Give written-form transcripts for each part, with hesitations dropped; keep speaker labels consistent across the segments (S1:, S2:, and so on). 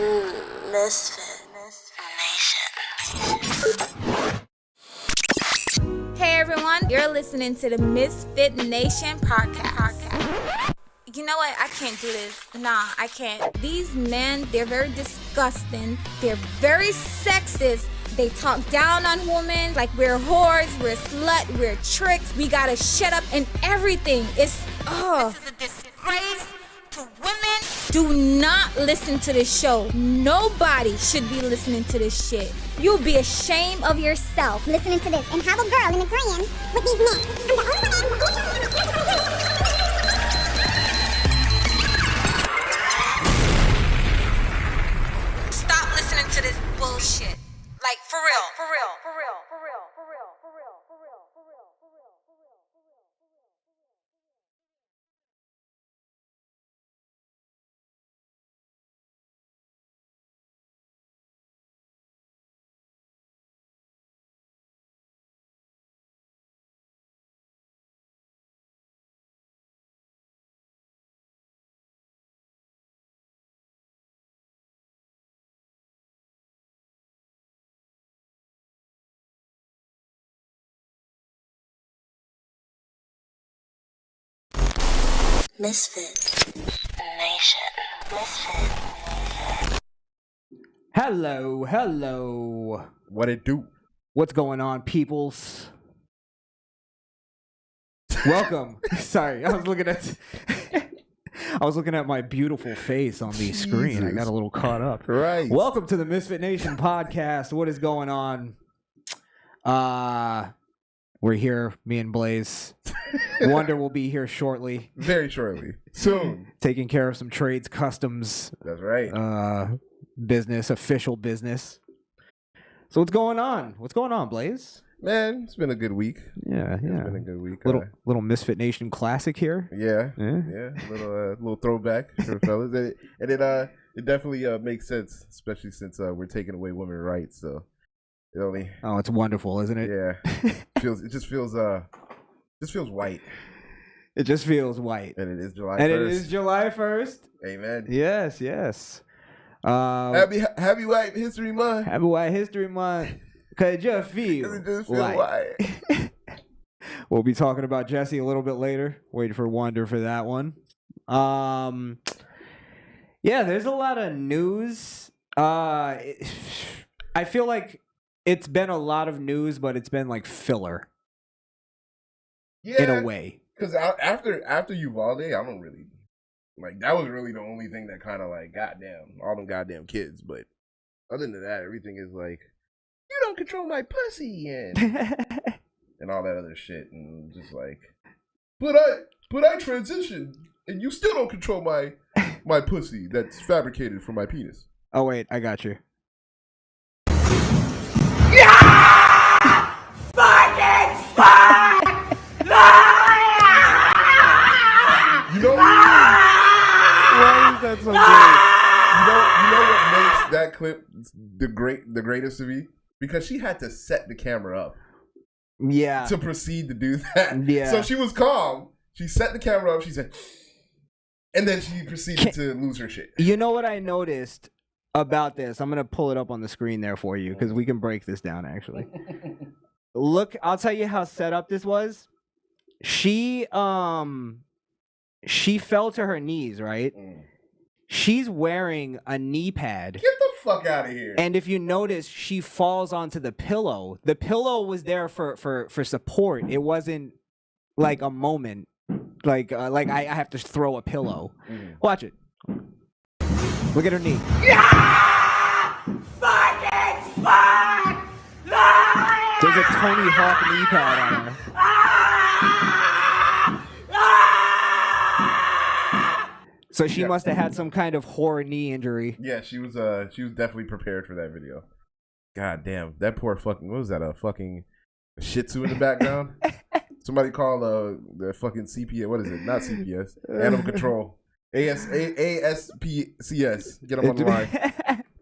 S1: Misfit Nation.
S2: Hey everyone, you're listening to the Misfit Nation podcast. You know what? I can't do this. Nah, I can't. These men, they're very disgusting. They're very sexist. They talk down on women like we're whores, we're slut, we're tricks. We gotta shut up and everything. This is a disgrace to women. Do not listen to this show. Nobody should be listening to this shit. You'll be ashamed of yourself
S3: listening to this and have a girl in a grand with these men.
S2: Stop listening to this bullshit. Like, for real.
S1: Misfit Nation.
S4: Hello.
S5: What it do?
S4: What's going on, peoples? Welcome. Sorry, I was looking at my beautiful face on the screen. I got a little caught up.
S5: Right.
S4: Welcome to the Misfit Nation podcast. What is going on? We're here, me and Blaze. Wunda will be here shortly.
S5: Very shortly. Soon.
S4: Taking care of some trades, customs.
S5: That's right.
S4: Business, official business. So what's going on? What's going on, Blaze?
S5: Man, it's been a good week.
S4: Yeah.
S5: It's been a good week.
S4: Little Misfit Nation classic here.
S5: Yeah. Little throwback for the fellas. And it definitely makes sense, especially since we're taking away women's rights. So it only.
S4: Oh, it's wonderful, isn't it?
S5: Yeah. It just feels white.
S4: It just feels white.
S5: And it is July 1st.
S4: And it is July 1st.
S5: Amen.
S4: Yes.
S5: Happy White History Month.
S4: Happy White History Month. Cause it just feels
S5: white.
S4: We'll be talking about Jesse a little bit later. Waiting for Wonder for that one. Yeah, there's a lot of news. I feel like it's been a lot of news, but it's been like filler.
S5: Yeah,
S4: in a way.
S5: Because after Uvalde, I don't really that was really the only thing that kind of goddamn all them goddamn kids. But other than that, everything is like, you don't control my pussy and all that other shit, and just but I transitioned and you still don't control my pussy that's fabricated from my penis.
S4: Oh wait, I got you.
S5: Yeah! Fucking fuck! You know
S4: why is that so
S5: good? You know what makes that clip the greatest to me? Because she had to set the camera up.
S4: Yeah.
S5: To proceed to do that.
S4: Yeah.
S5: So she was calm. She set the camera up. She said, and then she proceeded to lose her shit.
S4: You know what I noticed about this? I'm gonna pull it up on the screen there for you because we can break this down actually. Look, I'll tell you how set up this was. She fell to her knees, right? She's wearing a knee pad.
S5: Get the fuck out of here.
S4: And if you notice, she falls onto the pillow. The pillow was there for support. It wasn't like a moment. Like I have to throw a pillow. Watch it. Look at her knee.
S5: Yeah! Fucking fuck!
S4: There's a Tony Hawk knee pad on her. So she must have had some kind of horror knee injury.
S5: Yeah, she was definitely prepared for that video. God damn, that poor fucking, what was that, a fucking Shih Tzu in the background? Somebody call the fucking CPS, what is it? Not CPS, Animal Control. ASPCS. Get them on the line,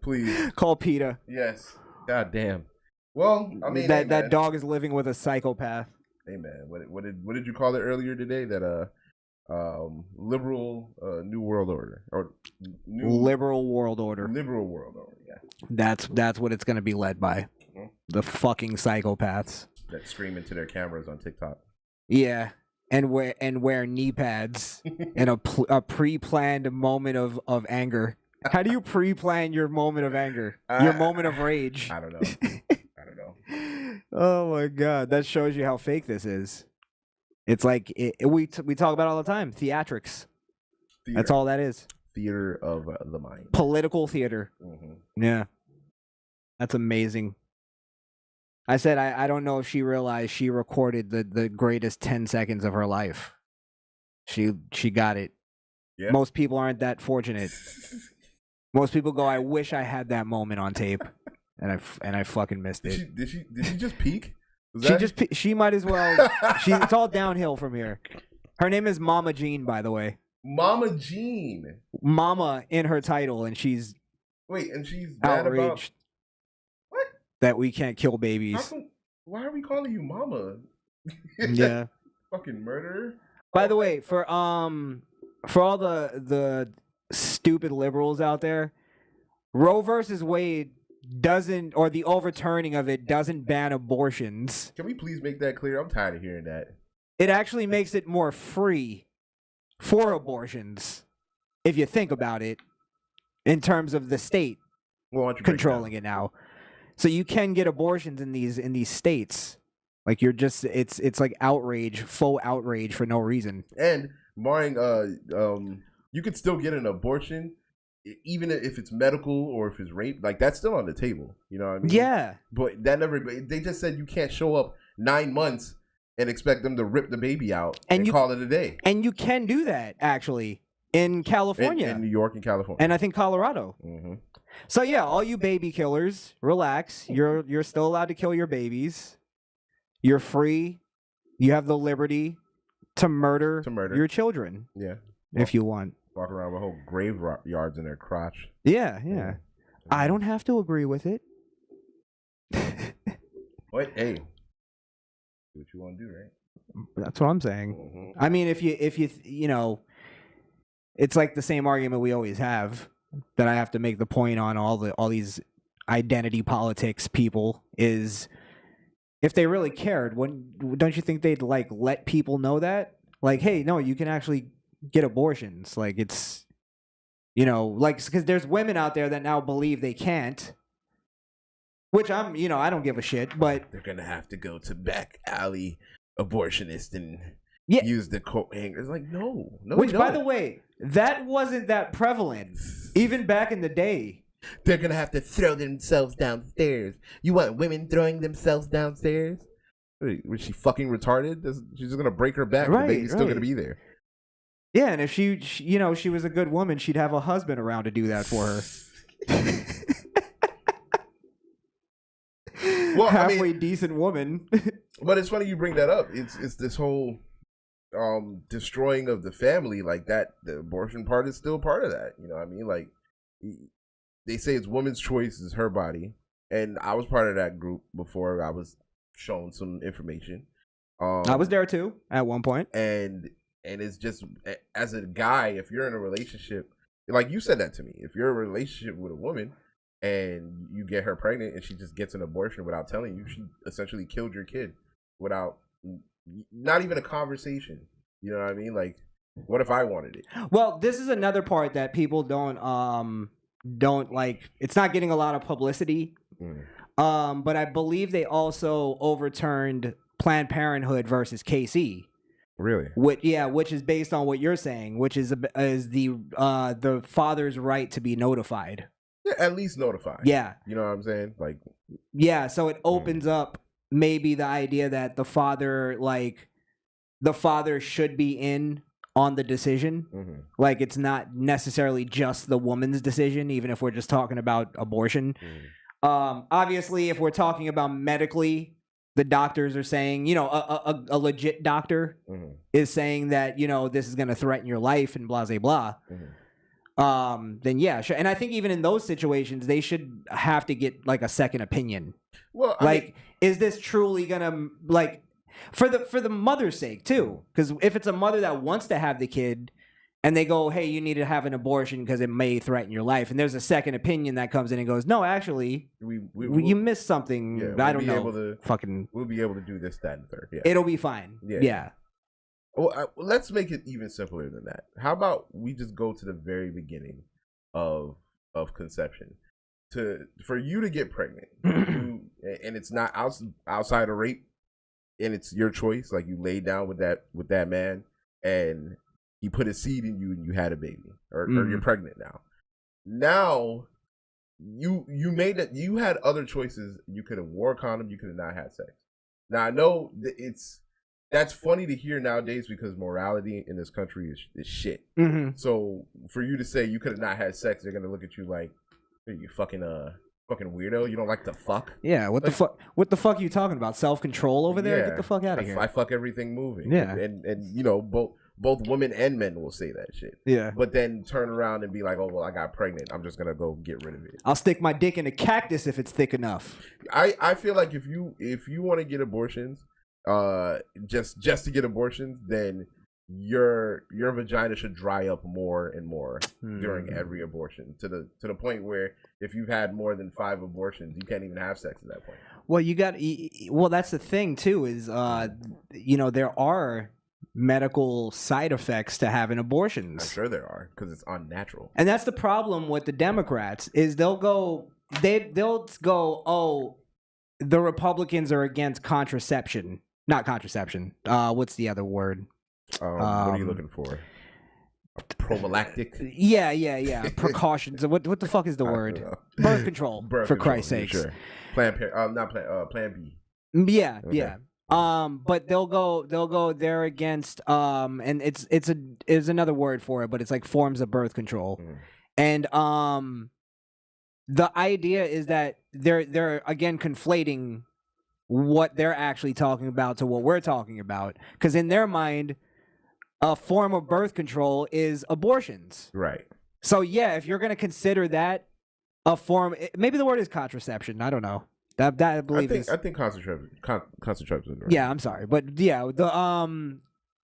S5: please.
S4: Call PETA.
S5: Yes. God damn. Well, I mean,
S4: that dog is living with a psychopath.
S5: Hey man, what did you call it earlier today? That liberal new world order or new
S4: Liberal world order.
S5: liberal world order. Yeah,
S4: That's what it's gonna be led by. The fucking psychopaths
S5: that scream into their cameras on TikTok.
S4: Yeah, and wear knee pads in a pre-planned moment of anger. How do you pre-plan your moment of anger? Your moment of rage?
S5: I don't know. I don't know.
S4: Oh my god, that shows you how fake this is. It's like we talk about it all the time. Theatrics.
S5: Theater.
S4: That's all that is.
S5: Theater of the mind.
S4: Political theater.
S5: Mm-hmm.
S4: Yeah, that's amazing. I said I don't know if she realized she recorded the greatest 10 seconds of her life. She got it.
S5: Yeah.
S4: Most people aren't that fortunate. Most people go, I wish I had that moment on tape, and I fucking missed it.
S5: Did she just peak?
S4: She might as well. It's all downhill from here. Her name is Mama Jean, by the way.
S5: Mama Jean.
S4: Mama in her title, and she's
S5: she's mad
S4: outraged
S5: about what?
S4: That we can't kill babies.
S5: Why are we calling you Mama?
S4: Yeah.
S5: Fucking murderer.
S4: By the way, for all the stupid liberals out there, Roe versus Wade doesn't, or the overturning of it doesn't ban abortions.
S5: Can we please make that clear? I'm tired of hearing that.
S4: It actually makes it more free for abortions, if you think about it, in terms of the state controlling it now. So you can get abortions in these states. Like it's like outrage, full outrage for no reason.
S5: And barring you could still get an abortion even if it's medical or if it's rape. Like that's still on the table. You know what I mean?
S4: Yeah.
S5: But they just said you can't show up 9 months and expect them to rip the baby out and call it a day. And
S4: you can do that actually in California,
S5: in New York and California,
S4: and I think Colorado.
S5: Mm-hmm.
S4: So yeah, all you baby killers, relax. You're still allowed to kill your babies. You're free. You have the liberty to murder your children.
S5: Yeah,
S4: if you want.
S5: Walk around with whole graveyards in their crotch.
S4: Yeah, yeah. Mm-hmm. I don't have to agree with it.
S5: What? Hey, do what you want to do, right?
S4: That's what I'm saying.
S5: Mm-hmm.
S4: I mean, if you know, it's like the same argument we always have, that I have to make the point on all these identity politics people is, if they really cared, don't you think they'd like let people know that? Like, hey, no, you can actually get abortions. Like it's, you know, like, because there's women out there that now believe they can't, which I don't give a shit, but
S5: they're gonna have to go to back alley abortionist and use the coat hangers. Like, no.
S4: Which, by the way, that wasn't that prevalent even back in the day.
S5: They're gonna have to throw themselves downstairs. You want women throwing themselves downstairs? Wait, was she fucking retarded? She's just gonna break her back.
S4: Right,
S5: the baby's still gonna be there.
S4: Yeah, and if she was a good woman, she'd have a husband around to do that for her. Well, halfway decent woman.
S5: But it's funny you bring that up. It's this whole destroying of the family, like that. The abortion part is still part of that. You know what I mean? Like, they say it's woman's choice, is her body, and I was part of that group before I was shown some information.
S4: I was there too at one point,
S5: and it's just, as a guy, if you're in a relationship, like you said that to me, if you're in a relationship with a woman and you get her pregnant and she just gets an abortion without telling you, she essentially killed your kid without, not even a conversation. You know what I mean? Like, what if I wanted it?
S4: Well, this is another part that people don't like. It's not getting a lot of publicity. But I believe they also overturned Planned Parenthood versus KC.
S5: Really?
S4: Which is based on what you're saying, which is the father's right to be notified.
S5: Yeah, at least notified.
S4: Yeah.
S5: You know what I'm saying? Like,
S4: yeah, so it opens up maybe the idea that the father should be in on the decision.
S5: Mm-hmm.
S4: Like, it's not necessarily just the woman's decision, even if we're just talking about abortion. Obviously, if we're talking about medically, the doctors are saying, a legit doctor is saying that, this is going to threaten your life and blah, blah, blah. Then yeah, sure. And I think even in those situations, they should have to get like a second opinion.
S5: Well,
S4: is this truly gonna, like, for the mother's sake too, because if it's a mother that wants to have the kid and they go, hey, you need to have an abortion because it may threaten your life, and there's a second opinion that comes in and goes, no, actually, you missed something.
S5: Yeah,
S4: I don't know.
S5: We'll be able to do this, that, and third. Yeah.
S4: It'll be fine. Yeah.
S5: Well, let's make it even simpler than that. How about we just go to the very beginning of conception? For you to get pregnant, and it's not outside of rape, and it's your choice. Like, you laid down with that man, and he put a seed in you, and you had a baby, or you're pregnant now. Now, you made that. You had other choices. You could have wore a condom. You could have not had sex. Now, I know that's funny to hear nowadays because morality in this country is shit.
S4: Mm-hmm.
S5: So for you to say you could have not had sex, they're gonna look at you like, you fucking weirdo. You don't like to fuck?
S4: Yeah. What the fuck? What the fuck are you talking about? Self-control over there? Get the fuck out of here.
S5: I fuck everything moving.
S4: Yeah.
S5: And you know, both women and men will say that shit.
S4: Yeah.
S5: But then turn around and be like, oh well, I got pregnant. I'm just gonna go get rid of it.
S4: I'll stick my dick in a cactus if it's thick enough.
S5: I feel like if you want to get abortions, just to get abortions, then your vagina should dry up more and more during every abortion to the point where if you've had more than 5 abortions, you can't even have sex at that point.
S4: Well, that's the thing too, is there are medical side effects to having abortions.
S5: I'm sure there are, because it's unnatural.
S4: And that's the problem with the Democrats, is they'll go, oh, the Republicans are against contraception. Not contraception. What's the other word?
S5: What are you looking for? Prophylactic?
S4: Yeah. Precautions. What the fuck is the word? Birth control. For Christ's sakes.
S5: Sure. Plan B.
S4: Yeah,
S5: okay.
S4: yeah. But they'll go they're against and it's another word for it, but it's like forms of birth control. And the idea is that they're again conflating what they're actually talking about to what we're talking about, because in their mind, a form of birth control is abortions.
S5: Right.
S4: So yeah, if you're going to consider that a form, maybe the word is contraception. I don't know. I think
S5: contraception is right.
S4: Yeah, I'm sorry, but yeah,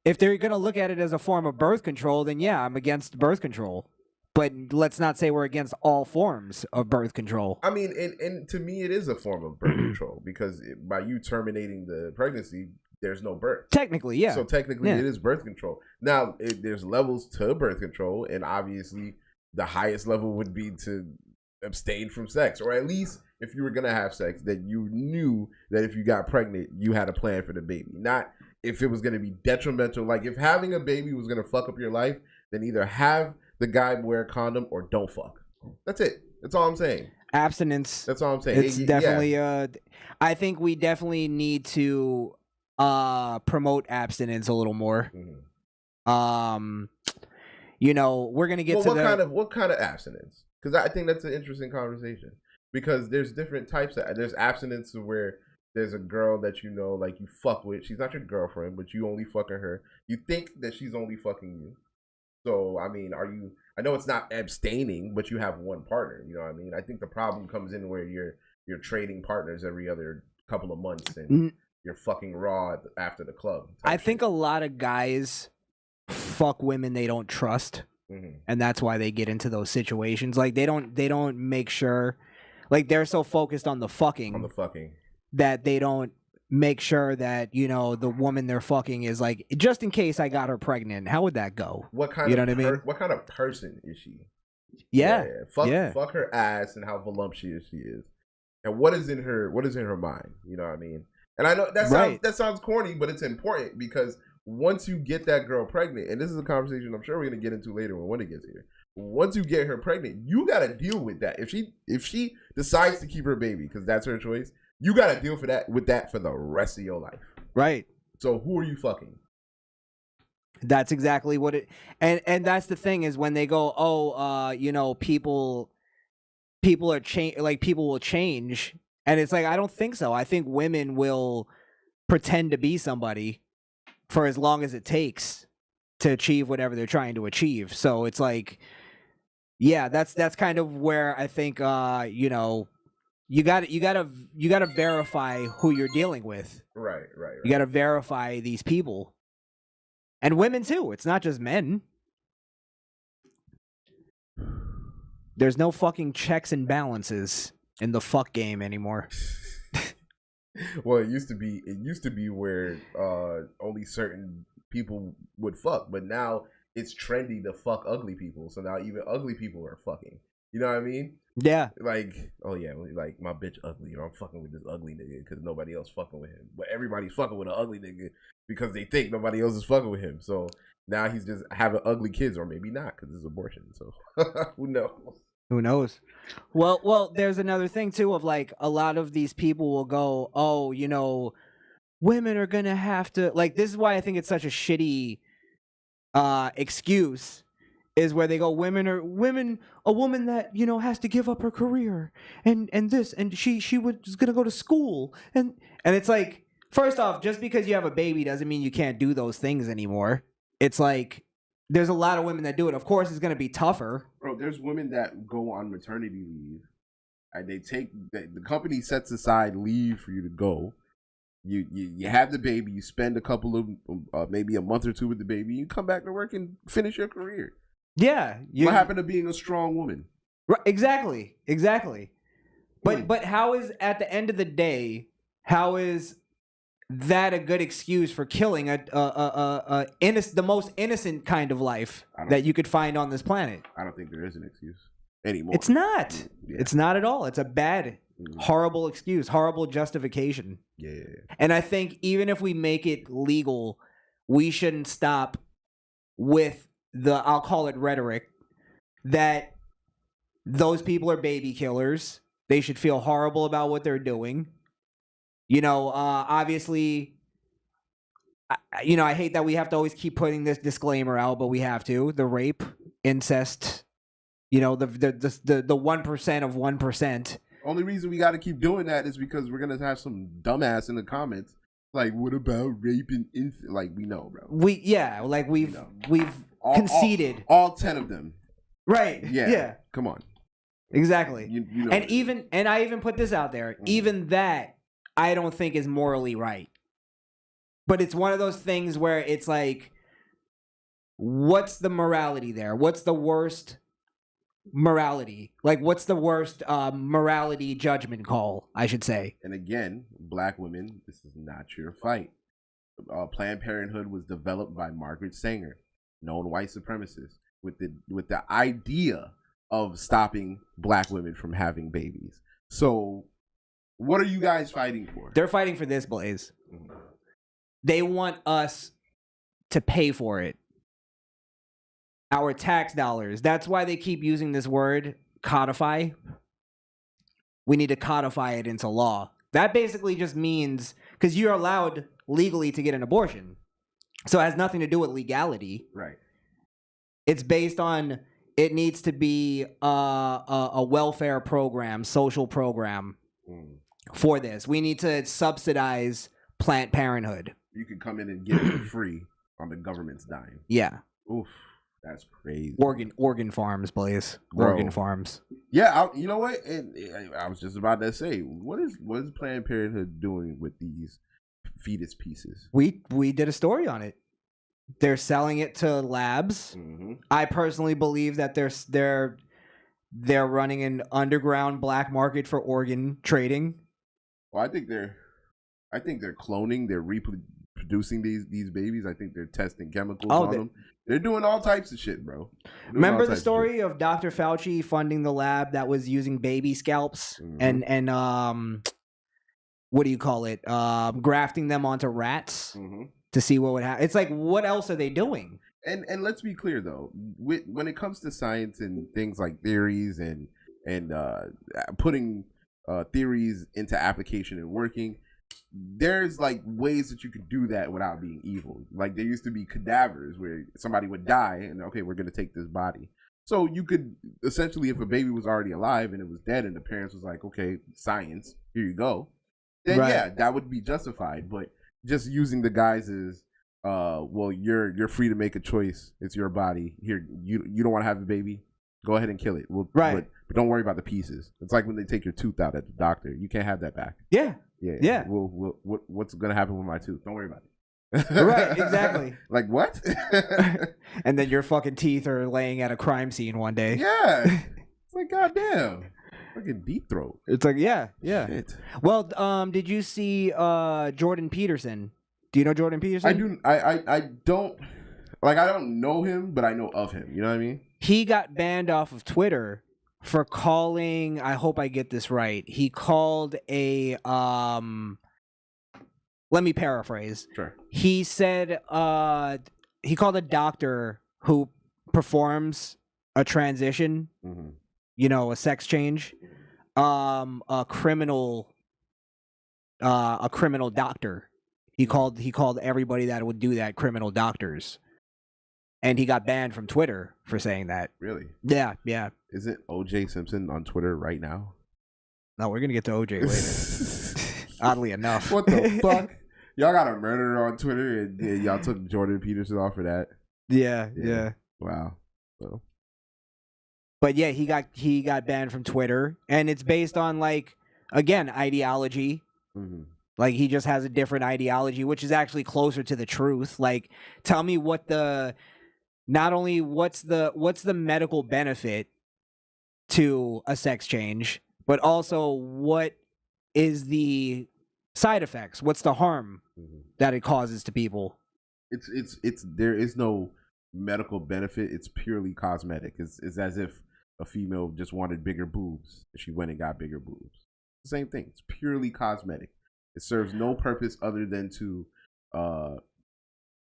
S4: if they're going to look at it as a form of birth control, then yeah, I'm against birth control. But let's not say we're against all forms of birth control.
S5: I mean, and to me, it is a form of birth control, because by you terminating the pregnancy, there's no birth.
S4: Technically, yeah.
S5: So technically, it is birth control. Now, there's levels to birth control, and obviously, the highest level would be to abstain from sex, or at least if you were gonna have sex, that you knew that if you got pregnant, you had a plan for the baby. Not if it was gonna be detrimental. Like, if having a baby was gonna fuck up your life, then either have the guy wear a condom or don't fuck. That's it. That's all I'm saying.
S4: Abstinence.
S5: That's all I'm saying.
S4: It's definitely I think we definitely need to promote abstinence a little more. We're gonna get
S5: what kind of abstinence? Because I think that's an interesting conversation, because there's different types there's abstinence where there's a girl that like you fuck with. She's not your girlfriend, but you only fucking her. You think that she's only fucking you. So, I mean, I know it's not abstaining, but you have one partner, you know what I mean? I think the problem comes in where you're trading partners every other couple of months, and you're fucking raw after the club.
S4: I think a lot of guys fuck women they don't trust, and that's why they get into those situations. Like, they don't make sure, like, they're so focused on the fucking that they don't make sure that the woman they're fucking is like, just in case I got her pregnant, how would that go?
S5: What kind of person is she? Fuck her ass, and how voluptuous she is, and what is in her mind, you know what I mean? And I know that sounds corny, but it's important, because once you get that girl pregnant, and this is a conversation I'm sure we're gonna get into later when Wunda gets here. Once you get her pregnant, you gotta deal with that. If she decides to keep her baby, because that's her choice, you got to deal with that for the rest of your life. Right. So who are you fucking?
S4: That's exactly what it, and that's the thing, is when they go, people will change, and it's like, I don't think so. I think women will pretend to be somebody for as long as it takes to achieve whatever they're trying to achieve. So it's like, yeah, that's kind of where I think, you gotta verify who you're dealing with.
S5: Right.
S4: You gotta verify these people. And women too. It's not just men. There's no fucking checks and balances in the fuck game anymore.
S5: Well, it used to be where only certain people would fuck, but now it's trendy to fuck ugly people. So now even ugly people are fucking. You know what I mean?
S4: Yeah.
S5: Like, oh yeah, like my bitch ugly. You know, I'm fucking with this ugly nigga because nobody else fucking with him. But everybody's fucking with an ugly nigga because they think nobody else is fucking with him. So now he's just having ugly kids, or maybe not because it's abortion. So who knows?
S4: Who knows? Well, there's another thing too of like a lot of these people will go, oh, you know, women are gonna have to like. This is why I think it's such a shitty excuse. Is where they go, a woman that, you know, has to give up her career and this, and she was gonna go to school, and it's like, first off, just because you have a baby doesn't mean you can't do those things anymore. It's like there's a lot of women that do it. Of course, it's gonna be tougher.
S5: Bro, there's women that go on maternity leave, and they take the company sets aside leave for you to go. You have the baby, you spend a couple of maybe a month or two with the baby, you come back to work and finish your career.
S4: Yeah.
S5: What happened to being a strong woman?
S4: Right, exactly. But how is, at the end of the day, how is that a good excuse for killing the most innocent kind of life that you could find on this planet?
S5: I don't think there is an excuse anymore.
S4: It's not.
S5: Yeah.
S4: It's not at all. It's a bad, horrible excuse, horrible justification.
S5: Yeah.
S4: And I think even if we make it legal, we shouldn't stop with I'll call it rhetoric, that those people are baby killers. They should feel horrible about what they're doing. You know, obviously, I hate that we have to always keep putting this disclaimer out, but we have to. The rape, incest, you know, the 1% of 1%.
S5: Only reason we got to keep doing that is because we're going to have some dumbass in the comments. Like, what about rape and incest? Like, we know, bro.
S4: We've conceded
S5: all 10 of them.
S4: Right. Yeah.
S5: Come on.
S4: Exactly.
S5: You know,
S4: and I even put this out there. Even that I don't think is morally right. But it's one of those things where it's like, what's the morality there? What's the worst morality? Like, what's the worst morality judgment call, I should say?
S5: And again, black women, this is not your fight. Planned Parenthood was developed by Margaret Sanger, known white supremacist, with the idea of stopping black women from having babies. So what are you guys fighting for?
S4: They're fighting for this, Blaze. Mm-hmm. They want us to pay for it. Our tax dollars. That's why they keep using this word, codify. We need to codify it into law. That basically just means, because you're allowed legally to get an abortion. So it has nothing to do with legality.
S5: Right.
S4: It's based on, it needs to be a welfare program, social program for this. We need to subsidize Planned Parenthood.
S5: You can come in and get it for free on the government's dime.
S4: Yeah.
S5: Oof. That's crazy.
S4: Organ farms, Blaze. Organ farms.
S5: Yeah, you know what? I was just about to say, what is Planned Parenthood doing with these fetus pieces?
S4: We did a story on it. They're selling it to labs. Mm-hmm. I personally believe that they're running an underground black market for organ trading.
S5: Well, I think they're cloning. They're reproducing these babies. I think they're testing chemicals on them. They're doing all types of shit, bro.
S4: Remember the story of Dr. Fauci funding the lab that was using baby scalps and what do you call it? Grafting them onto rats to see what would happen. It's like, what else are they doing?
S5: And let's be clear though, when it comes to science and things like theories and putting theories into application and working, there's like ways that you could do that without being evil. Like there used to be cadavers where somebody would die and okay, we're gonna take this body. So you could essentially, if a baby was already alive and it was dead and the parents was like, okay, science, here you go, then yeah, that would be justified. But just using the guise as well, you're free to make a choice. It's your body. Here, you don't want to have a baby. Go ahead and kill it.
S4: Right.
S5: But don't worry about the pieces. It's like when they take your tooth out at the doctor. You can't have that back.
S4: Yeah.
S5: Yeah. What's gonna happen with my tooth? Don't worry about it.
S4: Right, exactly.
S5: Like what?
S4: And then your fucking teeth are laying at a crime scene one day.
S5: Yeah. It's like goddamn. Fucking deep throat.
S4: It's like yeah.
S5: Shit.
S4: Well, did you see Jordan Peterson? Do you know Jordan Peterson?
S5: I do. I don't. Like I don't know him, but I know of him. You know what I mean?
S4: He got banned off of Twitter for calling. I hope I get this right. He called a Let me paraphrase.
S5: Sure.
S4: He said he called a doctor who performs a transition, a sex change, a criminal doctor. He called everybody that would do that criminal doctors. And he got banned from Twitter for saying that.
S5: Really?
S4: Yeah.
S5: Isn't O.J. Simpson on Twitter right now?
S4: No, we're gonna get to OJ later. Oddly enough.
S5: What the fuck? Y'all got a murderer on Twitter and y'all took Jordan Peterson off for that?
S4: Yeah.
S5: Wow. So.
S4: But yeah, he got banned from Twitter, and it's based on again ideology. Like he just has a different ideology, which is actually closer to the truth. Like, tell me what's the medical benefit to a sex change, but also what is the side effects? What's the harm that it causes to people?
S5: It's there is no medical benefit. It's purely cosmetic. It's as if a female just wanted bigger boobs and she went and got bigger boobs. Same thing. It's purely cosmetic. It serves no purpose other than to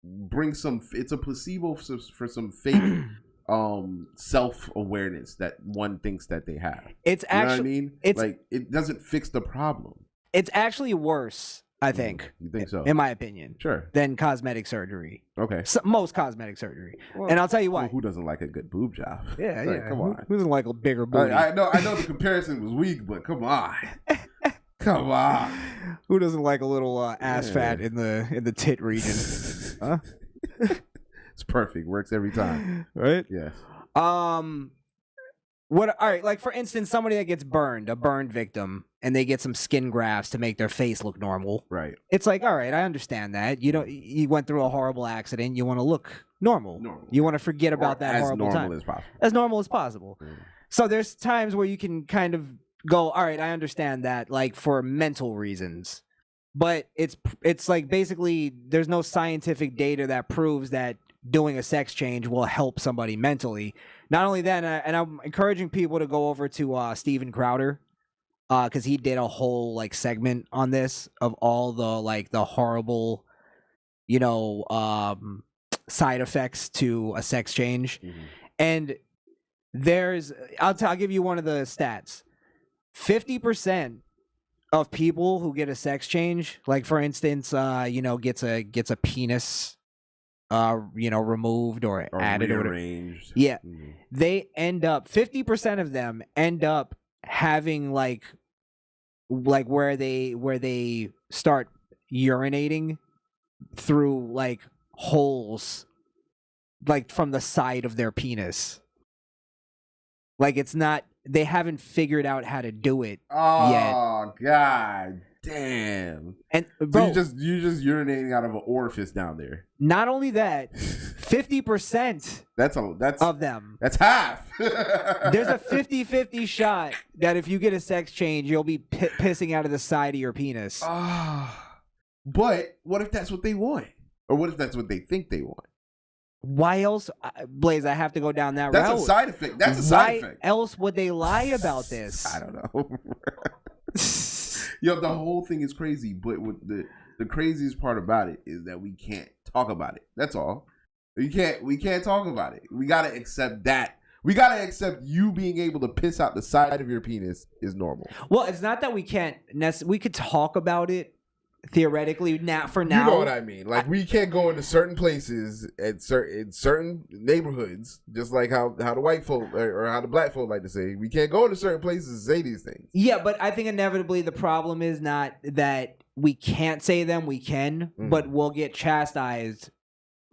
S5: bring some. It's a placebo for some fake self-awareness that one thinks that they have.
S4: It's
S5: you know
S4: actually,
S5: what I mean?
S4: it's
S5: like it doesn't fix the problem.
S4: It's actually worse, I think.
S5: You think so?
S4: In my opinion,
S5: sure.
S4: Than cosmetic surgery.
S5: Okay.
S4: Most cosmetic surgery,
S5: well,
S4: and I'll tell you why.
S5: Well, who doesn't like a good boob job?
S4: Yeah,
S5: like, come on.
S4: Who doesn't like a bigger booty?
S5: I know the comparison was weak, but come on. Come on.
S4: Who doesn't like a little ass fat in the tit region? Huh?
S5: It's perfect. Works every time.
S4: Right?
S5: Yes.
S4: What? All right. Like for instance, somebody that gets burned, a burned victim, and they get some skin grafts to make their face look normal.
S5: Right.
S4: It's like, all right, I understand that. You went through a horrible accident. You want to look normal. You want to forget about that horrible time. As normal as possible. So there's times where you can kind of go, all right, I understand that, like for mental reasons, but it's like basically there's no scientific data that proves that doing a sex change will help somebody mentally. Not only that, and I'm encouraging people to go over to Steven Crowder, because he did a whole segment on this of all the horrible, side effects to a sex change, and I'll give you one of the stats. 50% of people who get a sex change, like for instance, gets a penis, removed or added or
S5: rearranged.
S4: Yeah, they end up 50% of them end up having like where they start urinating through holes, from the side of their penis. It's not. They haven't figured out how to do it yet.
S5: Oh God damn!
S4: And bro,
S5: so you're just urinating out of an orifice down there.
S4: Not only that, 50% of them.
S5: That's half.
S4: There's a 50-50 shot that if you get a sex change, you'll be pissing out of the side of your penis.
S5: But what if that's what they want, or what if that's what they think they want?
S4: Why else, Blaze? I have to go down that route.
S5: That's a side effect. That's a side effect.
S4: Why else would they lie about this?
S5: I don't know. Yo, the whole thing is crazy. But what the craziest part about it is that we can't talk about it. That's all. We can't talk about it. We gotta accept that. We gotta accept you being able to piss out the side of your penis is normal.
S4: Well, it's not that we can't. We could talk about it. Theoretically, for now,
S5: you know what I mean. We can't go into certain places in certain neighborhoods, just like how the white folk or how the black folk like to say. We can't go into certain places and say these things.
S4: Yeah, but I think inevitably the problem is not that we can't say them. We can, but we'll get chastised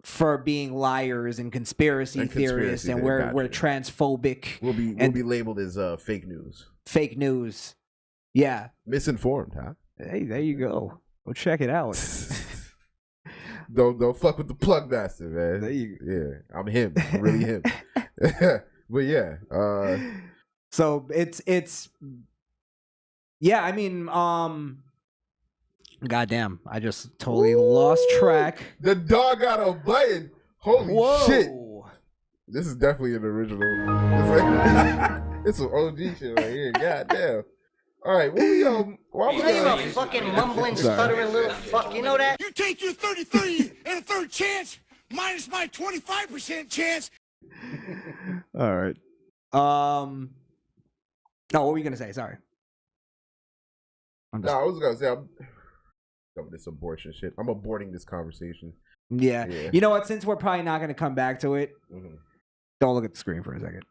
S4: for being liars and conspiracy theorists, and we're transphobic.
S5: We'll be labeled as fake news.
S4: Fake news. Yeah.
S5: Misinformed, huh?
S4: Hey, there you go. Go check it out.
S5: Don't fuck with the plug bastard, man. Yeah, I'm him. I'm really him. But yeah.
S4: So it's yeah, I mean, goddamn, I just totally lost track.
S5: The dog got a button. Holy
S4: Whoa.
S5: shit. This is definitely an original. It's some OG shit right here. Goddamn. All right, what we why we
S6: You a fucking mumbling, stuttering little fuck. You know that?
S7: You take your 33 and a third chance minus my 25% chance.
S4: All right. No, what were you gonna say? Sorry.
S5: No, I was gonna say I'm over this abortion shit. I'm aborting this conversation.
S4: Yeah. You know what? Since we're probably not gonna come back to it, don't look at the screen for a second.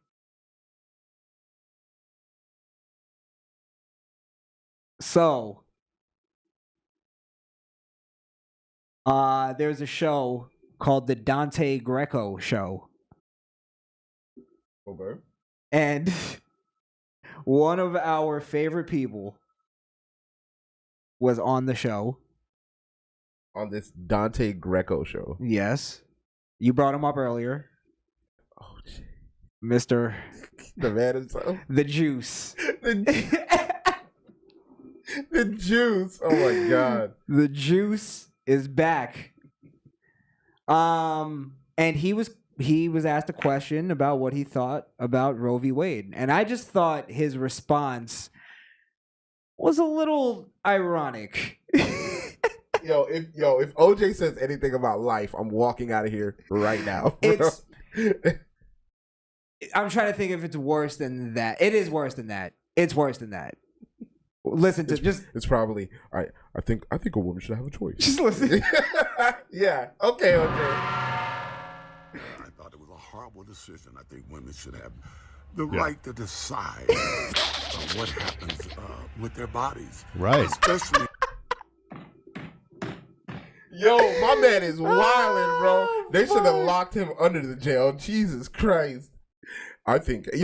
S4: So, there's a show called the Dante Greco Show.
S5: Okay.
S4: And one of our favorite people was on the show.
S5: On this Dante Greco show.
S4: Yes. You brought him up earlier.
S5: Oh, gee.
S4: Mr.
S5: The man himself.
S4: The Juice.
S5: The Juice. Oh my God.
S4: The Juice is back. And he was asked a question about what he thought about Roe v. Wade. And I just thought his response was a little ironic.
S5: If OJ says anything about life, I'm walking out of here right now.
S4: I'm trying to think if it's worse than that. It is worse than that. It's worse than that. Listen to
S5: it's probably all right. I think a woman should have a choice.
S4: Just listen.
S5: Yeah. Okay, OJ.
S7: I thought it was a horrible decision. I think women should have the right to decide what happens with their bodies.
S8: Right.
S7: Especially.
S5: Yo, my man is wildin', bro. They should have locked him under the jail. Jesus Christ. I think, he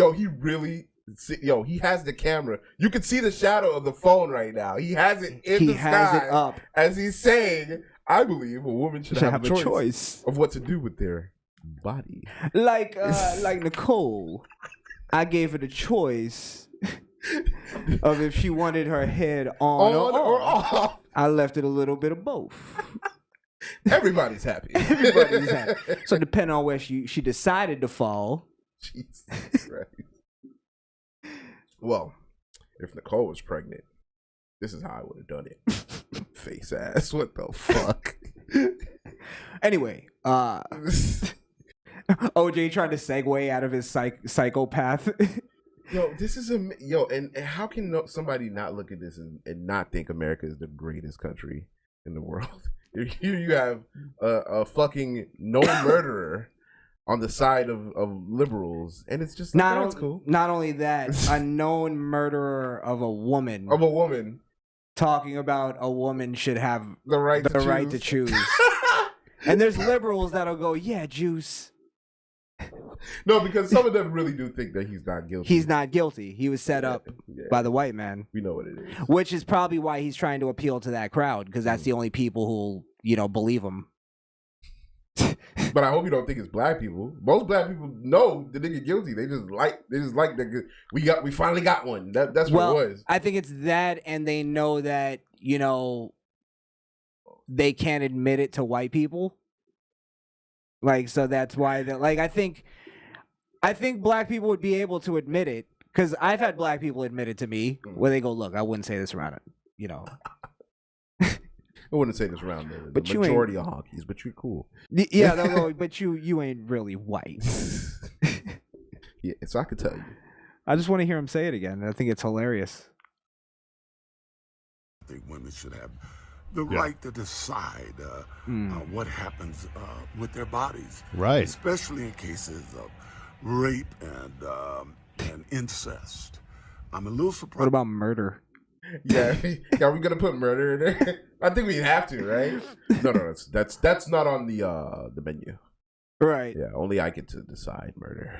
S5: has the camera. You can see the shadow of the phone right now. He has it in the sky. He has it up. As he's saying, I believe a woman should have a choice of what to do with their body.
S4: Like Nicole, I gave her the choice of if she wanted her head on or off. I left it a little bit of both.
S5: Everybody's happy.
S4: Everybody's happy. So depending on where she decided to fall.
S5: Jesus Christ. Well, if Nicole was pregnant, this is how I would have done it. Face ass. What the fuck?
S4: Anyway, OJ trying to segue out of his psychopath.
S5: This is and how can somebody not look at this and not think America is the greatest country in the world? Here you have a fucking no murderer on the side of liberals, and it's just that's cool.
S4: Not only that, a known murderer of a woman.
S5: Talking
S4: about a woman should have
S5: the right to choose.
S4: And there's liberals that'll go, yeah, Juice.
S5: No, because some of them really do think that he's not guilty.
S4: He's not guilty. He was set up by the white man.
S5: We know what it is.
S4: Which is probably why he's trying to appeal to that crowd, because that's the only people who'll, believe him.
S5: But I hope you don't think it's black people. Most black people know the nigga guilty. They just like the we finally got one. That's what it was.
S4: I think it's that, and they know that, they can't admit it to white people. Like, so that's why I think black people would be able to admit it, because I've had black people admit it to me where they go, look, I wouldn't say this around it,
S5: I wouldn't say this around the majority of honkies, but you're cool.
S4: Yeah, they'll go, but you ain't really white.
S5: Yeah, so I could tell you.
S4: I just want to hear him say it again. I think it's hilarious.
S7: I think women should have the right to decide what happens with their bodies.
S8: Right.
S7: Especially in cases of rape and incest. I'm a little surprised.
S4: What about murder?
S5: Yeah, are we gonna put murder in there? I think we'd have to, right? No, that's not on the menu.
S4: Right.
S5: Yeah, only I get to decide murder.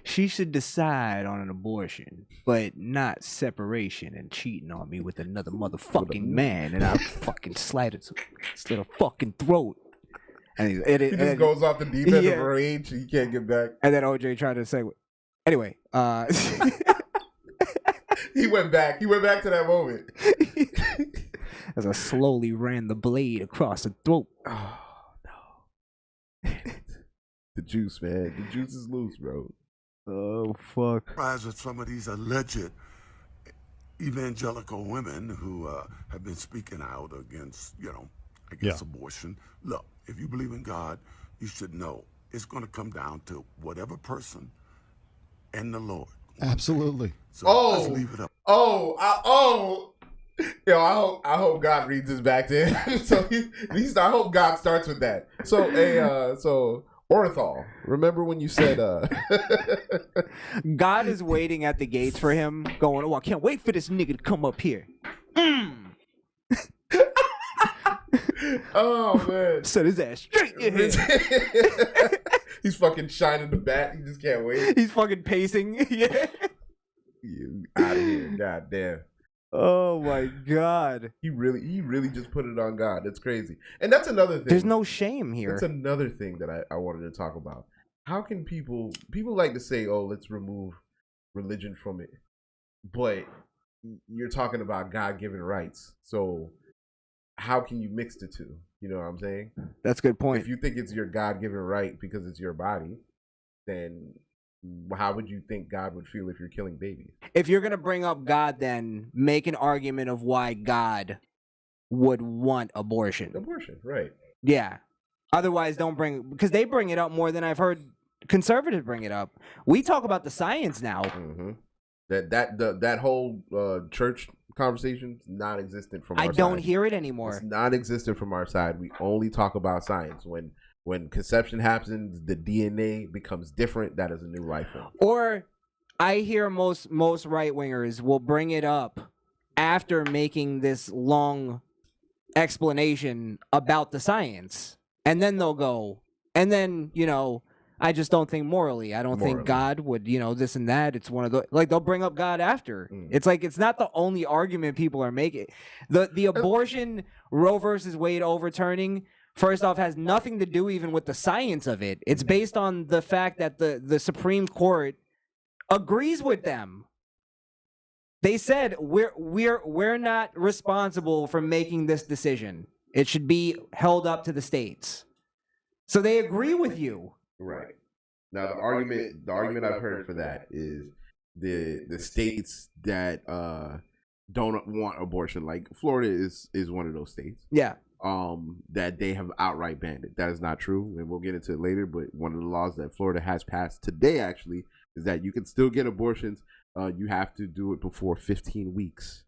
S4: She should decide on an abortion, but not separation and cheating on me with another motherfucking man, and I'll fucking slit her fucking throat. And
S5: he just goes off the deep end of rage. He can't get back.
S4: And then OJ tried to say, anyway,
S5: he went back. He went back to that moment.
S4: As I slowly ran the blade across the throat.
S5: Oh no. The juice, man. The juice is loose, bro.
S4: Oh fuck.
S7: Surprised at some of these alleged evangelical women who have been speaking out against, abortion. Look, if you believe in God, you should know it's going to come down to whatever person and the Lord.
S8: Absolutely.
S7: So let's leave it up.
S5: Yo, I hope God reads this back to him. So I hope God starts with that. So Orthol, remember when you said
S4: God is waiting at the gates for him, going, "Oh, I can't wait for this nigga to come up here."
S5: Oh man,
S4: set his ass straight in your head.
S5: He's fucking shining the bat. He just can't wait.
S4: He's fucking pacing. Yeah.
S5: You out of here, goddamn.
S4: Oh my god.
S5: He really just put it on God. That's crazy. And that's another thing.
S4: There's no shame here.
S5: That's another thing that I wanted to talk about. How can people like to say, "Oh, let's remove religion from it," but you're talking about God-given rights. So how can you mix the two? You know what I'm saying?
S4: That's a good point.
S5: If you think it's your God-given right because it's your body, then how would you think God would feel if you're killing babies?
S4: If you're going to bring up God, then make an argument of why God would want abortion.
S5: Abortion, right.
S4: Yeah. Otherwise, don't bring... Because they bring it up more than I've heard conservatives bring it up. We talk about the science now.
S5: Mm-hmm. That whole church conversation is non-existent from our side.
S4: I don't hear it anymore.
S5: It's non-existent from our side. We only talk about science. When conception happens, the DNA becomes different. That is a new life form.
S4: Or I hear most right-wingers will bring it up after making this long explanation about the science. And then they'll go, and then, I just don't think morally. I don't think God would, this and that. It's one of the, like, they'll bring up God after. It's like, it's not the only argument people are making. The abortion Roe versus Wade overturning, first off, has nothing to do even with the science of it. It's based on the fact that the Supreme Court agrees with them. They said we're not responsible for making this decision. It should be held up to the states. So they agree with you.
S5: Right. Now the argument I've heard for that is the states that don't want abortion, like Florida is one of those states.
S4: Yeah.
S5: That they have outright banned it. That is not true, and we'll get into it later. But one of the laws that Florida has passed today actually is that you can still get abortions. You have to do it before 15 weeks.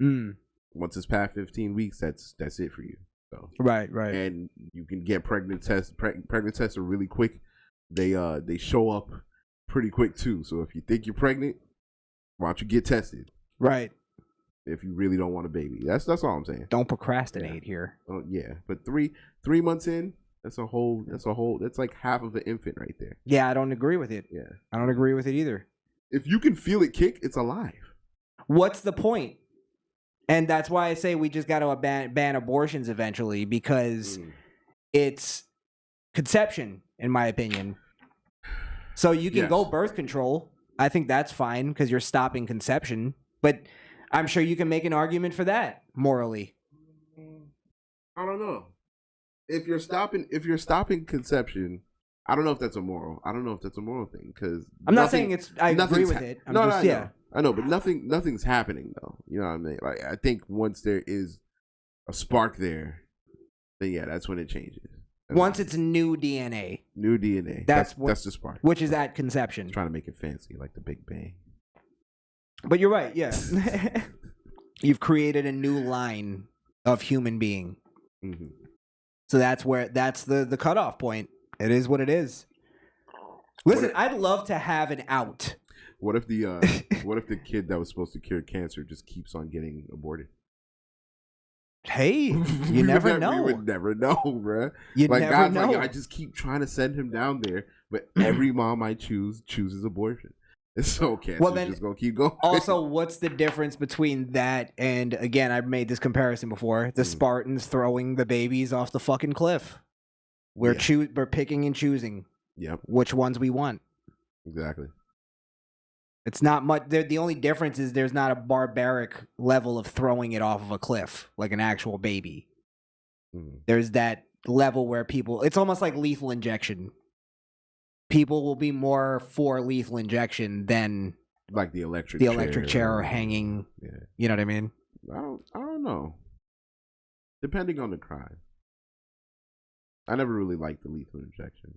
S5: Once it's past 15 weeks, that's it for you. So
S4: right.
S5: And you can get pregnant tests. Pregnant tests are really quick. They show up pretty quick too. So if you think you're pregnant, why don't you get tested?
S4: Right.
S5: If you really don't want a baby, that's all I'm saying.
S4: Don't procrastinate here.
S5: Yeah, but three months in, that's like half of an infant right there.
S4: Yeah, I don't agree with it.
S5: Yeah,
S4: I don't agree with it either.
S5: If you can feel it kick, it's alive.
S4: What's the point? And that's why I say we just got to ban abortions eventually, because it's conception, in my opinion. So you can go birth control. I think that's fine because you're stopping conception. But I'm sure you can make an argument for that morally.
S5: I don't know. If you're stopping conception, I don't know if that's a moral. I don't know if that's a moral thing, because
S4: I'm not saying it's. I agree with it.
S5: I know, but nothing's happening though. You know what I mean? Like, I think once there is a spark there, then yeah, that's when it changes.
S4: Once it's new DNA.
S5: New DNA. That's the spark.
S4: Which is at conception.
S5: Trying to make it fancy, like the Big Bang.
S4: But you're right, yeah. You've created a new line of human being.
S5: Mm-hmm.
S4: So that's the cutoff point. It is what it is. Listen, I'd love to have an out.
S5: What if the kid that was supposed to cure cancer just keeps on getting aborted?
S4: Hey, you never know.
S5: We would never know, bruh.
S4: You
S5: like
S4: never
S5: God's
S4: know.
S5: like, I just keep trying to send him down there, but every mom I chooses abortion. It's okay.
S4: Well,
S5: so
S4: then,
S5: just gonna keep going.
S4: Also, what's the difference between that and, again, I've made this comparison before, the Spartans throwing the babies off the fucking cliff? We're picking and choosing which ones we want.
S5: Exactly.
S4: It's not much. The only difference is there's not a barbaric level of throwing it off of a cliff like an actual baby. There's that level where people, it's almost like lethal injection. People will be more for lethal injection than
S5: like the electric
S4: chair or hanging. Yeah. You know what I mean?
S5: I don't know. Depending on the crime. I never really liked the lethal injection.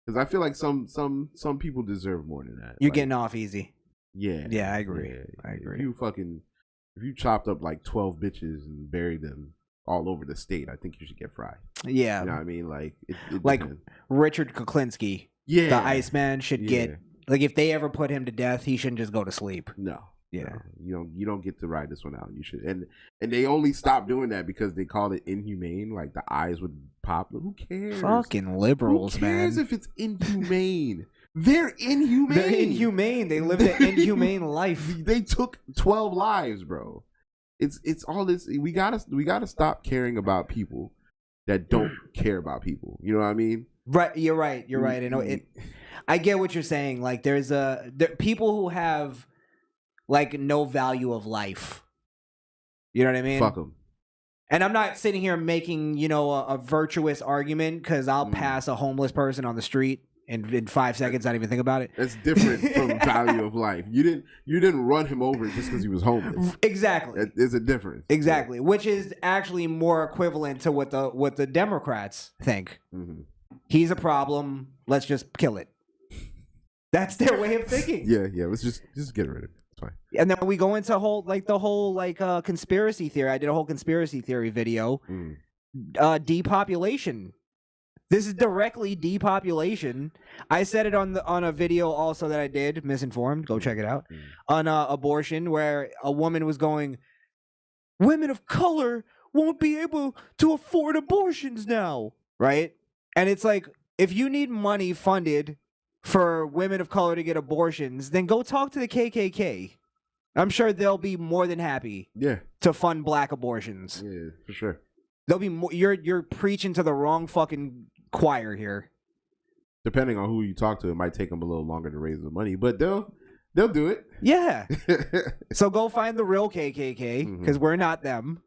S5: Because I feel like some people deserve more than that.
S4: You're getting off easy.
S5: Yeah.
S4: Yeah, I agree.
S5: Yeah.
S4: I agree.
S5: If you chopped up like 12 bitches and buried them all over the state, I think you should get fried.
S4: Yeah.
S5: You know what I mean? Like, it
S4: like
S5: depends.
S4: Richard Kuklinski.
S5: Yeah.
S4: The Iceman should get, like, if they ever put him to death, he shouldn't just go to sleep.
S5: No.
S4: Yeah.
S5: No, you don't get to ride this one out. You should. And they only stopped doing that because they called it inhumane. Like, the eyes would pop. Who cares?
S4: Fucking liberals, man.
S5: Who cares if it's inhumane? They're inhumane.
S4: They're inhumane. They live an inhumane life.
S5: They took 12 lives, bro. It's all this. We gotta stop caring about people that don't care about people. You know what I mean?
S4: Right. You're right. You're right. I get what you're saying. Like, there people who have like no value of life. You know what I mean?
S5: Fuck them.
S4: And I'm not sitting here making, a virtuous argument because I'll pass a homeless person on the street in 5 seconds, not even think about it.
S5: That's different from value of life. You didn't run him over just because he was homeless.
S4: Exactly.
S5: There's a difference.
S4: Exactly. Which is actually more equivalent to what the Democrats think. Mm-hmm. He's a problem. Let's just kill it. That's their way of thinking.
S5: Yeah. Let's just get rid of it. It's fine.
S4: And then we go into the whole conspiracy theory. I did a whole conspiracy theory video. Depopulation. This is directly depopulation. I said it on a video also that I did, Misinformed. Go check it out. On abortion, where a woman was going, women of color won't be able to afford abortions now, right? And it's like, if you need money funded for women of color to get abortions, then go talk to the KKK. I'm sure they'll be more than happy to fund black abortions.
S5: Yeah, for sure.
S4: They'll be more, you're preaching to the wrong fucking choir here.
S5: Depending on who you talk to, it might take them a little longer to raise the money, but they'll do it.
S4: Yeah. So go find the real KKK, because we're not them,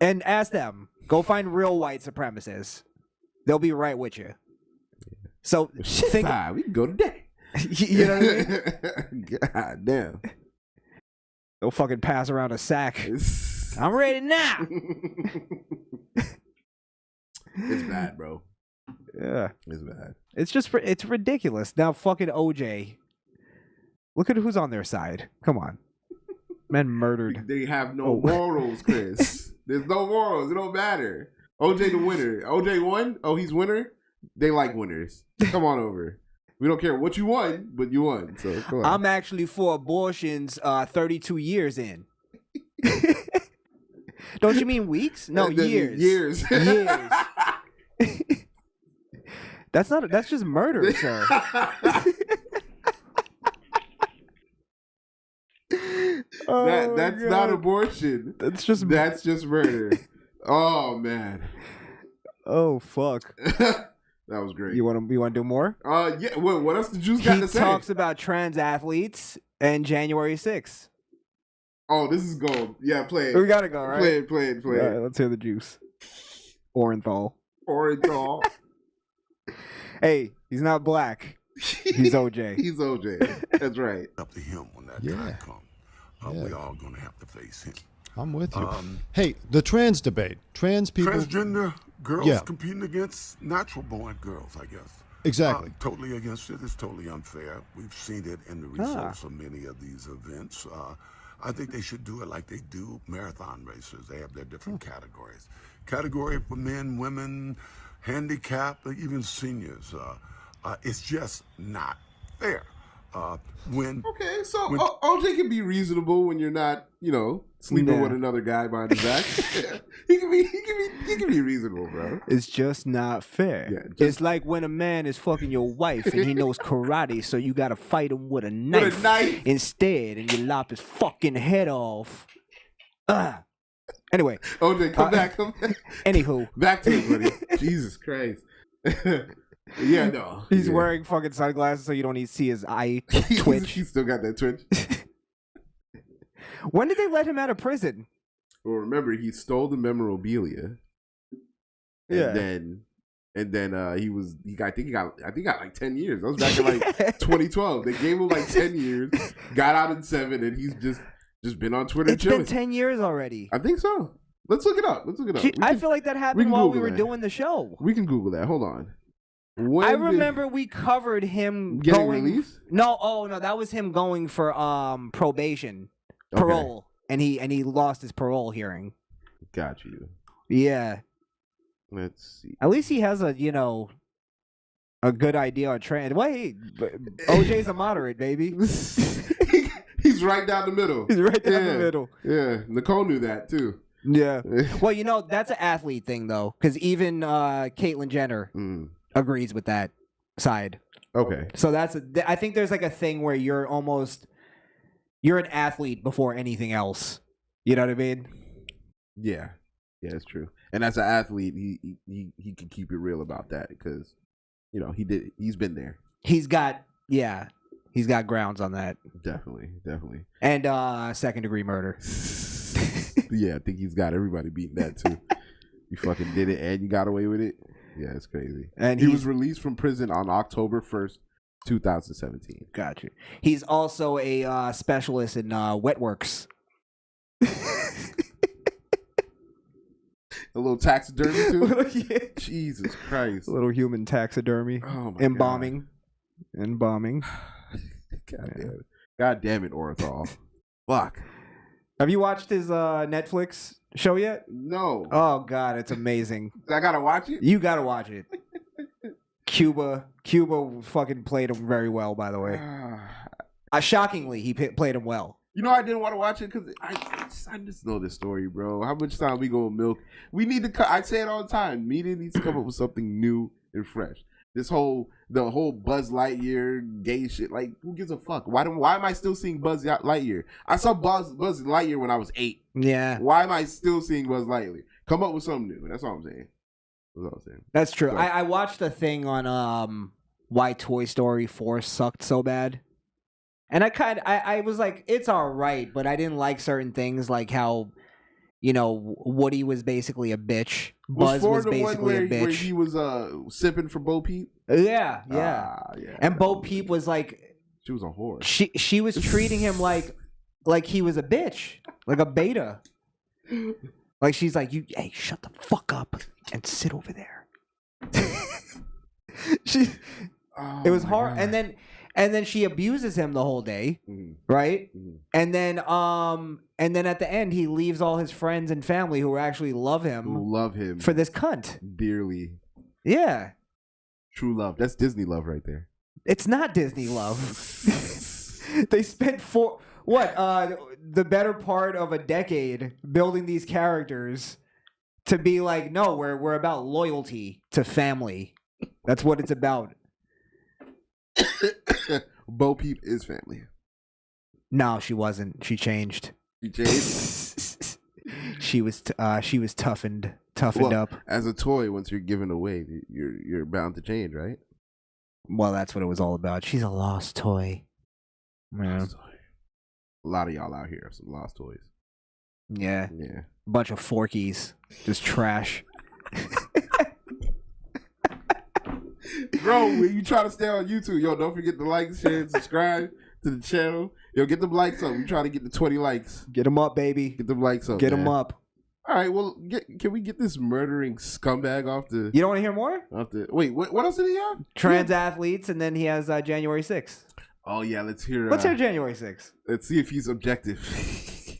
S4: and ask them. Go find real white supremacists. They'll be right with you. So think,
S5: we can go today.
S4: You know what I mean?
S5: God damn.
S4: They'll fucking pass around a sack. I'm ready now.
S5: It's bad, bro.
S4: Yeah.
S5: It's bad.
S4: It's ridiculous. Now fucking OJ. Look at who's on their side. Come on. Men murdered.
S5: They have no morals, Chris. There's no morals. It don't matter. OJ the winner. OJ won? Oh, he's winner? They like winners. Come on over. We don't care what you won, but you won. So come on.
S4: I'm actually for abortions 32 years in. Don't you mean weeks? No, years.
S5: Years.
S4: That's just murder, sir.
S5: That's not abortion.
S4: That's just
S5: murder. Oh man.
S4: Oh fuck.
S5: That was great.
S4: You want to do more?
S5: Yeah. What else did Juice got to say?
S4: He talks about trans athletes and January 6th.
S5: Oh, this is gold. Yeah, play it.
S4: We gotta go, right?
S5: Play it.
S4: All right, let's hear the Juice. Orenthal. Hey, he's not black. He's OJ.
S5: He's OJ. That's right.
S7: Up to him when that time comes. We all gonna have to face him.
S8: I'm with you. Hey, the trans debate. Trans people.
S7: Transgender girls competing against natural-born girls, I guess.
S8: Exactly.
S7: Totally against it. It's totally unfair. We've seen it in the results of many of these events. I think they should do it like they do marathon racers. They have their different categories. Category for men, women, handicapped, even seniors. It's just not fair.
S5: OJ can be reasonable when you're not, sleeping with another guy behind his back. he can be reasonable, bro.
S4: It's just not fair.
S5: Yeah,
S4: it's like when a man is fucking your wife and he knows karate, so you gotta fight him with a knife, instead, and you lop his fucking head off. Anyway.
S5: OJ, come back.
S4: Anywho.
S5: Back to it, buddy. Jesus Christ. Yeah, no.
S4: He's wearing fucking sunglasses so you don't need to see his eye twitch.
S5: He still got that twitch.
S4: When did they let him out of prison?
S5: Well, remember, he stole the memorabilia. And then he got like 10 years. That was back in like 2012. They gave him like 10 years, got out in 7, and he's just been on Twitter chilling.
S4: It's been 10 years already.
S5: I think so. Let's look it up.
S4: I feel like that happened while we were doing the show.
S5: We can Google that. Hold on.
S4: I remember we covered him
S5: getting
S4: going
S5: released?
S4: No, that was him going for parole, and he lost his parole hearing.
S5: Got you.
S4: Yeah.
S5: Let's see.
S4: At least he has a good idea on trans. Wait, OJ's a moderate, baby.
S5: He's right down the middle.
S4: He's right down the middle.
S5: Yeah, Nicole knew that too.
S4: Yeah. Well, that's an athlete thing though, because even Caitlyn Jenner agrees with that side.
S5: Okay.
S4: So I think there's like a thing where you're an athlete before anything else. You know what I mean?
S5: Yeah, it's true. And as an athlete, he can keep it real about that because he's been there.
S4: He's got grounds on that.
S5: Definitely.
S4: And second-degree murder.
S5: Yeah, I think he's got everybody beating that too. You fucking did it and you got away with it. Yeah, it's crazy. And he was released from prison on October 1st, 2017.
S4: Gotcha. He's also a specialist in wet works.
S5: A little taxidermy too?
S4: Yeah.
S5: Jesus Christ.
S4: A little human taxidermy.
S5: Oh my
S4: Embalming.
S5: God damn it, Orenthal. Fuck.
S4: Have you watched his Netflix show yet?
S5: No.
S4: Oh God, it's amazing.
S5: I gotta watch it?
S4: You gotta watch it. Cuba fucking played him very well, by the way. Shockingly, he played him well.
S5: I didn't want to watch it because I just know this story, bro. How much time we gonna milk? We need to. I say it all the time. Media needs to come up with something new and fresh. The whole Buzz Lightyear gay shit. Like, who gives a fuck? Why am I still seeing Buzz Lightyear? I saw Buzz Lightyear when I was 8.
S4: Yeah.
S5: Why am I still seeing Buzz Lightyear? Come up with something new. That's all I'm saying.
S4: That's true.
S5: So,
S4: I watched a thing on why Toy Story 4 sucked so bad. And I was like, it's all right, but I didn't like certain things, like how, Woody was basically a bitch. Buzz was basically a bitch.
S5: Where he was sipping for Bo Peep?
S4: Yeah. And Bo Peep was like,
S5: she was a whore.
S4: She was treating him like he was a bitch, like a beta. Like she's like, hey, shut the fuck up and sit over there. It was hard, and then she abuses him the whole day, right? And then at the end, he leaves all his friends and family who actually love him for this cunt
S5: dearly.
S4: Yeah,
S5: true love. That's Disney love right there.
S4: It's not Disney love. They spent the better part of a decade building these characters to be like, no, we're about loyalty to family. That's what it's about.
S5: Bo Peep is family.
S4: No, she wasn't. She changed.
S5: She changed.
S4: She was toughened up.
S5: As a toy, once you're given away, you're bound to change, right?
S4: Well, that's what it was all about. She's a lost toy. Yeah.
S5: A lot of y'all out here are some lost toys.
S4: Yeah. Bunch of forkies, just trash.
S5: Bro, when you try to stay on YouTube, don't forget to like, share, and subscribe to the channel. Get them likes up. We try to get the 20 likes.
S4: Get them up, baby.
S5: Get them likes up.
S4: Get them up.
S5: All right, well, can we get this murdering scumbag off the...
S4: You don't want to hear more?
S5: Wait, what else did he have?
S4: Trans athletes, and then he has January 6th.
S5: Oh, yeah, let's hear...
S4: Let's hear January 6th.
S5: Let's see if he's objective.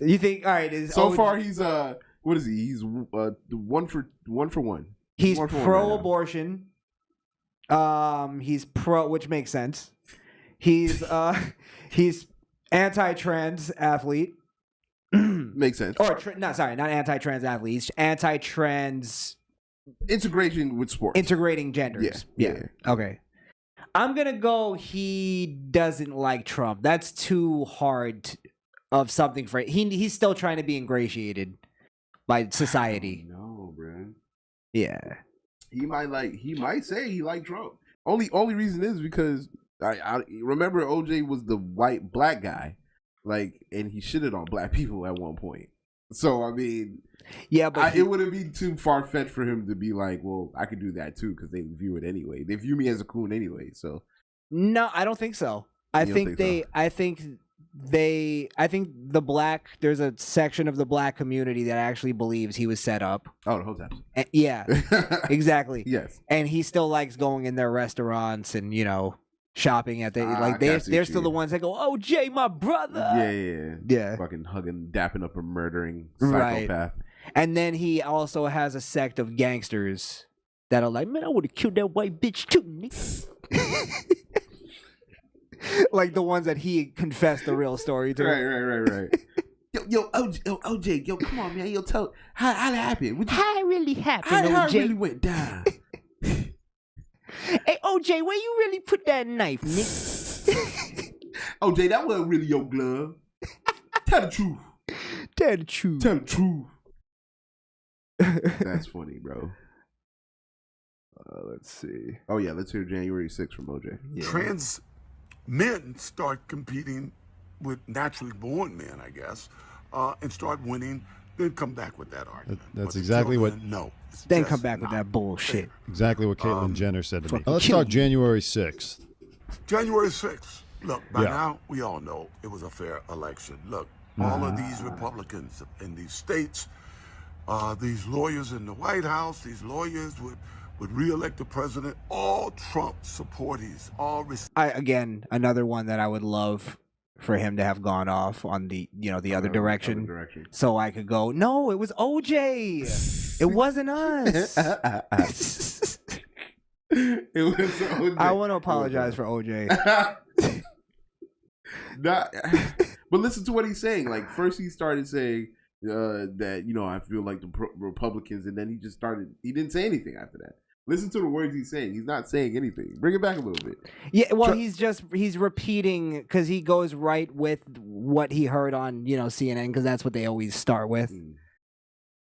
S4: You think... All right.
S5: So far, he's... what is he? He's one for one.
S4: He's pro-abortion. He's pro... Which makes sense. He's anti-trans athlete.
S5: Makes sense.
S4: Or not anti-trans athletes, anti-trans
S5: integration with sports,
S4: integrating genders. Yeah. Okay. I'm gonna go. He doesn't like Trump. That's too hard of something for he's still trying to be ingratiated by society.
S5: No, bro.
S4: Yeah.
S5: He might say he liked Trump. Only reason is because I remember OJ was the white black guy, and he shitted on black people at one point. So I mean, yeah, but it wouldn't be too far fetched for him to be like, well, I could do that too because they view it anyway. They view me as a coon anyway. So
S4: no, I don't think so. I think there's a section of the black community that actually believes he was set up.
S5: Oh, the whole time.
S4: Yeah, exactly.
S5: Yes,
S4: and he still likes going in their restaurants and shopping at they're still the ones that go, "Oh, Jay, my brother." Yeah.
S5: Fucking hugging, dapping up a murdering psychopath. Right.
S4: And then he also has a sect of gangsters that are like, "Man, I would have killed that white bitch too." Like the ones that he confessed the real story to.
S5: Right. Yo, OJ, come on, man. Tell how it happened.
S4: How it really happened,
S5: how
S4: OJ?
S5: It really went down.
S4: Hey, OJ, where you really put that knife, Nick?
S5: OJ, that wasn't really your glove. Tell the truth.
S4: Tell the truth.
S5: Tell the truth. That's funny, bro.
S4: Let's see.
S5: Oh, yeah, let's hear January 6th from OJ.
S7: Yeah. Trans men start competing with naturally born men, I guess, and start winning, then come back with that argument.
S8: That's exactly what...
S7: No.
S4: Then come back with that bullshit.
S8: Exactly what Caitlyn Jenner said to me. Let's talk January 6th.
S7: January 6th. Look, by now, we all know it was a fair election. Look, all of these Republicans in these states, these lawyers in the White House, these lawyers would re-elect the president, all Trump supporters, all...
S4: Again, another one that I would love for him to have gone off on the other direction, so I could go, no, it was OJ. It wasn't us.
S5: It was OJ.
S4: I want to apologize for OJ.
S5: But listen to what he's saying. Like, first he started saying that, I feel like the Republicans, and then he didn't say anything after that. Listen to the words he's saying. He's not saying anything. Bring it back a little bit.
S4: Yeah, well, he's repeating because he goes right with what he heard on, CNN, because that's what they always start with.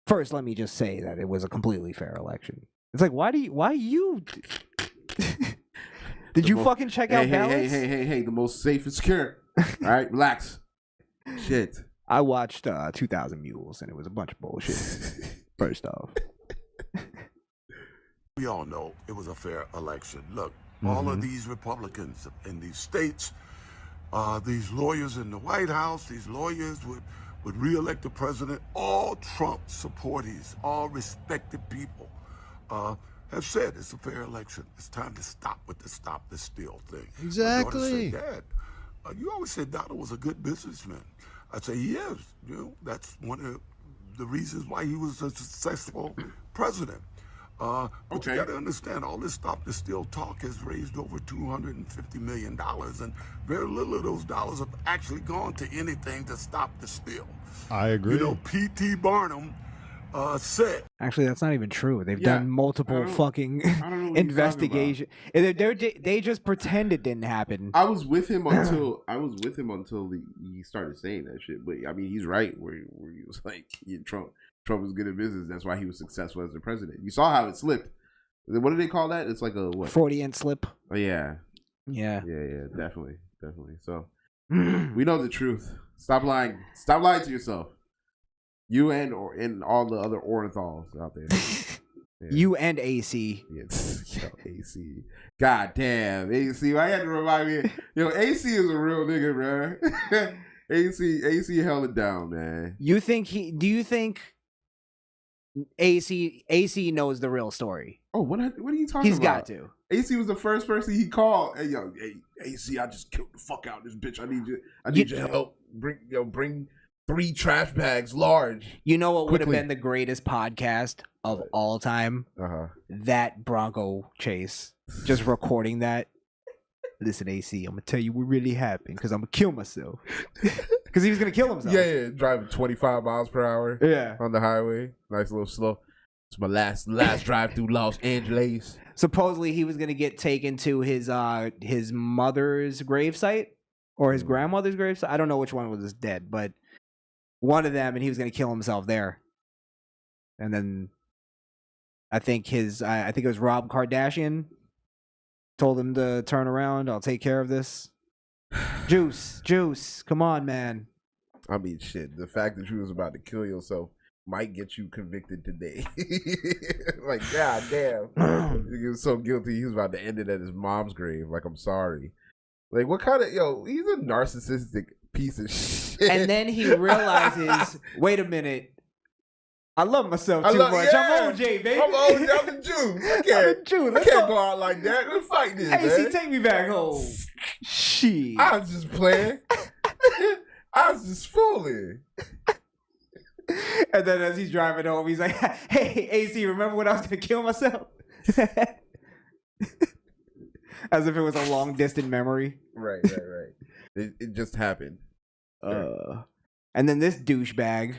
S4: First, let me just say that it was a completely fair election. It's like, why you? Did you fucking check out ballots?
S5: Hey, the most safe and secure. All right, relax. Shit.
S4: I watched 2,000 Mules, and it was a bunch of bullshit. First off.
S7: We all know it was a fair election. Look, all of these Republicans in these states, these lawyers in the White House, these lawyers would re-elect the president, all Trump supporters, all respected people, have said it's a fair election. It's time to stop with the stop the steal thing.
S8: Exactly.
S7: My daughter said, Dad, you always said Donald was a good businessman. I'd say he is. That's one of the reasons why he was a successful president. But you got to understand, all this stop the steal talk has raised over $250 million, and very little of those dollars have actually gone to anything to stop the steal.
S8: I agree.
S7: P.T. Barnum said.
S4: Actually, that's not even true. They've done multiple fucking investigations. They just pretend it didn't happen.
S5: I was with him until he started saying that shit. But I mean, he's right where he was like, Trump was good at business. That's why he was successful as the president. You saw how it slipped. What do they call that? It's like a what?
S4: Freudian slip.
S5: Oh yeah.
S4: Yeah.
S5: Definitely. So we know the truth. Stop lying. Stop lying to yourself. You and all the other ornithals out there.
S4: Yeah. You and AC.
S5: Yeah, AC. God damn, AC. I had to remind me. AC is a real nigga, bro. AC held it down, man.
S4: Do you think AC knows the real story?
S5: Oh, what are you talking about?
S4: He's got to.
S5: AC was the first person he called. Hey, AC, I just killed the fuck out of this bitch. I need your help. Bring 3 trash bags, large.
S4: You know what would have been the greatest podcast of all time? That Bronco chase. Just recording that. Listen, AC, I'm gonna tell you what really happened because I'm gonna kill myself. Because he was gonna kill himself.
S5: Yeah, driving 25 miles per hour.
S4: Yeah.
S5: On the highway, nice little slow. It's my last drive through Los Angeles.
S4: Supposedly he was gonna get taken to his mother's gravesite or his grandmother's gravesite. I don't know which one was dead, but one of them, and he was gonna kill himself there. And then I think it was Rob Kardashian told him to turn around. I'll take care of this. Juice, come on, man.
S5: I mean, shit. The fact that you was about to kill yourself might get you convicted today. Like, god damn. He was so guilty. He was about to end it at his mom's grave. Like, I'm sorry. Like, what kind of he's a narcissistic piece of shit.
S4: And then he realizes, wait a minute. I love myself too much.
S5: Yeah.
S4: I'm OJ, baby.
S5: I'm OJ. I'm the Jew. I can't go out like that. Let's fight this,
S4: Hey,
S5: man.
S4: see, take me back home. Shit.
S5: I was just playing. I was just fooling.
S4: And then as he's driving home, he's like, hey, AC, remember when I was going to kill myself? As if it was a long distant memory.
S5: Right. It just happened.
S4: And then this douchebag,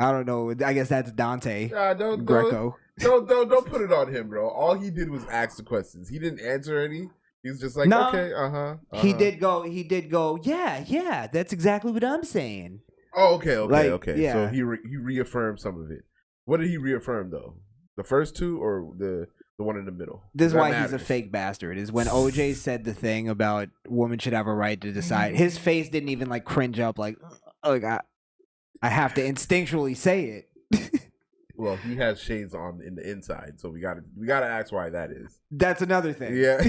S4: I don't know, I guess that's Dante
S5: Don't
S4: Greco.
S5: Don't put it on him, bro. All he did was ask the questions. He didn't answer any. He was just like,
S4: No,
S5: okay,
S4: He did go, yeah, that's exactly what I'm saying.
S5: Oh, okay.
S4: Yeah.
S5: So he reaffirmed some of it. What did he reaffirm though? The first two or the one in the middle?
S4: This is why he's a fake bastard. Is when OJ said the thing about women should have a right to decide. His face didn't even like cringe up like I have to instinctually say it.
S5: Well, he has shades on in the inside, so we gotta ask why that is.
S4: That's another thing.
S5: Yeah.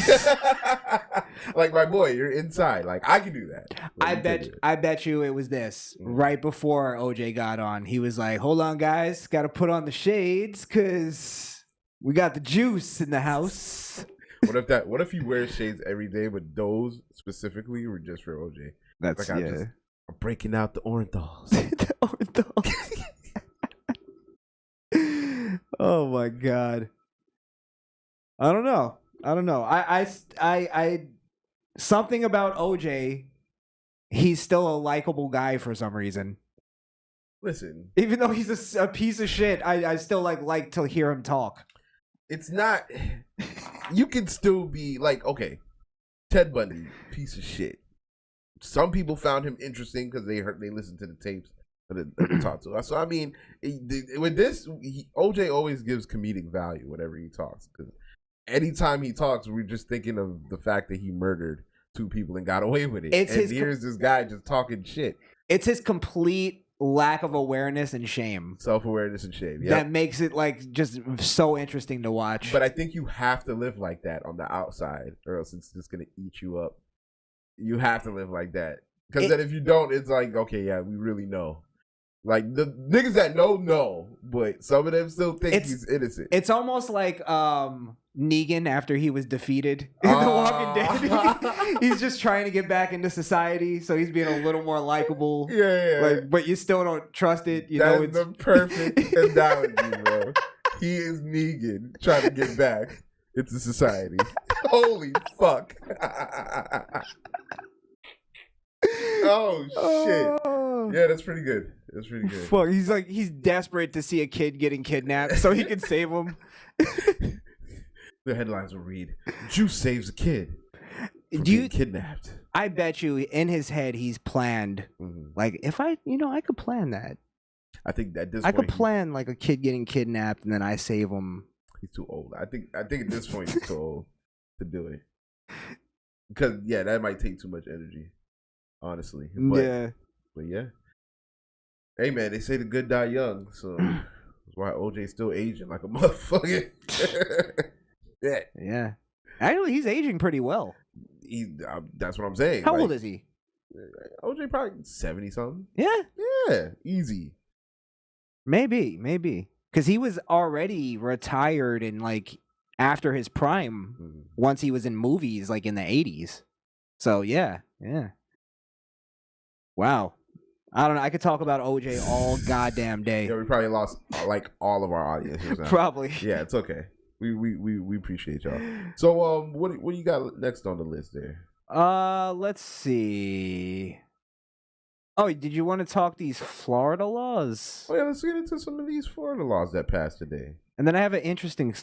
S5: Like, my boy, you're inside. Like, I can do that.
S4: I bet you it was this. Right before OJ got on, he was like, hold on, guys, gotta put on the shades because we got the juice in the house.
S5: What if he wears shades every day, but those specifically were just for OJ?
S4: That's
S5: like, I'm breaking out the Orenthals.
S4: The Orenthals. Oh my god. I don't know. I something about OJ. He's still a likable guy for some reason.
S5: Listen,
S4: even though he's a piece of shit, I still like to hear him talk.
S5: It's not. You can still be like, okay, Ted Bundy, piece of shit. Some people found him interesting because they listened to the tapes and talked to us. So I mean, with this, OJ always gives comedic value whenever he talks. Because anytime he talks, we're just thinking of the fact that he murdered 2 people and got away with it. Here's this guy just talking shit.
S4: It's his complete lack of awareness and shame.
S5: Self-awareness and shame. Yep.
S4: That makes it like just so interesting to watch.
S5: But I think you have to live like that on the outside, or else it's just gonna eat you up. You have to live like that, because then if you don't, it's like, okay, yeah, we really know. Like, the niggas that know, but some of them still think he's innocent.
S4: It's almost like Negan after he was defeated in The Walking Dead. He's just trying to get back into society, so he's being a little more likable.
S5: Yeah.
S4: Like, but you still don't trust it.
S5: That's the perfect analogy, bro. He is Negan trying to get back into society. Holy fuck. Oh shit. Yeah, that's pretty good. That's pretty good.
S4: Fuck, he's desperate to see a kid getting kidnapped so he can save him.
S5: The headlines will read, Juice saves a kid from
S4: Do you
S5: being kidnapped.
S4: I bet you in his head he's planned like, if I could plan that.
S5: I think at this
S4: I
S5: point
S4: could plan like a kid getting kidnapped and then I save him.
S5: He's too old. I think at this point he's too old to do it. Because that might take too much energy, honestly. But yeah. Hey man, they say the good die young, so that's why OJ's still aging like a motherfucker.
S4: Yeah. Actually, he's aging pretty well.
S5: That's what I'm saying.
S4: How old is he?
S5: OJ probably 70 something.
S4: Yeah,
S5: easy.
S4: Maybe, because he was already retired and like after his prime once he was in movies like in the 80s. So yeah. Wow. I don't know. I could talk about OJ all goddamn day.
S5: Yeah, we probably lost like all of our audience.
S4: Probably.
S5: Yeah, it's okay. We appreciate y'all. So what do you got next on the list there?
S4: Let's see. Oh, did you want to talk these Florida laws?
S5: Oh yeah, let's get into some of these Florida laws that passed today.
S4: And then I have an interesting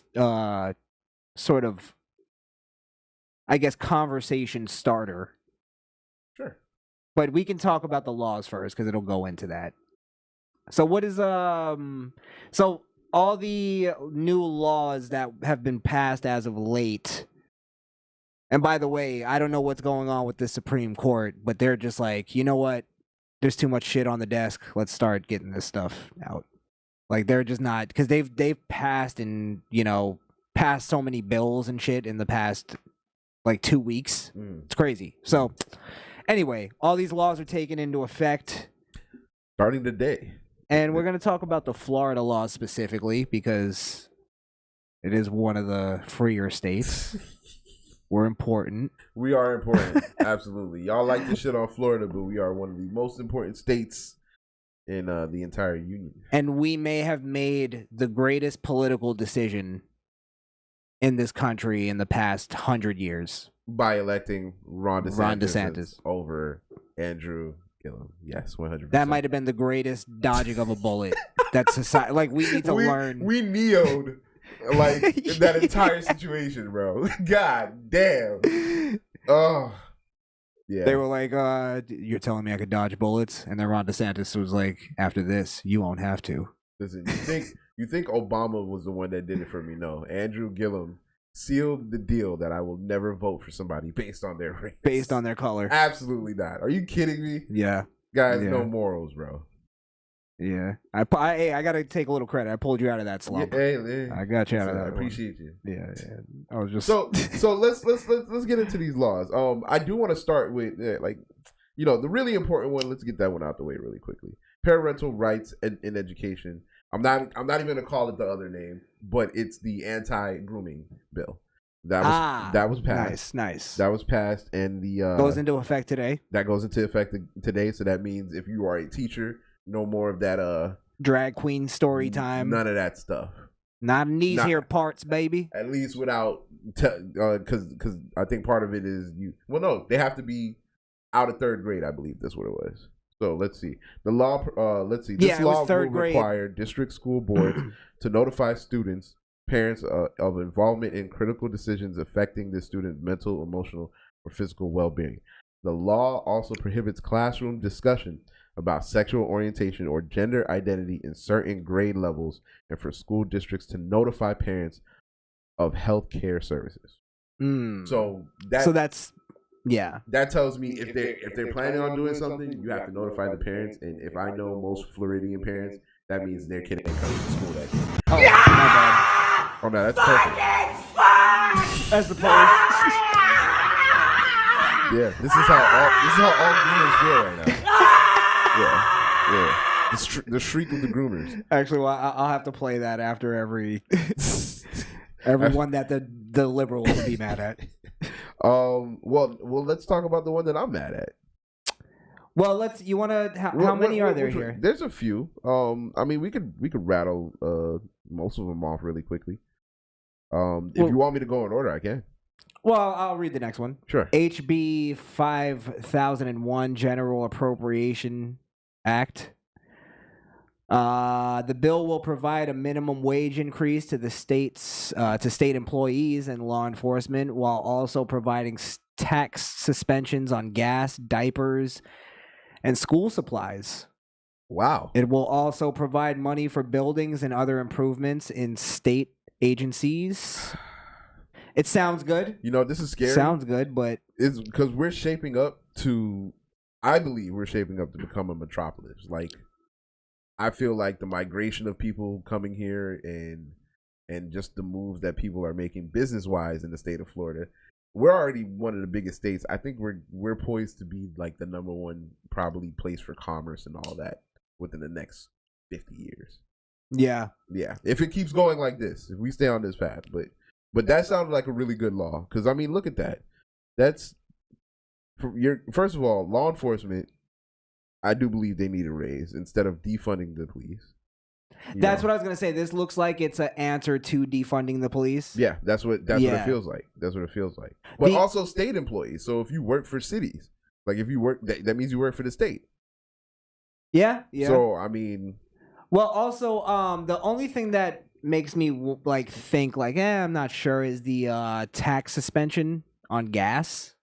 S4: sort of, I guess, conversation starter.
S5: Sure.
S4: But we can talk about the laws first because it'll go into that. So what is so all the new laws that have been passed as of late. And by the way, I don't know what's going on with the Supreme Court, but they're just like, you know what? There's too much shit on the desk. Let's start getting this stuff out. Like they're just not, because they've passed and passed so many bills and shit in the past like 2 weeks. It's crazy. So anyway, all these laws are taken into effect
S5: starting today,
S4: and we're gonna talk about the Florida laws specifically because it is one of the freer states. We're important.
S5: We are important. Absolutely. Y'all like this shit on Florida, but we are one of the most important states in the entire union.
S4: And we may have made the greatest political decision in this country in the past 100 years.
S5: By electing Ron DeSantis over Andrew Gillum. Yes, 100%.
S4: That might have been the greatest dodging of a bullet. That society, like, we need to learn.
S5: We neoed. Like in that entire situation, bro. God damn. Oh, yeah.
S4: They were like, "You're telling me I could dodge bullets?" And then Ron DeSantis was like, "After this, you won't have to."
S5: Listen, you think Obama was the one that did it for me? No, Andrew Gillum sealed the deal that I will never vote for somebody based on their race,
S4: based on their color.
S5: Absolutely not. Are you kidding me?
S4: Yeah,
S5: guys,
S4: yeah.
S5: No morals, bro.
S4: Yeah, I gotta take a little credit. I pulled you out of that slump.
S5: Yeah,
S4: I got you out of that.
S5: I appreciate you.
S4: Yeah. I was just
S5: so let's get into these laws. I do want to start with the really important one. Let's get that one out the way really quickly. Parental rights in education. I'm not even gonna call it the other name, but it's the anti-grooming bill. That was passed.
S4: Nice.
S5: That was passed, and the
S4: goes into effect today.
S5: That goes into effect today. So that means if you are a teacher, no more of that
S4: drag queen story time.
S5: None of that stuff.
S4: Not in these here parts, baby.
S5: At least without because I think part of it is they have to be out of third grade. I believe that's what it was. So let's see. The law. Let's see. This law will require district school boards to notify students, parents of involvement in critical decisions affecting the student's mental, emotional, or physical well-being. The law also prohibits classroom discussion about sexual orientation or gender identity in certain grade levels, and for school districts to notify parents of health care services. So that's that tells me if they're planning on doing something, you have to notify the parents. And if I know most Floridian parents, that means their kid ain't coming to school that day.
S4: Oh, yeah! My bad.
S5: Oh no, that's perfect.
S4: That's the part.
S5: Yeah, this is how all groomers feel right now. Yeah. The shriek of the groomers.
S4: Actually, well, I'll have to play that after every one that the liberals will be mad at.
S5: Well, let's talk about the one that I'm mad at.
S4: Well, how many are there here?
S5: There's a few. I mean, we could rattle most of them off really quickly. If you want me to go in order, I can.
S4: Well, I'll read the next one.
S5: Sure.
S4: HB 5001 General Appropriation Act. The bill will provide a minimum wage increase to the states, to state employees and law enforcement, while also providing tax suspensions on gas, diapers, and school supplies.
S5: Wow.
S4: It will also provide money for buildings and other improvements in state agencies. It sounds good.
S5: This is scary.
S4: Sounds good, but
S5: it's because we're shaping up to. I believe we're shaping up to become a metropolis. Like, I feel like the migration of people coming here and just the moves that people are making business wise in the state of Florida. We're already one of the biggest states. I think we're poised to be like the number one probably place for commerce and all that within the next 50 years.
S4: Yeah.
S5: If it keeps going like this, if we stay on this path, but that sounded like a really good law because I mean, look at that. That's first of all, law enforcement. I do believe they need a raise instead of defunding the police.
S4: That's what I was gonna say. This looks like it's an answer to defunding the police.
S5: Yeah, that's what it feels like. That's what it feels like. But also state employees. So if you work for cities, like if you work, that means you work for the state.
S4: Yeah.
S5: So I mean,
S4: well, also, the only thing that makes me like think like, I'm not sure is the tax suspension on gas.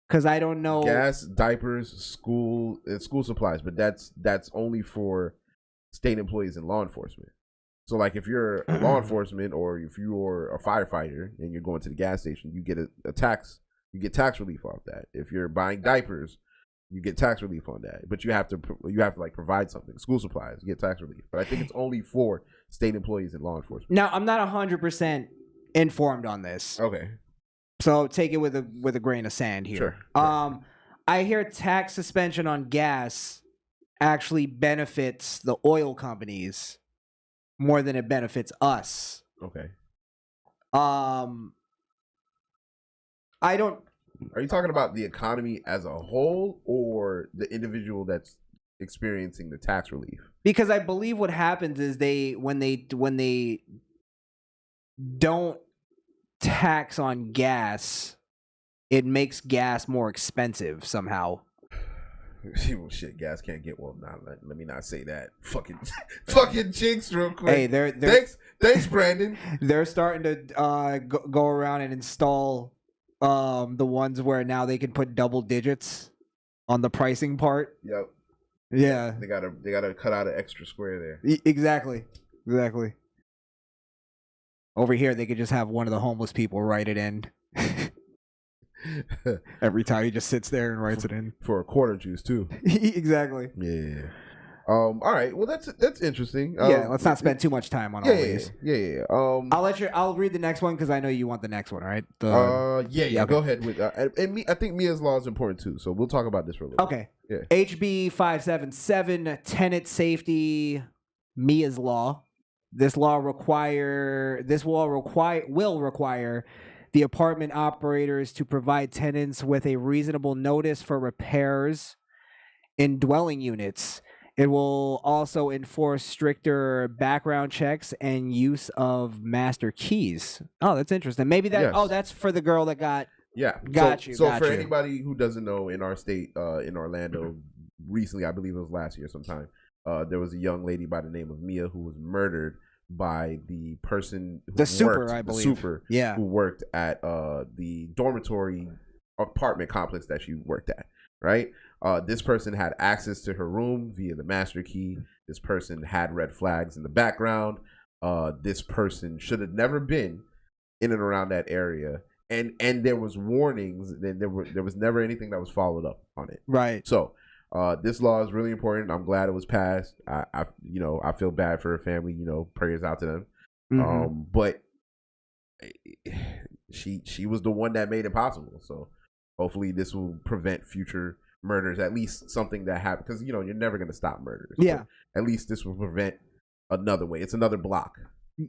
S4: Because I don't know.
S5: gas, diapers, school supplies, but that's only for state employees and law enforcement. So like if you're law enforcement or if you're a firefighter and you're going to the gas station, you get a tax. You get tax relief off that. If you're buying diapers, you get tax relief on that. But you have to like provide something. School supplies, you get tax relief. But I think it's only for state employees and law enforcement.
S4: Now I'm not 100% informed on this.
S5: Okay.
S4: So take it with a grain of sand here.
S5: Sure.
S4: I hear tax suspension on gas actually benefits the oil companies more than it benefits us.
S5: Okay.
S4: I don't.
S5: Are you talking about the economy as a whole or the individual that's experiencing the tax relief?
S4: Because I believe what happens is when they don't tax on gas, it makes gas more expensive somehow.
S5: Well, shit, gas can't get let me not say that. Fucking jinx real quick.
S4: Hey, they're
S5: thanks, Brandon.
S4: They're starting to go around and install the ones where now they can put double digits on the pricing part.
S5: Yep.
S4: Yeah.
S5: They gotta cut out an extra square there.
S4: Exactly. Over here, they could just have one of the homeless people write it in. Every time he just sits there and writes it in
S5: for a quarter juice too.
S4: Exactly.
S5: Yeah. All right. Well, that's interesting.
S4: Yeah. Let's not spend too much time on all these.
S5: Yeah.
S4: I'll read the next one because I know you want the next one, right?
S5: Yeah.
S4: Okay.
S5: Go ahead with and me. I think Mia's law is important too. So we'll talk about this for a little.
S4: Okay.
S5: Yeah.
S4: HB 577 tenant safety Mia's law. This will require the apartment operators to provide tenants with a reasonable notice for repairs in dwelling units. It will also enforce stricter background checks and use of master keys. Oh, that's interesting. Maybe that.
S5: Yes.
S4: Oh, that's for the girl that got.
S5: Yeah.
S4: Got you.
S5: So for anybody who doesn't know, in our state, in Orlando, recently, I believe it was last year sometime, there was a young lady by the name of Mia who was murdered by the person who who worked at the dormitory apartment complex that she worked at, right? This person had access to her room via the master key. This person had red flags in the background. This person should have never been in and around that area. And there was warnings, and there was never anything that was followed up on it.
S4: Right.
S5: So this law is really important. I'm glad it was passed. I feel bad for her family. Prayers out to them.
S4: Mm-hmm.
S5: But she was the one that made it possible. So hopefully this will prevent future murders. At least something that happened, because you're never gonna stop murders.
S4: Yeah.
S5: But at least this will prevent another way. It's another block.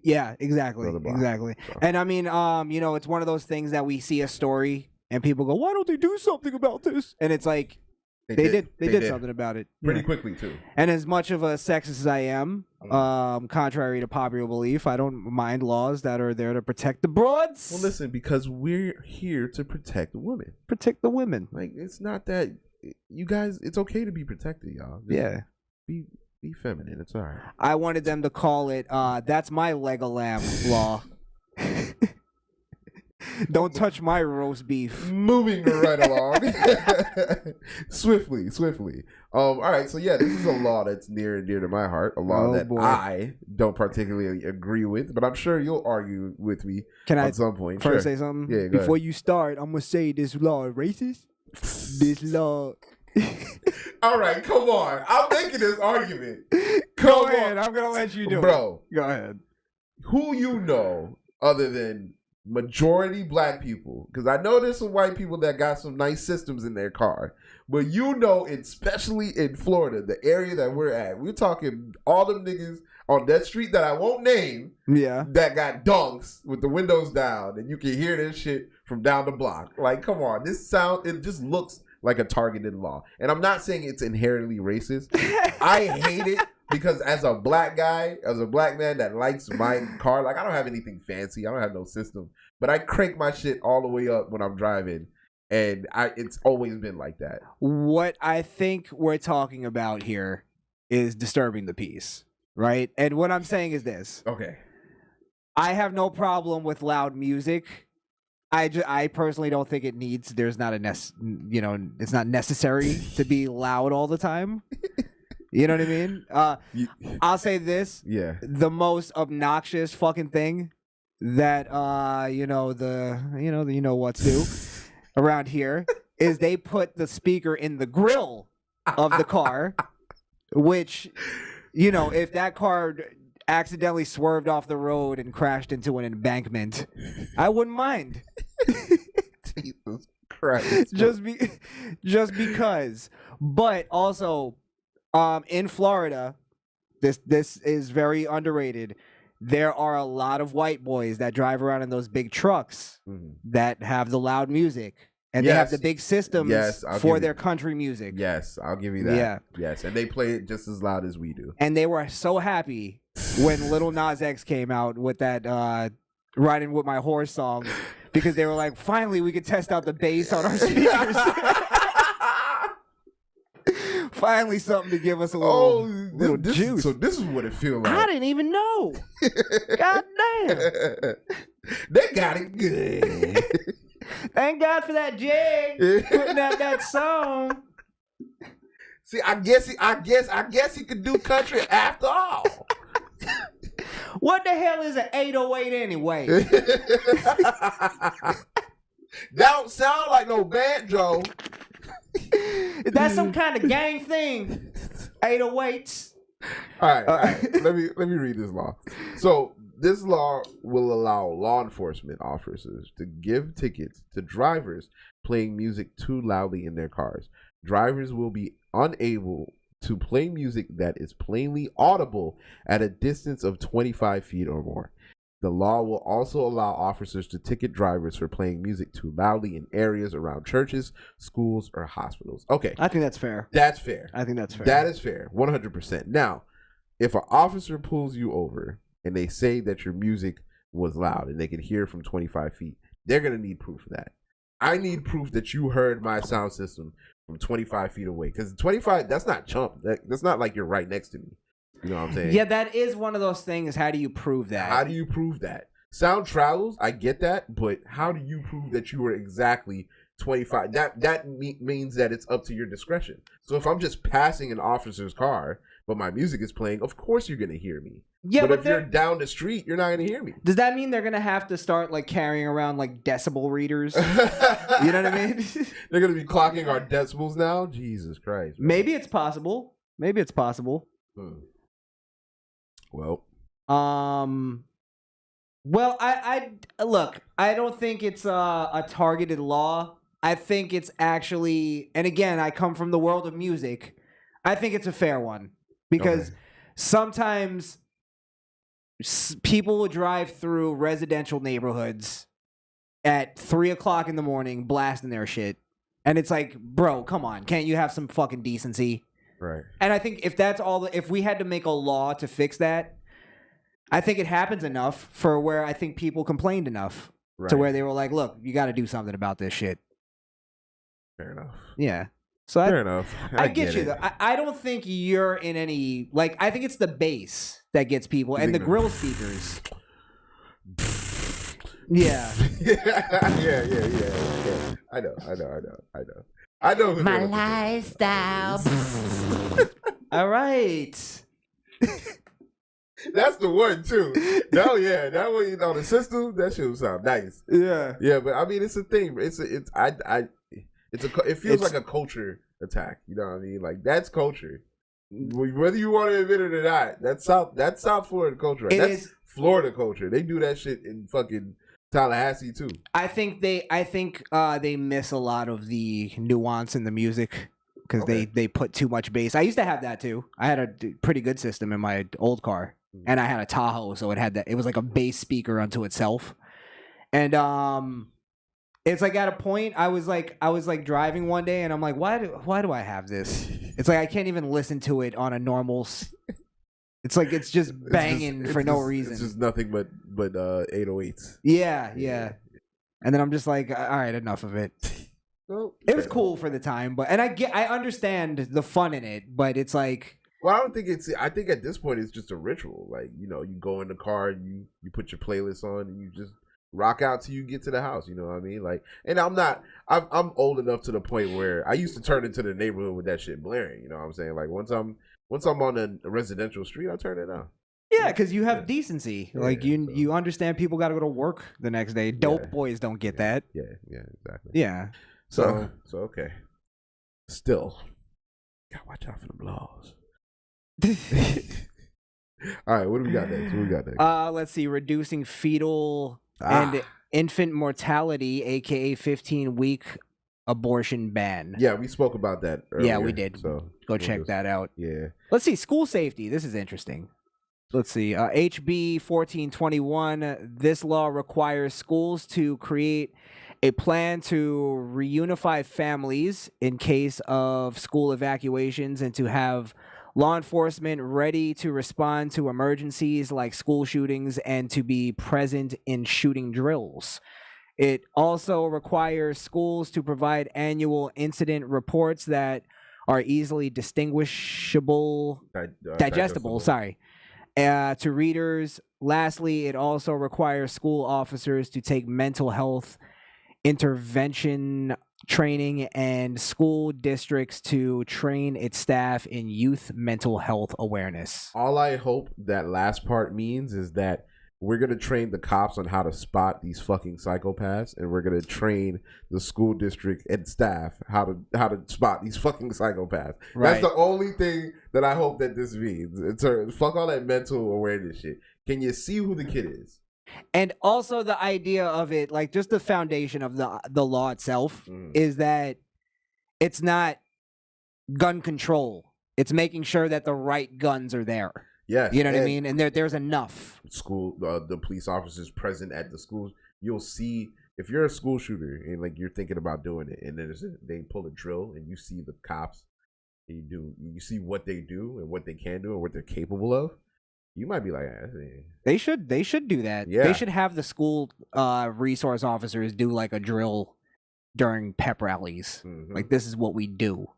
S4: Yeah. Exactly. Exactly.
S5: So.
S4: And I mean, it's one of those things that we see a story and people go, "Why don't they do something about this?" And it's like. They did something about it
S5: pretty quickly too.
S4: And as much of a sexist as I am, contrary to popular belief, I don't mind laws that are there to protect the broads.
S5: Well, listen, because we're here to protect women.
S4: Protect the women.
S5: Like, it's not that you guys. It's okay to be protected, y'all. Just be feminine. It's all right.
S4: I wanted them to call it. That's my leg of lamb law. Don't touch my roast beef.
S5: Moving right along. Swiftly. All right, so yeah, this is a law that's near and dear to my heart. A law that I don't particularly agree with, but I'm sure you'll argue with me at some point.
S4: Can I say something?
S5: Yeah,
S4: Before you start, I'm going to say this law is racist. This law...
S5: All right, come on. I'm making this argument.
S4: Go ahead. I'm going to let you do it.
S5: Bro.
S4: Go ahead.
S5: Who you know other than... majority black people, because I know there's some white people that got some nice systems in their car, but especially in Florida, the area that we're at, we're talking all them niggas on that street that I won't name, that got dunks with the windows down, and you can hear this shit from down the block. Like, come on, it just looks like a targeted law, and I'm not saying it's inherently racist. I hate it. Because as a black guy, as a black man that likes my car, like I don't have anything fancy. I don't have no system. But I crank my shit all the way up when I'm driving. And it's always been like that.
S4: What I think we're talking about here is disturbing the peace, right? And what I'm saying is this.
S5: Okay.
S4: I have no problem with loud music. I personally don't think it needs. There's not it's not necessary to be loud all the time. You know what I mean? I'll say this.
S5: Yeah.
S4: The most obnoxious fucking thing that you know what's new around here is they put the speaker in the grill of the car, which, you know, if that car accidentally swerved off the road and crashed into an embankment, I wouldn't mind.
S5: Jesus Christ.
S4: just because. But also, in Florida, this is very underrated. There are a lot of white boys that drive around in those big trucks that have the loud music. And they have the big systems for their country music.
S5: Yes, I'll give you that.
S4: Yeah.
S5: Yes, and they play it just as loud as we do.
S4: And they were so happy when Lil Nas X came out with that Riding With My Horse song, because they were like, finally we could test out the bass on our speakers. Finally something to give us a little juice.
S5: So this is what it feels like.
S4: I didn't even know. God damn.
S5: They got it good.
S4: Thank God for that Jag putting out that song.
S5: See, I guess he could do country after all.
S4: What the hell is an 808 anyway?
S5: Don't sound like no banjo.
S4: That's some kind of gang thing. 808s.
S5: All right. Let me read this law. So this law will allow law enforcement officers to give tickets to drivers playing music too loudly in their cars. Drivers will be unable to play music that is plainly audible at a distance of 25 feet or more. The law will also allow officers to ticket drivers for playing music too loudly in areas around churches, schools, or hospitals. Okay.
S4: I think that's fair.
S5: That's fair.
S4: I think that's fair.
S5: That is fair. 100%. Now, if an officer pulls you over and they say that your music was loud and they can hear from 25 feet, they're going to need proof of that. I need proof that you heard my sound system from 25 feet away. Because 25, that's not chump. That's not like you're right next to me. You know what I'm saying?
S4: Yeah, that is one of those things. How do you prove that?
S5: How do you prove that? Sound travels, I get that, but how do you prove that you were exactly 25? That means that it's up to your discretion. So if I'm just passing an officer's car, but my music is playing, of course you're going to hear me.
S4: Yeah,
S5: but if you're down the street, you're not going to hear me.
S4: Does that mean they're going to have to start like carrying around like decibel readers? You know what I mean?
S5: They're going to be clocking our decibels now? Jesus Christ. Man.
S4: Maybe it's possible.
S5: Well,
S4: I look, I don't think it's a targeted law. I think it's actually, and again, I come from the world of music. I think it's a fair one because sometimes people will drive through residential neighborhoods at 3:00 in the morning blasting their shit. And it's like, bro, come on. Can't you have some fucking decency?
S5: Right.
S4: And I think if we had to make a law to fix that, I think it happens enough for where I think people complained enough to where they were like, look, you got to do something about this shit.
S5: Fair enough.
S4: Yeah. So
S5: fair enough.
S4: I get you, though. I don't think you're in any, like, I think it's the bass that gets people and the grill speakers. Yeah.
S5: Yeah. I know.
S2: My lifestyle.
S5: All right. That's the one too. No, yeah, that one, you know, the system, that shit would sound nice. Yeah, but I mean, it's a thing. It feels like a culture attack. You know what I mean? Like that's culture. Whether you want to admit it or not, that's South Florida culture. Right? That's Florida culture. They do that shit in fucking Tallahassee too. I think they miss a lot of the nuance in the music because they put too much bass. I used to have that too. I had a pretty good system in my old car, and I had a Tahoe, so it had that. It was like a bass speaker unto itself, and it's like at a point I was like driving one day, and I'm like, why do I have this? It's like I can't even listen to it on a normal. It's like it's just banging for no reason. It's just nothing but 808s.
S4: Yeah. And then I'm just like, all right, enough of it.
S5: Well,
S4: It was cool for the time, but I understand the fun in it, but it's like,
S5: well, I don't think I think at this point it's just a ritual. Like, you know, you go in the car, and you put your playlist on, and you just rock out till you get to the house. You know what I mean? Like, and I'm old enough to the point where I used to turn into the neighborhood with that shit blaring. You know what I'm saying? Like once I'm on a residential street, I turn it on.
S4: yeah, because you have decency.
S5: Yeah,
S4: like you understand people got to go to work the next day. Dope boys don't get that.
S5: Yeah, exactly.
S4: Yeah.
S5: So okay. Still, gotta watch out for them laws. All right, what do we got next?
S4: Let's see. Reducing fetal and infant mortality, aka 15-week abortion ban.
S5: Yeah, we spoke about that earlier.
S4: Yeah, we did.
S5: So
S4: go check that out.
S5: Yeah.
S4: Let's see. School safety. This is interesting. Let's see. HB 1421. This law requires schools to create a plan to reunify families in case of school evacuations and to have law enforcement ready to respond to emergencies like school shootings and to be present in shooting drills. It also requires schools to provide annual incident reports that are easily digestible, to readers. Lastly, it also requires school officers to take mental health intervention training and school districts to train its staff in youth mental health awareness.
S5: All I hope that last part means is that we're going to train the cops on how to spot these fucking psychopaths, and we're going to train the school district and staff how to spot these fucking psychopaths. Right. That's the only thing that I hope that this means. Fuck all that mental awareness shit. Can you see who the kid is?
S4: And also the idea of it, like just the foundation of the law itself is that it's not gun control. It's making sure that the right guns are there.
S5: Yes,
S4: you know what I mean? And there's enough.
S5: School, the police officers present at the schools. You'll see, if you're a school shooter and like you're thinking about doing it, and they pull a drill and you see the cops, and you see what they do and what they can do and what they're capable of. You might be like,
S4: they should do that.
S5: Yeah.
S4: They should have the school resource officers do like a drill during pep rallies. Like, this is what we do.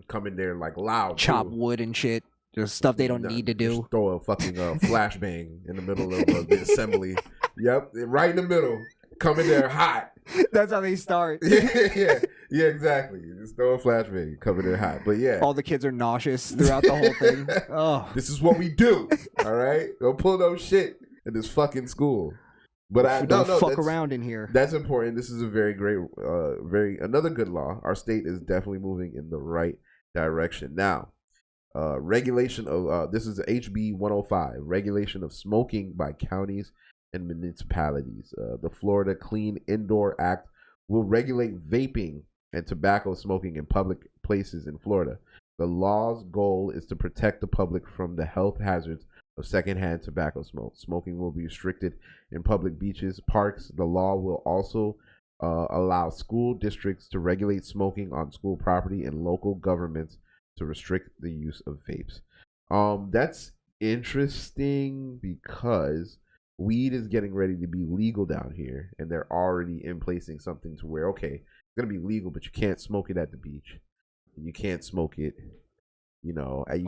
S5: Come in there like loud,
S4: chop wood and shit. Just stuff they don't need to do.
S5: Just throw a fucking flashbang in the middle of the assembly. Yep, right in the middle. Come in there hot.
S4: That's how they start.
S5: Yeah, exactly. Just throw a flashbang, come in there hot. But yeah,
S4: all the kids are nauseous throughout the whole thing. Oh,
S5: this is what we do. All right, don't pull no shit in this fucking school. But
S4: don't fuck around in here.
S5: That's important. This is a very great, another good law. Our state is definitely moving in the right direction now. Regulation of this is HB 105, regulation of smoking by counties and municipalities. The Florida Clean Indoor Act will regulate vaping and tobacco smoking in public places in Florida. The law's goal is to protect the public from the health hazards of secondhand tobacco smoke. Smoking will be restricted in public beaches, parks. The law will also allow school districts to regulate smoking on school property and local governments to restrict the use of vapes. That's interesting because weed is getting ready to be legal down here, and they're already in placing something to where, okay, it's going to be legal, but you can't smoke it at the beach. You can't smoke it, you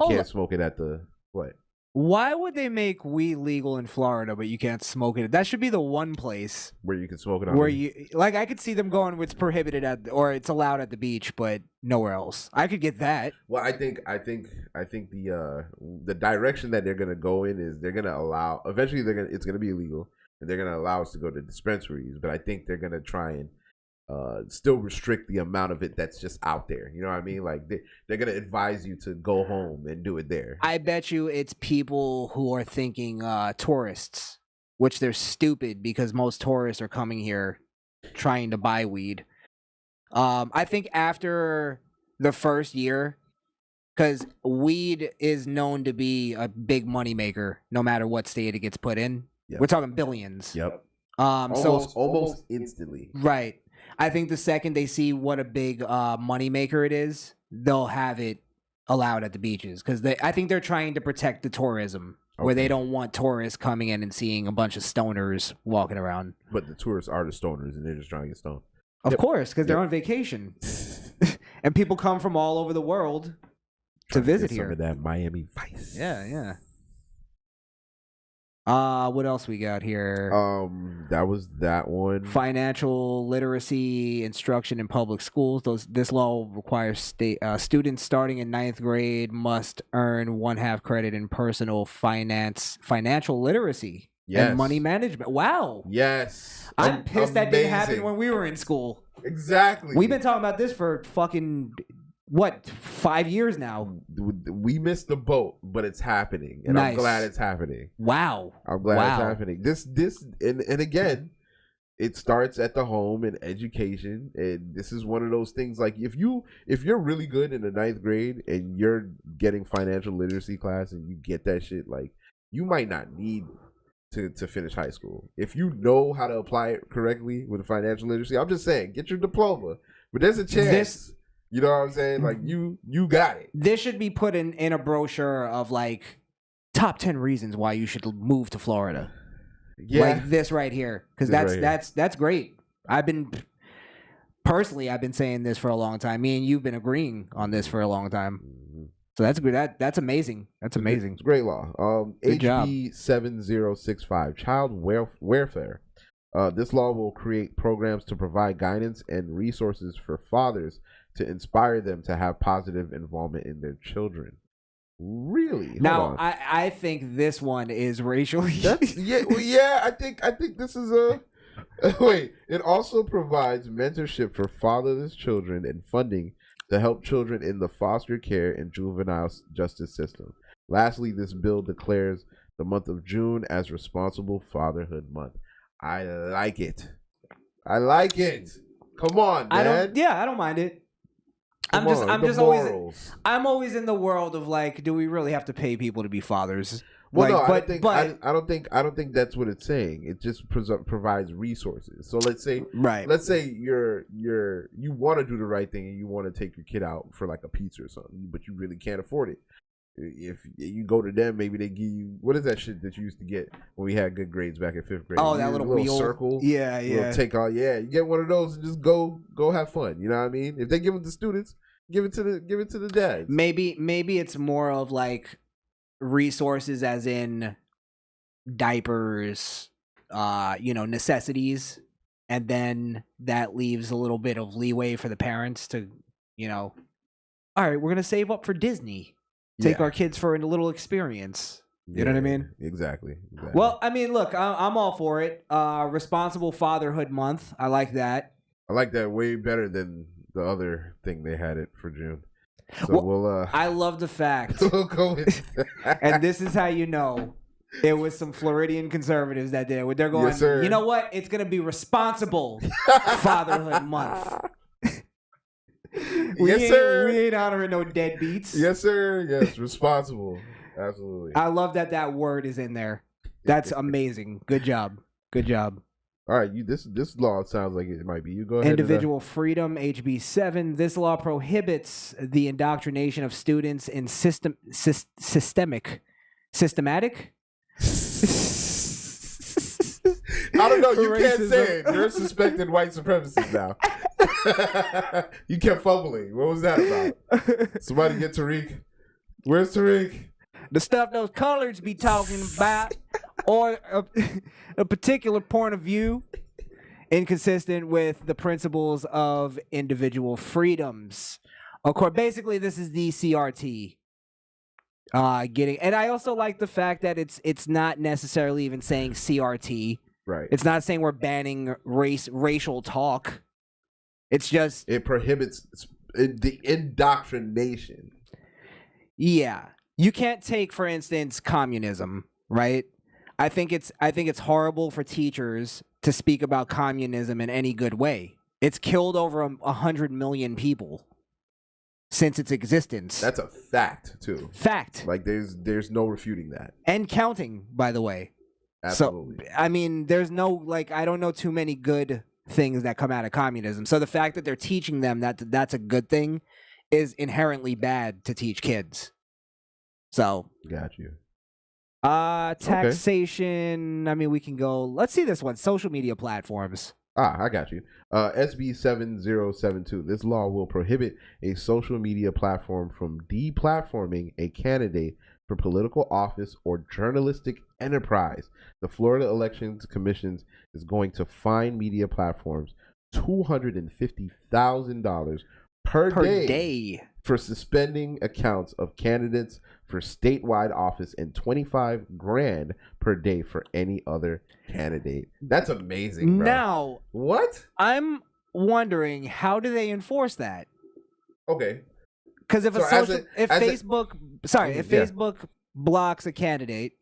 S5: can't smoke it at the, what?
S4: Why would they make weed legal in Florida, but you can't smoke it? That should be the one place
S5: where you can smoke it on.
S4: Where I could see them going, it's prohibited or it's allowed at the beach, but nowhere else. I could get that.
S5: Well, I think the direction that they're gonna go in is they're gonna allow. Eventually, it's gonna be illegal, and they're gonna allow us to go to dispensaries. But I think they're gonna try and still restrict the amount of it that's just out there. You know what I mean? Like they're gonna advise you to go home and do it there.
S4: I bet you it's people who are thinking tourists, which they're stupid because most tourists are coming here trying to buy weed. I think after the first year, because weed is known to be a big moneymaker no matter what state it gets put in. Yep. We're talking billions.
S5: Yep.
S4: Almost
S5: instantly.
S4: Right. I think the second they see what a big moneymaker it is, they'll have it allowed at the beaches because I think they're trying to protect the tourism where they don't want tourists coming in and seeing a bunch of stoners walking around.
S5: But the tourists are the stoners, and they're just trying to get stoned.
S4: Of course, because they're on vacation. And people come from all over the world to visit here.
S5: Some of that Miami Vice.
S4: Yeah. What else we got here?
S5: That was that one.
S4: Financial literacy instruction in public schools. This law requires students starting in 9th grade must earn 1/2 credit in financial literacy and money management. Wow.
S5: Yes.
S4: I'm pissed that didn't happen when we were in school.
S5: Exactly.
S4: We've been talking about this for fucking 5 years now.
S5: We missed the boat, but it's happening, and I'm glad it's happening.
S4: Wow.
S5: I'm glad it's happening. This and again, it starts at the home and education, and this is one of those things. Like if you're really good in the 9th grade and you're getting financial literacy class and you get that shit, like you might not need to finish high school if you know how to apply it correctly with financial literacy. I'm just saying, get your diploma, but there's a chance. You know what I'm saying? Like you got it.
S4: This should be put in a brochure of like top 10 reasons why you should move to Florida.
S5: Yeah,
S4: like this right here, because that's great. I've been saying this for a long time. Me and you've been agreeing on this for a long time. So that's good. That's amazing. That's amazing.
S5: It's a great law.
S4: Good job.
S5: HB 7065, child welfare. This law will create programs to provide guidance and resources for fathers to inspire them to have positive involvement in their children. Really?
S4: Now, I think this one is racially.
S5: I think this is a. Wait, it also provides mentorship for fatherless children and funding to help children in the foster care and juvenile justice system. Lastly, this bill declares the month of June as Responsible Fatherhood Month. I like it. Come on, man.
S4: I don't mind it. I'm always in the world of like, do we really have to pay people to be fathers?
S5: Well,
S4: like,
S5: no, I don't think that's what it's saying. It just provides resources. So let's say you want to do the right thing and you want to take your kid out for like a pizza or something, but you really can't afford it. If you go to them, maybe they give you, what is that shit that you used to get when we had good grades back in 5th grade?
S4: Oh, that little wheel
S5: circle.
S4: Yeah.
S5: Take all. Yeah, you get one of those and just go have fun. You know what I mean? If they give it to students, give it to the dads.
S4: Maybe it's more of like resources, as in diapers, necessities, and then that leaves a little bit of leeway for the parents to, all right, we're gonna save up for Disney. Take our kids for a little experience. You know what I mean?
S5: Exactly.
S4: Well, I mean, look, I'm all for it. Responsible Fatherhood Month. I like that.
S5: I like that way better than the other thing they had it for June. So
S4: I love the fact.
S5: We'll go with
S4: and this is how you know it was some Floridian conservatives that did it. They're going, you know what? It's going to be Responsible Fatherhood Month. We ain't honoring no deadbeats.
S5: Yes, sir. Yes, responsible. Absolutely.
S4: I love that word is in there. That's amazing. Good job.
S5: All right, this law sounds like it might be. You go ahead.
S4: Individual freedom, HB 7. This law prohibits the indoctrination of students in systematic.
S5: I don't know. You can't say it. You're suspected white supremacist now. You kept fumbling. What was that about? Somebody get Tariq. Where's Tariq?
S4: The stuff those coloreds be talking about, or a particular point of view inconsistent with the principles of individual freedoms. Of course, basically, this is the CRT. And I also like the fact that it's not necessarily even saying CRT.
S5: Right.
S4: It's not saying we're banning racial talk. It's just
S5: it prohibits the indoctrination.
S4: Yeah. You can't take, for instance, communism, right? I think it's horrible for teachers to speak about communism in any good way. It's killed over 100 million people since its existence.
S5: That's a fact, too.
S4: Fact.
S5: Like there's no refuting that.
S4: And counting, by the way.
S5: Absolutely.
S4: So, I mean, there's no, I don't know too many good things that come out of communism. So the fact that they're teaching them that's a good thing is inherently bad to teach kids. So.
S5: Got you.
S4: Taxation. Okay. I mean, we can go. Let's see this one. Social media platforms.
S5: I got you. SB 7072. This law will prohibit a social media platform from deplatforming a candidate for political office or journalistic enterprise. The Florida Elections Commission is going to fine media platforms $250,000 per day for suspending accounts of candidates for statewide office and $25,000 per day for any other candidate. That's amazing, bro.
S4: Now,
S5: what?
S4: I'm wondering, how do they enforce that?
S5: Okay.
S4: Because if Facebook blocks a candidate,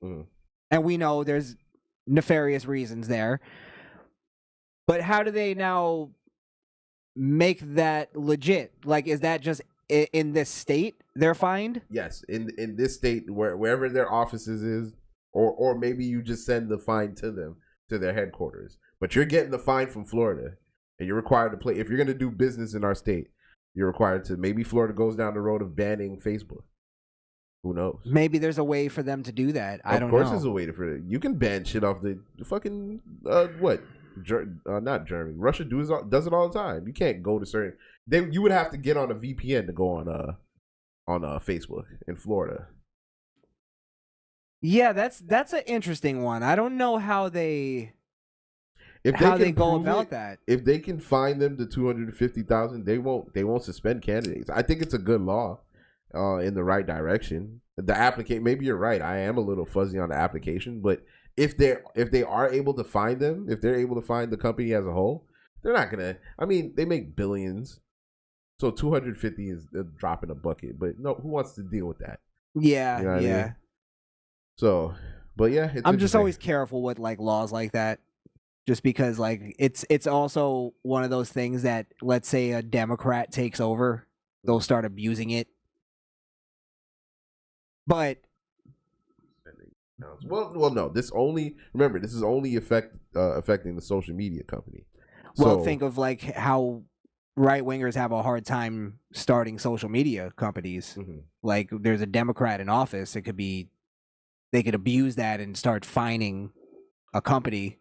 S4: and we know there's nefarious reasons there, but how do they now make that legit? Like, is that just in this state they're fined?
S5: Yes, in this state, wherever their offices is, or maybe you just send the fine to them, to their headquarters. But you're getting the fine from Florida, and you're required to play. If you're going to do business in our state, you're required to. Maybe Florida goes down the road of banning Facebook. Who knows? Maybe
S4: there's a way for them to do that. I don't know.
S5: Of course, there's a way for it. You can ban shit off the fucking what? Not Germany. Russia does it all the time. You can't go to certain. You would have to get on a VPN to go on Facebook in Florida.
S4: Yeah, that's an interesting one. I don't know how they go about that.
S5: If they can fine them to $250,000, they won't suspend candidates. I think it's a good law, in the right direction. The applicant, maybe you're right. I am a little fuzzy on the application, but if they are able to find them, if they're able to find the company as a whole, they're not gonna. I mean, they make billions, so 250 is a drop in a bucket. But no, who wants to deal with that?
S4: Yeah,
S5: you know what I mean? So, but yeah,
S4: I'm just always careful with like laws like that, just because like it's also one of those things that, let's say a Democrat takes over, they'll start abusing it. But
S5: well, no. This is only affecting the social media company.
S4: Well, think of like how right wingers have a hard time starting social media companies. Like, there's a Democrat in office. They could abuse that and start fining a company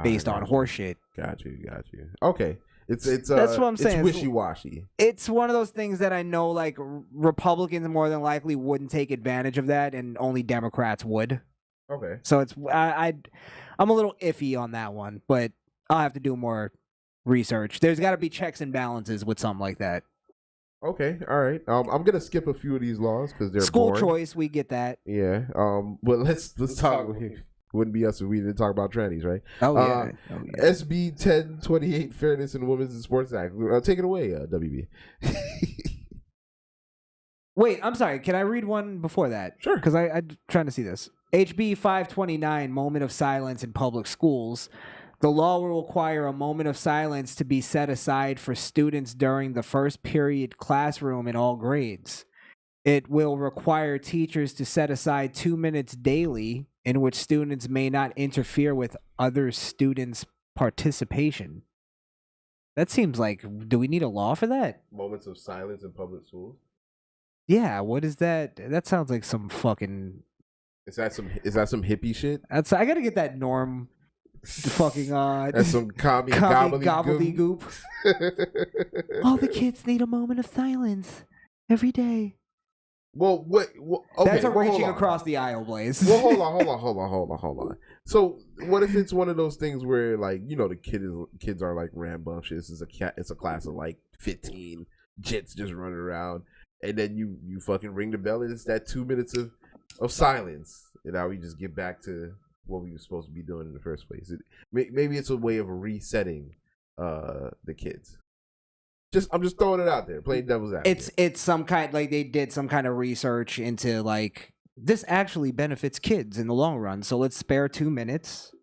S4: based on horseshit.
S5: Got you. Okay. It's
S4: that's what I'm saying.
S5: It's wishy-washy.
S4: It's one of those things that I know like Republicans more than likely wouldn't take advantage of that, and only Democrats would.
S5: Okay.
S4: So I'm a little iffy on that one, but I'll have to do more research. There's got to be checks and balances with something like that.
S5: Okay, all right. I'm gonna skip a few of these laws because they're
S4: school
S5: boring.
S4: choice. We get that.
S5: Yeah. But let's talk. Wouldn't be us if we didn't talk about trannies, right?
S4: Oh yeah.
S5: SB 1028, Fairness in Women's and Sports Act. Take it away, WB.
S4: Wait, I'm sorry. Can I read one before that?
S5: Sure.
S4: Because I'm trying to see this. HB 529, Moment of Silence in Public Schools. The law will require a moment of silence to be set aside for students during the first period classroom in all grades. It will require teachers to set aside 2 minutes daily in which students may not interfere with other students' participation. That seems like, do we need a law for that?
S5: Moments of silence in public schools?
S4: Yeah, what is that? That sounds like some fucking...
S5: Is that some hippie shit?
S4: I gotta get that norm fucking
S5: that's some commie gobbledygook.
S4: All the kids need a moment of silence every day.
S5: Well, okay,
S4: that's a reaching across the aisle, Blaze.
S5: Well, hold on. So, what if it's one of those things where, like, you know, the kids are like rambunctious? It's a class of like 15 jits just running around, and then you fucking ring the bell, and it's that 2 minutes of silence, and now we just get back to what we were supposed to be doing in the first place. Maybe it's a way of resetting the kids. I'm just throwing it out there, playing devil's advocate.
S4: It's some kind, like they did some kind of research into like, this actually benefits kids in the long run. So let's spare 2 minutes.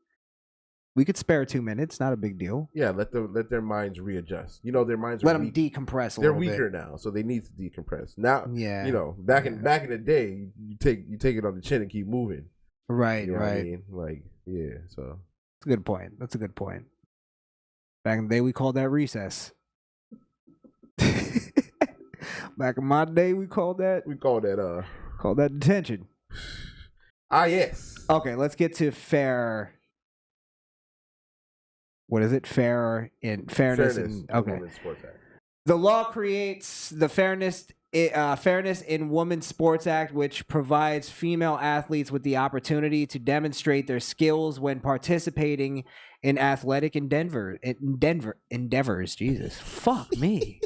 S4: We could spare 2 minutes, not a big deal.
S5: Yeah, let their minds readjust. You know, their minds
S4: let them decompress.
S5: They're weaker now, so they need to decompress. Now,
S4: yeah,
S5: you know, back in the day, you take it on the chin and keep moving.
S4: Right,
S5: you know
S4: right.
S5: What I mean? Like, yeah. So
S4: that's a good point. That's a good point. Back in the day, we called that recess. Back in my day, we called that detention.
S5: Ah, yes.
S4: Okay, let's get to fair what is it? Fairness in okay.
S5: Women's Sports Act.
S4: The law creates the Fairness in Women's Sports Act, which provides female athletes with the opportunity to demonstrate their skills when participating in athletic endeavors. Jesus, fuck me.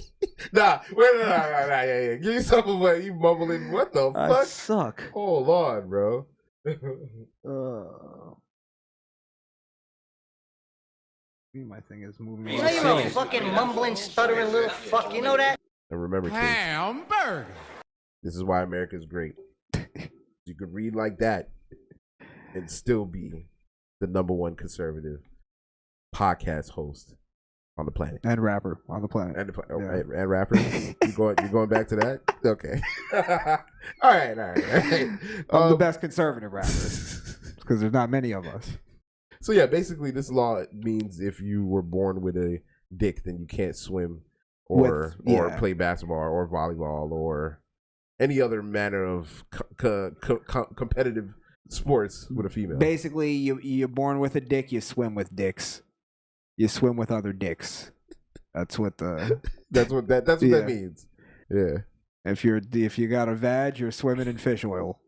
S5: Nah, yeah. Give yourself away. You mumbling. What the fuck?
S4: I suck.
S5: Hold on, bro.
S4: My thing is moving.
S6: You know you're a fucking mumbling, stuttering little fuck. You know that?
S5: And remember, kids,
S8: Hamburger.
S5: this is why America's great. You could read like that and still be the #1 conservative podcast host on the planet.
S4: And rapper on the planet.
S5: And rapper. you going back to that? Okay. All right.
S4: I'm the best conservative rapper because there's not many of us.
S5: So yeah, basically this law means if you were born with a dick, then you can't swim or play basketball or volleyball or any other manner of competitive sports with a female.
S4: Basically, you're born with a dick, you swim with dicks. You swim with other dicks. That's what that
S5: means. Yeah.
S4: If you got a vag, you're swimming in fish oil.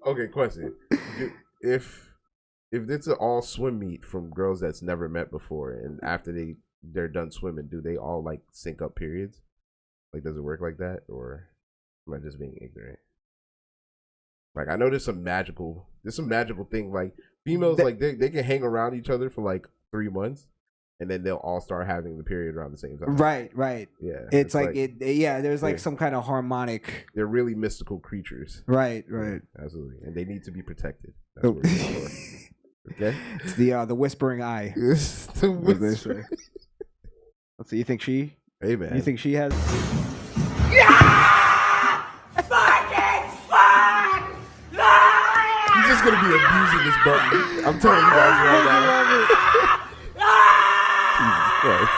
S5: Okay, question. If it's an all swim meet from girls that's never met before, and after they're done swimming, do they all like sync up periods? Like, does it work like that, or am I just being ignorant? Like, I know there's some magical thing. Like, females like they can hang around each other for like 3 months, and then they'll all start having the period around the same time.
S4: Right.
S5: Yeah.
S4: It's like there's like some kind of harmonic.
S5: They're really mystical creatures.
S4: Right.
S5: Absolutely. And they need to be protected. That's what we're here for. Okay?
S4: It's the whispering eye.
S5: The whispering.
S4: Let's see, you think she?
S5: Hey, man.
S4: You think she has?
S5: He's just gonna be abusing this button. I'm telling you guys right now. Jesus Christ.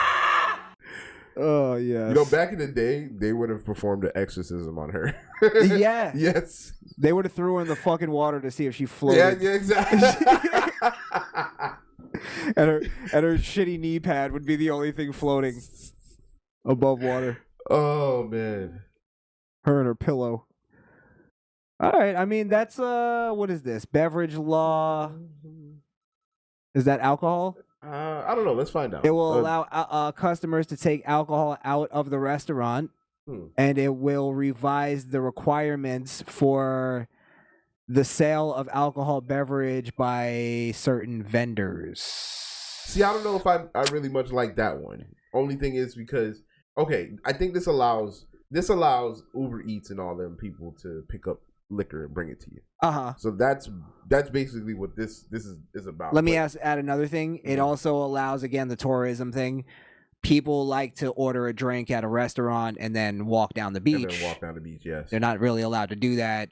S4: Oh yeah.
S5: You know, back in the day, they would have performed an exorcism on her.
S4: Yeah.
S5: Yes.
S4: They would have threw her in the fucking water to see if she floated.
S5: Yeah, exactly.
S4: and her shitty knee pad would be the only thing floating above water.
S5: Oh man.
S4: Her and her pillow. All right. I mean, that's what is this? Beverage law. Is that alcohol?
S5: I don't know. Let's find out.
S4: It will allow customers to take alcohol out of the restaurant, and it will revise the requirements for the sale of alcohol beverage by certain vendors.
S5: See, I don't know if I really much like that one. Only thing is because, okay, I think this allows Uber Eats and all them people to pick up liquor and bring it to you. So that's basically what this is about.
S4: Let me add another thing. It also allows, again, the tourism thing. People like to order a drink at a restaurant and then walk down the beach.
S5: Yes.
S4: They're not really allowed to do that.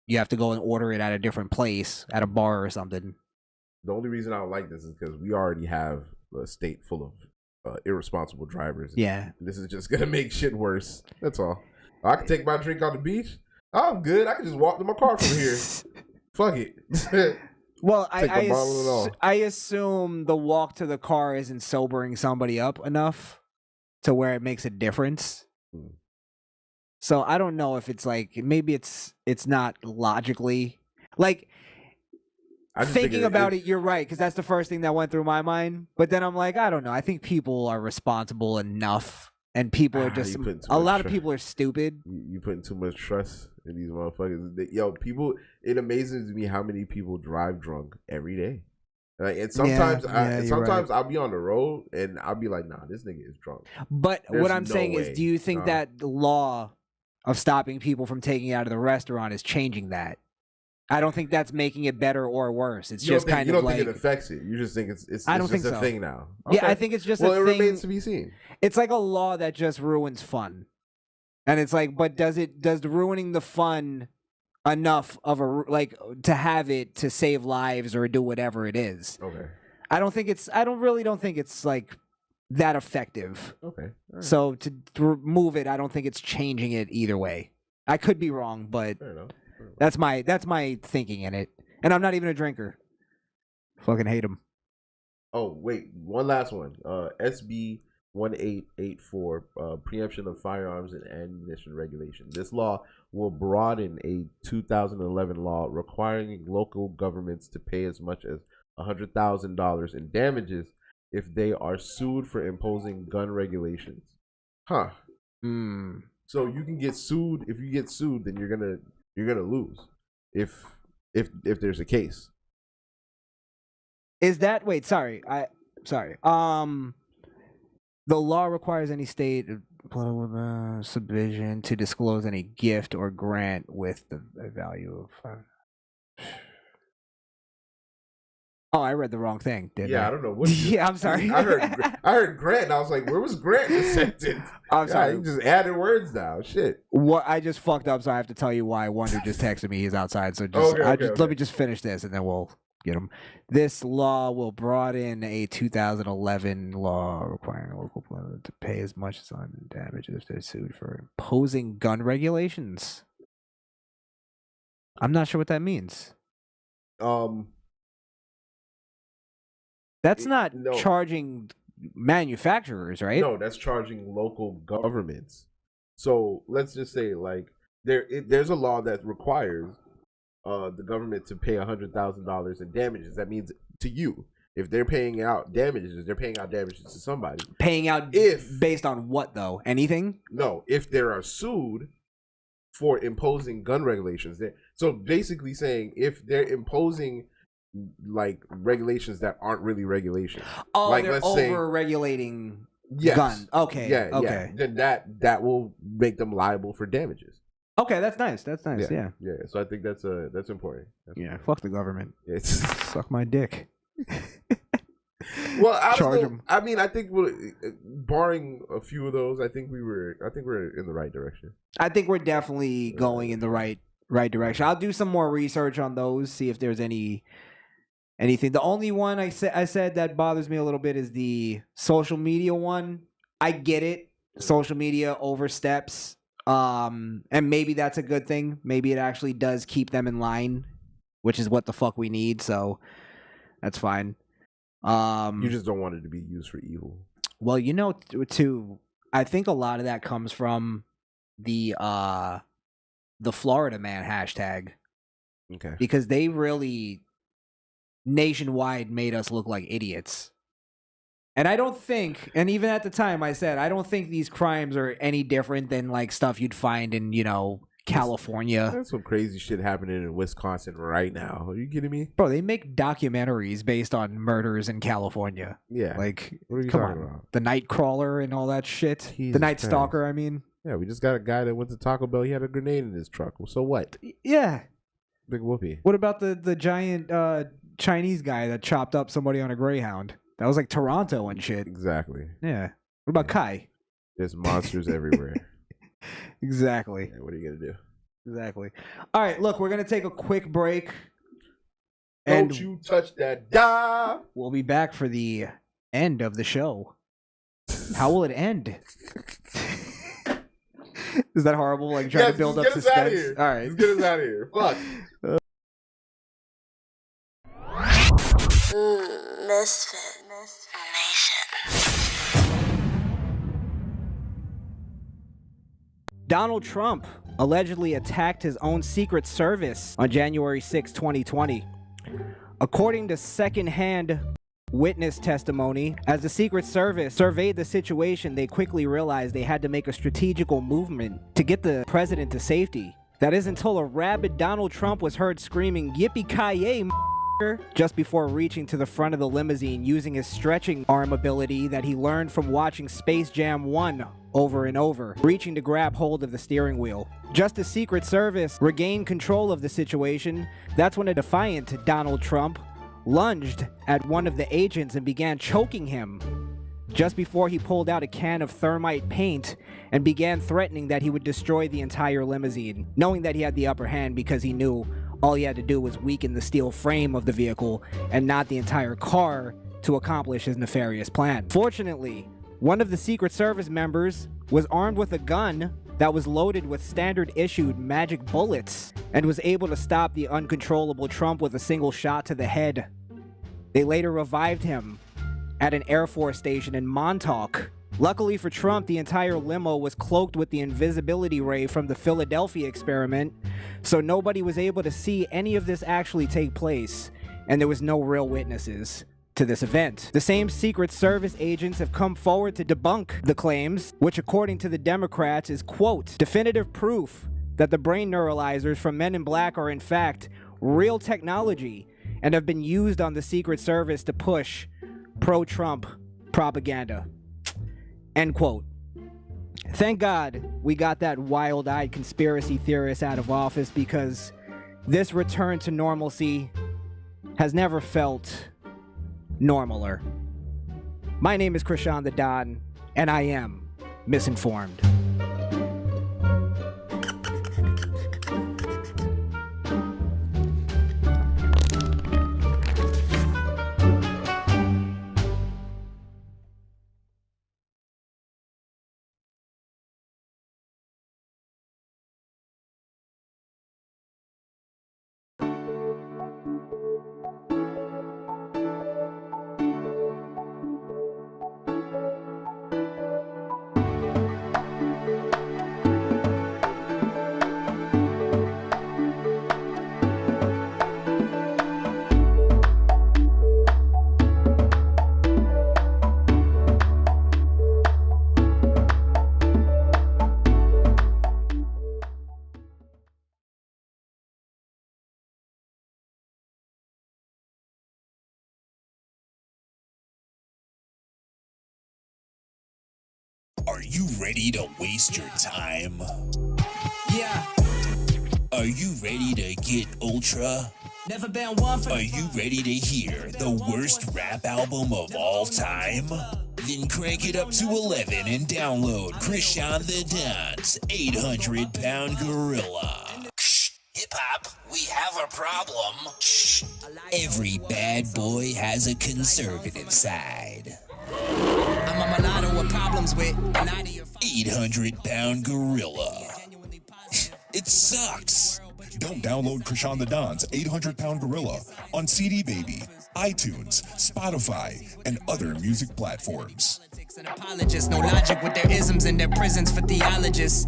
S4: You have to go and order it at a different place, at a bar or something.
S5: The only reason I don't like this is because we already have a state full of irresponsible drivers.
S4: Yeah.
S5: This is just gonna make shit worse. That's all. I can take my drink on the beach. I'm good. I can just walk to my car from here. Fuck it.
S4: Well, I assume the walk to the car isn't sobering somebody up enough to where it makes a difference. So I don't know if it's like, maybe it's not logically like thinking about it. You're right, because that's the first thing that went through my mind. But then I'm like, I don't know. I think people are responsible enough, and people are just a lot of people are stupid.
S5: You putting too much trust in these motherfuckers. Yo, people. It amazes me how many people drive drunk every day. Like, and sometimes, I'll be on the road and I'll be like, nah, this nigga is drunk.
S4: But what I'm saying is, do you think that the law of stopping people from taking it out of the restaurant is changing that? I don't think that's making it better or worse. It's just kind of like,
S5: you don't think it affects it. You just think it's
S4: I don't think
S5: just a
S4: so.
S5: thing now.
S4: Okay. Yeah, I think it's just a thing.
S5: Well, it remains to be seen.
S4: It's like a law that just ruins fun. And it's like, but does ruining the fun enough of to have it to save lives or do whatever it is?
S5: Okay.
S4: I don't really think it's like that effective.
S5: Okay. Right.
S4: So to remove it, I don't think it's changing it either way. I could be wrong, but that's my thinking in it. And I'm not even a drinker. Fucking hate him.
S5: Oh, wait. One last one. SB 1884, preemption of firearms and ammunition regulation. This law will broaden a 2011 law requiring local governments to pay as much as $100,000 in damages if they are sued for imposing gun regulations. Huh. So you can get sued. If you get sued, then you're gonna lose. If there's a case.
S4: Is that sorry. The law requires any state subdivision to disclose any gift or grant with the value of. Oh, I read the wrong thing. Didn't I?
S5: I don't know what.
S4: Yeah, I'm sorry.
S5: I heard Grant, and I was like, "Where was Grant in the sentence?"
S4: I'm sorry.
S5: You just added words now. Shit.
S4: What I just fucked up, so I have to tell you why. Wunda just texted me. He's outside, so let me just finish this, and then we'll get him. This law will broaden a 2011 law requiring local plan to pay as much as on damages if they're sued for imposing gun regulations. I'm not sure what that means. That's not charging manufacturers, right?
S5: No, that's charging local governments. So let's just say, like, there's a law that requires the government to pay $100,000 in damages. That means to you, if they're paying out damages, they're paying out damages to somebody.
S4: Paying out based on what though? Anything?
S5: No, if they are sued for imposing gun regulations, so basically saying if they're imposing like regulations that aren't really regulations.
S4: Oh,
S5: like,
S4: they're over-regulating gun. Okay.
S5: Yeah. Then that will make them liable for damages.
S4: Okay, that's nice. Yeah.
S5: So I think that's important.
S4: Fuck the government.
S5: It's
S4: suck my dick.
S5: Well,
S4: charge them.
S5: I mean, I think barring a few of those, I think we're in the right direction.
S4: I think we're definitely going in the right direction. I'll do some more research on those, see if there's anything. The only one I said that bothers me a little bit is the social media one. I get it. Social media oversteps. And maybe that's a good thing. Maybe it actually does keep them in line, which is what the fuck we need. So that's fine.
S5: You just don't want it to be used for evil.
S4: Well, I think a lot of that comes from the Florida man hashtag.
S5: Okay.
S4: Because they really nationwide made us look like idiots. And I don't think, and even at the time I said, I don't think these crimes are any different than like stuff you'd find in, California.
S5: There's some crazy shit happening in Wisconsin right now. Are you kidding me?
S4: Bro, they make documentaries based on murders in California.
S5: Yeah.
S4: Like,
S5: what are you
S4: come
S5: talking
S4: on.
S5: about?
S4: The Night Crawler and all that shit.
S5: Jesus
S4: the Night
S5: Christ.
S4: Stalker, I mean.
S5: Yeah, we just got a guy that went to Taco Bell. He had a grenade in his truck. Well, so what?
S4: Yeah.
S5: Big whoopee.
S4: What about the giant Chinese guy that chopped up somebody on a Greyhound? That was like Toronto and shit.
S5: Exactly.
S4: Yeah. What about Kai?
S5: There's monsters everywhere.
S4: Exactly.
S5: Yeah, what are you going to do?
S4: Exactly. All right, look, we're going to take a quick break.
S5: Don't you touch that dial.
S4: We'll be back for the end of the show. How will it end? Is that horrible? Like trying to build up suspense? All right.
S5: Let's get us out of here. Fuck.
S1: Misfit Nation.
S4: Donald Trump allegedly attacked his own Secret Service on January 6, 2020. According to second-hand witness testimony, as the Secret Service surveyed the situation, they quickly realized they had to make a strategical movement to get the president to safety. That is until a rabid Donald Trump was heard screaming, "Yippee-ki-yay, just before reaching to the front of the limousine using his stretching arm ability that he learned from watching Space Jam 1 over and over, reaching to grab hold of the steering wheel. Just as Secret Service regained control of the situation, that's when a defiant Donald Trump lunged at one of the agents and began choking him just before he pulled out a can of thermite paint and began threatening that he would destroy the entire limousine, knowing that he had the upper hand because he knew all he had to do was weaken the steel frame of the vehicle and not the entire car to accomplish his nefarious plan. Fortunately, one of the Secret Service members was armed with a gun that was loaded with standard-issued magic bullets and was able to stop the uncontrollable Trump with a single shot to the head. They later revived him at an Air Force station in Montauk. Luckily for Trump, the entire limo was cloaked with the invisibility ray from the Philadelphia experiment, so nobody was able to see any of this actually take place, and there was no real witnesses to this event. The same Secret Service agents have come forward to debunk the claims, which according to the Democrats is, quote, definitive proof that the brain neuralizers from Men in Black are in fact real technology and have been used on the Secret Service to push pro-Trump propaganda. End quote. Thank God we got that wild-eyed conspiracy theorist out of office, because this return to normalcy has never felt normaler. My name is Crishaun the Don, and I am misinformed.
S9: Are you ready to waste your time?
S10: Yeah.
S9: Are you ready to get ultra?
S10: Never been one for.
S9: Are you ready to hear the worst rap album of all time? Then crank it up to 11 and download Crishaun the Don's 800-pound gorilla. Hip-hop, we have a problem. Every bad boy has a conservative side.
S10: I'm a mulatto with problems with
S9: 800-pound gorilla. It sucks.
S11: Don't download Crishaun the Don's 800-pound gorilla on CD Baby, iTunes, Spotify, and other music platforms.
S10: and apologists. No logic with their isms and their prisons for theologists.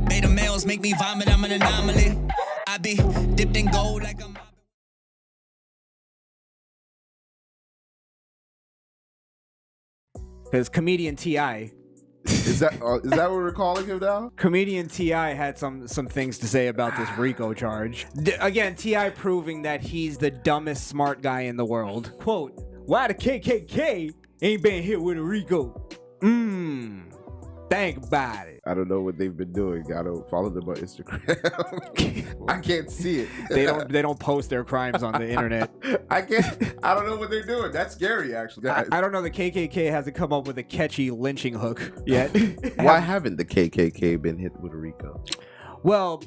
S10: Beta males make me vomit, I'm an anomaly. I be dipped in gold like I'm...
S4: Because comedian T.I.
S5: Is that what we're calling him now?
S4: Comedian T.I. had some things to say about this RICO charge. Again, T.I. proving that he's the dumbest smart guy in the world. Quote, why the KKK ain't been hit with a RICO? Think about it.
S5: I don't know what they've been doing. I don't follow them on Instagram. I can't see it.
S4: They don't post their crimes on the internet.
S5: I don't know what they're doing. That's scary, actually.
S4: I don't know. The KKK hasn't come up with a catchy lynching hook yet.
S5: Why haven't the KKK been hit with a RICO?
S4: Well,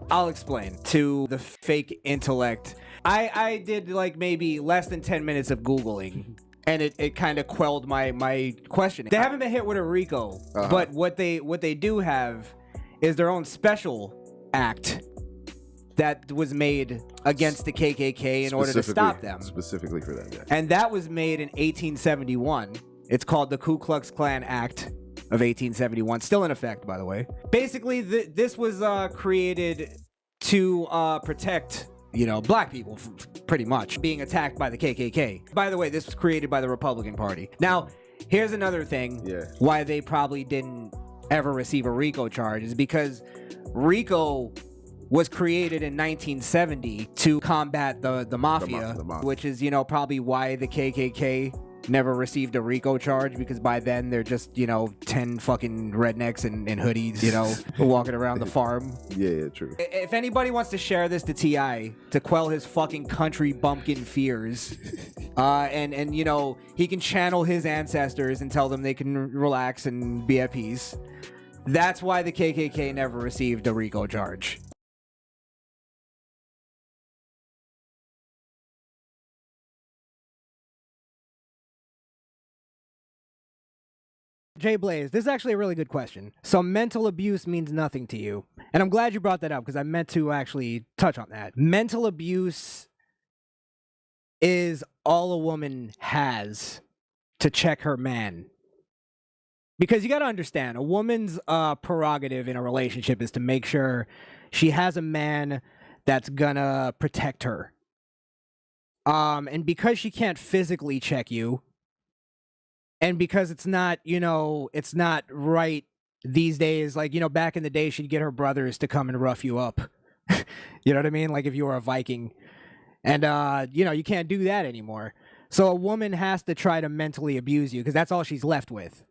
S4: I'll explain to the fake intellect. I did like maybe less than 10 minutes of Googling. And it kind of quelled my questioning. They haven't been hit with a RICO, but what they do have is their own special act that was made against the KKK in order to stop them.
S5: Specifically for them, yeah.
S4: And that was made in 1871. It's called the Ku Klux Klan Act of 1871. Still in effect, by the way. Basically, this was created to protect... black people, pretty much, being attacked by the KKK. By the way, this was created by the Republican Party. Now, here's another thing why they probably didn't ever receive a RICO charge is because RICO was created in 1970 to combat the mafia, which is, probably why the KKK never received a RICO charge, because by then they're just 10 fucking rednecks in hoodies walking around the farm.
S5: Yeah, true.
S4: If anybody wants to share this to T.I. to quell his fucking country bumpkin fears, and he can channel his ancestors and tell them they can relax and be at peace, that's why the KKK never received a RICO charge. Jay Blaze, this is actually a really good question. So mental abuse means nothing to you. And I'm glad you brought that up because I meant to actually touch on that. Mental abuse is all a woman has to check her man. Because you got to understand, a woman's prerogative in a relationship is to make sure she has a man that's gonna protect her. And because she can't physically check you, and because it's not, it's not right these days, like, back in the day, she'd get her brothers to come and rough you up. You know what I mean? Like if you were a Viking. And, you can't do that anymore. So a woman has to try to mentally abuse you because that's all she's left with.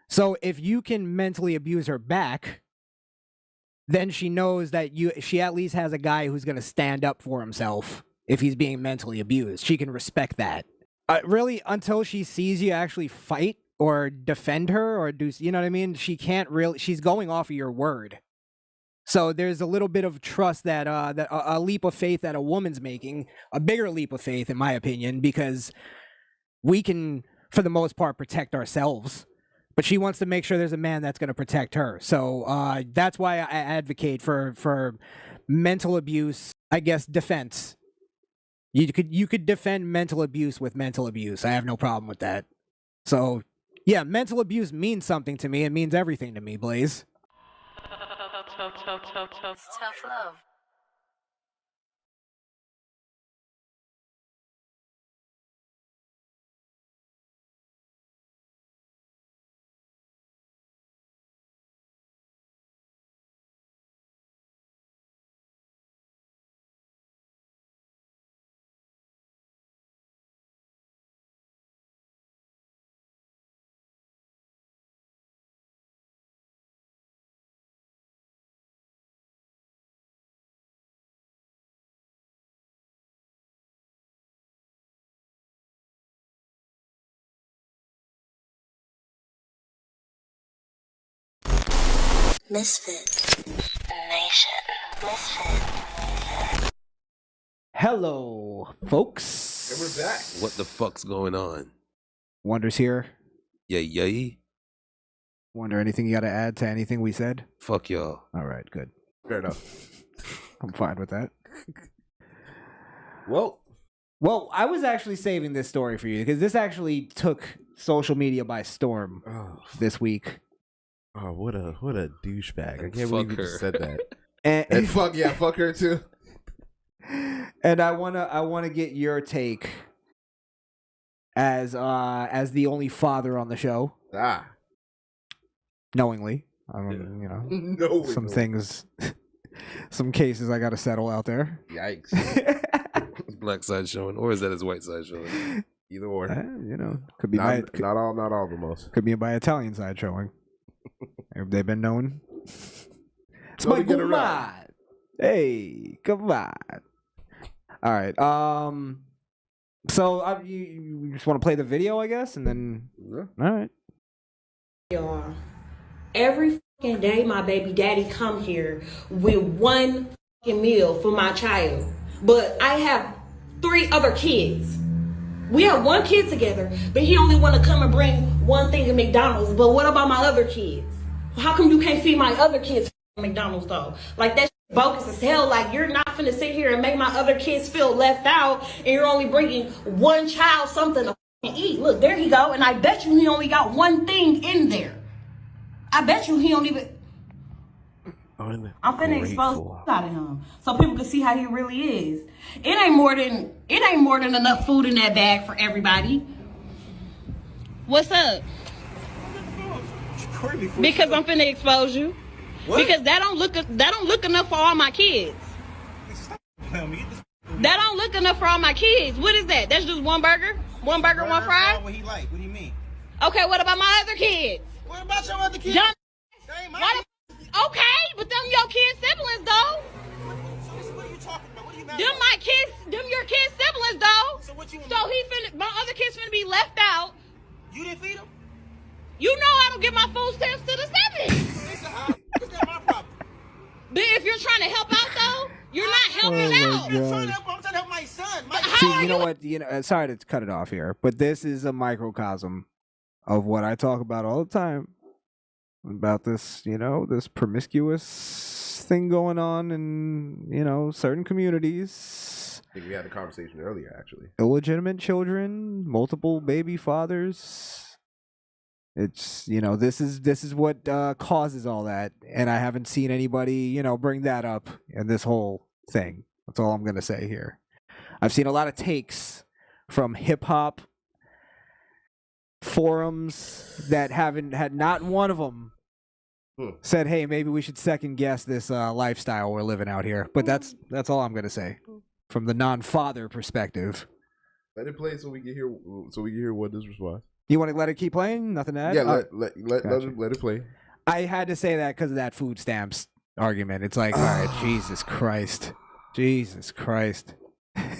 S4: So if you can mentally abuse her back, then she knows that she at least has a guy who's going to stand up for himself if he's being mentally abused. She can respect that. Really, until she sees you actually fight or defend her or do, you know what I mean? She can't really, she's going off of your word. So there's a little bit of trust that a leap of faith that a woman's making, a bigger leap of faith, in my opinion, because we can, for the most part, protect ourselves. But she wants to make sure there's a man that's going to protect her. So that's why I advocate for mental abuse, I guess, defense. You could defend mental abuse with mental abuse. I have no problem with that. So, yeah, mental abuse means something to me. It means everything to me, Blaze.
S1: It's tough love. Misfit Nation. Misfit.
S4: Hello, folks.
S5: And we're back.
S12: What the fuck's going on?
S4: Wonder's here.
S12: Yay.
S4: Wonder, anything you got to add to anything we said?
S12: Fuck y'all.
S4: All right, good.
S5: Fair enough.
S4: I'm fine with that.
S5: Well,
S4: I was actually saving this story for you because this actually took social media by storm this week.
S5: Oh, what a douchebag! I
S12: And
S5: can't believe you just said that.
S4: And
S5: fuck her too.
S4: And I wanna get your take as the only father on the show. Knowingly,
S5: No,
S4: some things, some cases I got to settle out there.
S5: Yikes!
S12: Black side showing, or is that his white side showing?
S5: Either or.
S4: Could be
S5: not all the most.
S4: Could be by Italian side showing. Have they been known? It's
S5: Go
S4: my
S5: to get
S4: come
S5: around.
S4: on. Hey, come on. All right. So you just want to play the video, I guess, and then.
S5: Yeah.
S4: All right.
S13: Y'all, every fucking day my baby daddy come here with one fucking meal for my child, but I have 3 other kids. We have 1 kid together, but he only want to come and bring one thing to McDonald's. But what about my other kids? How come you can't feed my other kids at McDonald's though? Like that shit bogus as hell. Like you're not finna sit here and make my other kids feel left out, and you're only bringing one child something to eat. Look, there he go, and I bet you he only got one thing in there. I bet you he don't even. I'm finna expose the out of him so people can see how he really is. It ain't more than enough food in that bag for everybody. What's up? Because I'm finna expose you. What? Because that don't look enough for all my kids. That don't look enough for all my kids. What is that? That's just one burger? One burger, one fry?
S6: What he like? What do you mean?
S13: Okay, what about my other kids?
S6: What about your other kids?
S13: Okay, but them your kids' siblings though.
S6: What are you talking about? What are you mad
S13: Them
S6: about?
S13: my kids, them your kids' siblings though.
S6: So what you
S13: So my other kids finna be left out.
S6: You didn't feed them?
S13: You know I don't give my food stamps to the 7.
S6: Is that my problem?
S13: But if you're trying to help out though, you're not helping out.
S6: I'm trying to help my son.
S4: See, you know what? Sorry to cut it off here, but this is a microcosm of what I talk about all the time about this, this promiscuous thing going on in, certain communities.
S5: I think we had a conversation earlier, actually.
S4: Illegitimate children, multiple baby fathers. It's, this is what causes all that, and I haven't seen anybody, bring that up in this whole thing. That's all I'm gonna say here. I've seen a lot of takes from hip hop forums that haven't had not one of them said, "Hey, maybe we should second guess this lifestyle we're living out here." But that's all I'm gonna say from the non-father perspective.
S5: Let it play so we can hear what this response.
S4: You want to let it keep playing? Nothing to add?
S5: Yeah, let it play.
S4: I had to say that because of that food stamps argument. It's like, all right, Jesus Christ. Jesus Christ.
S13: Helping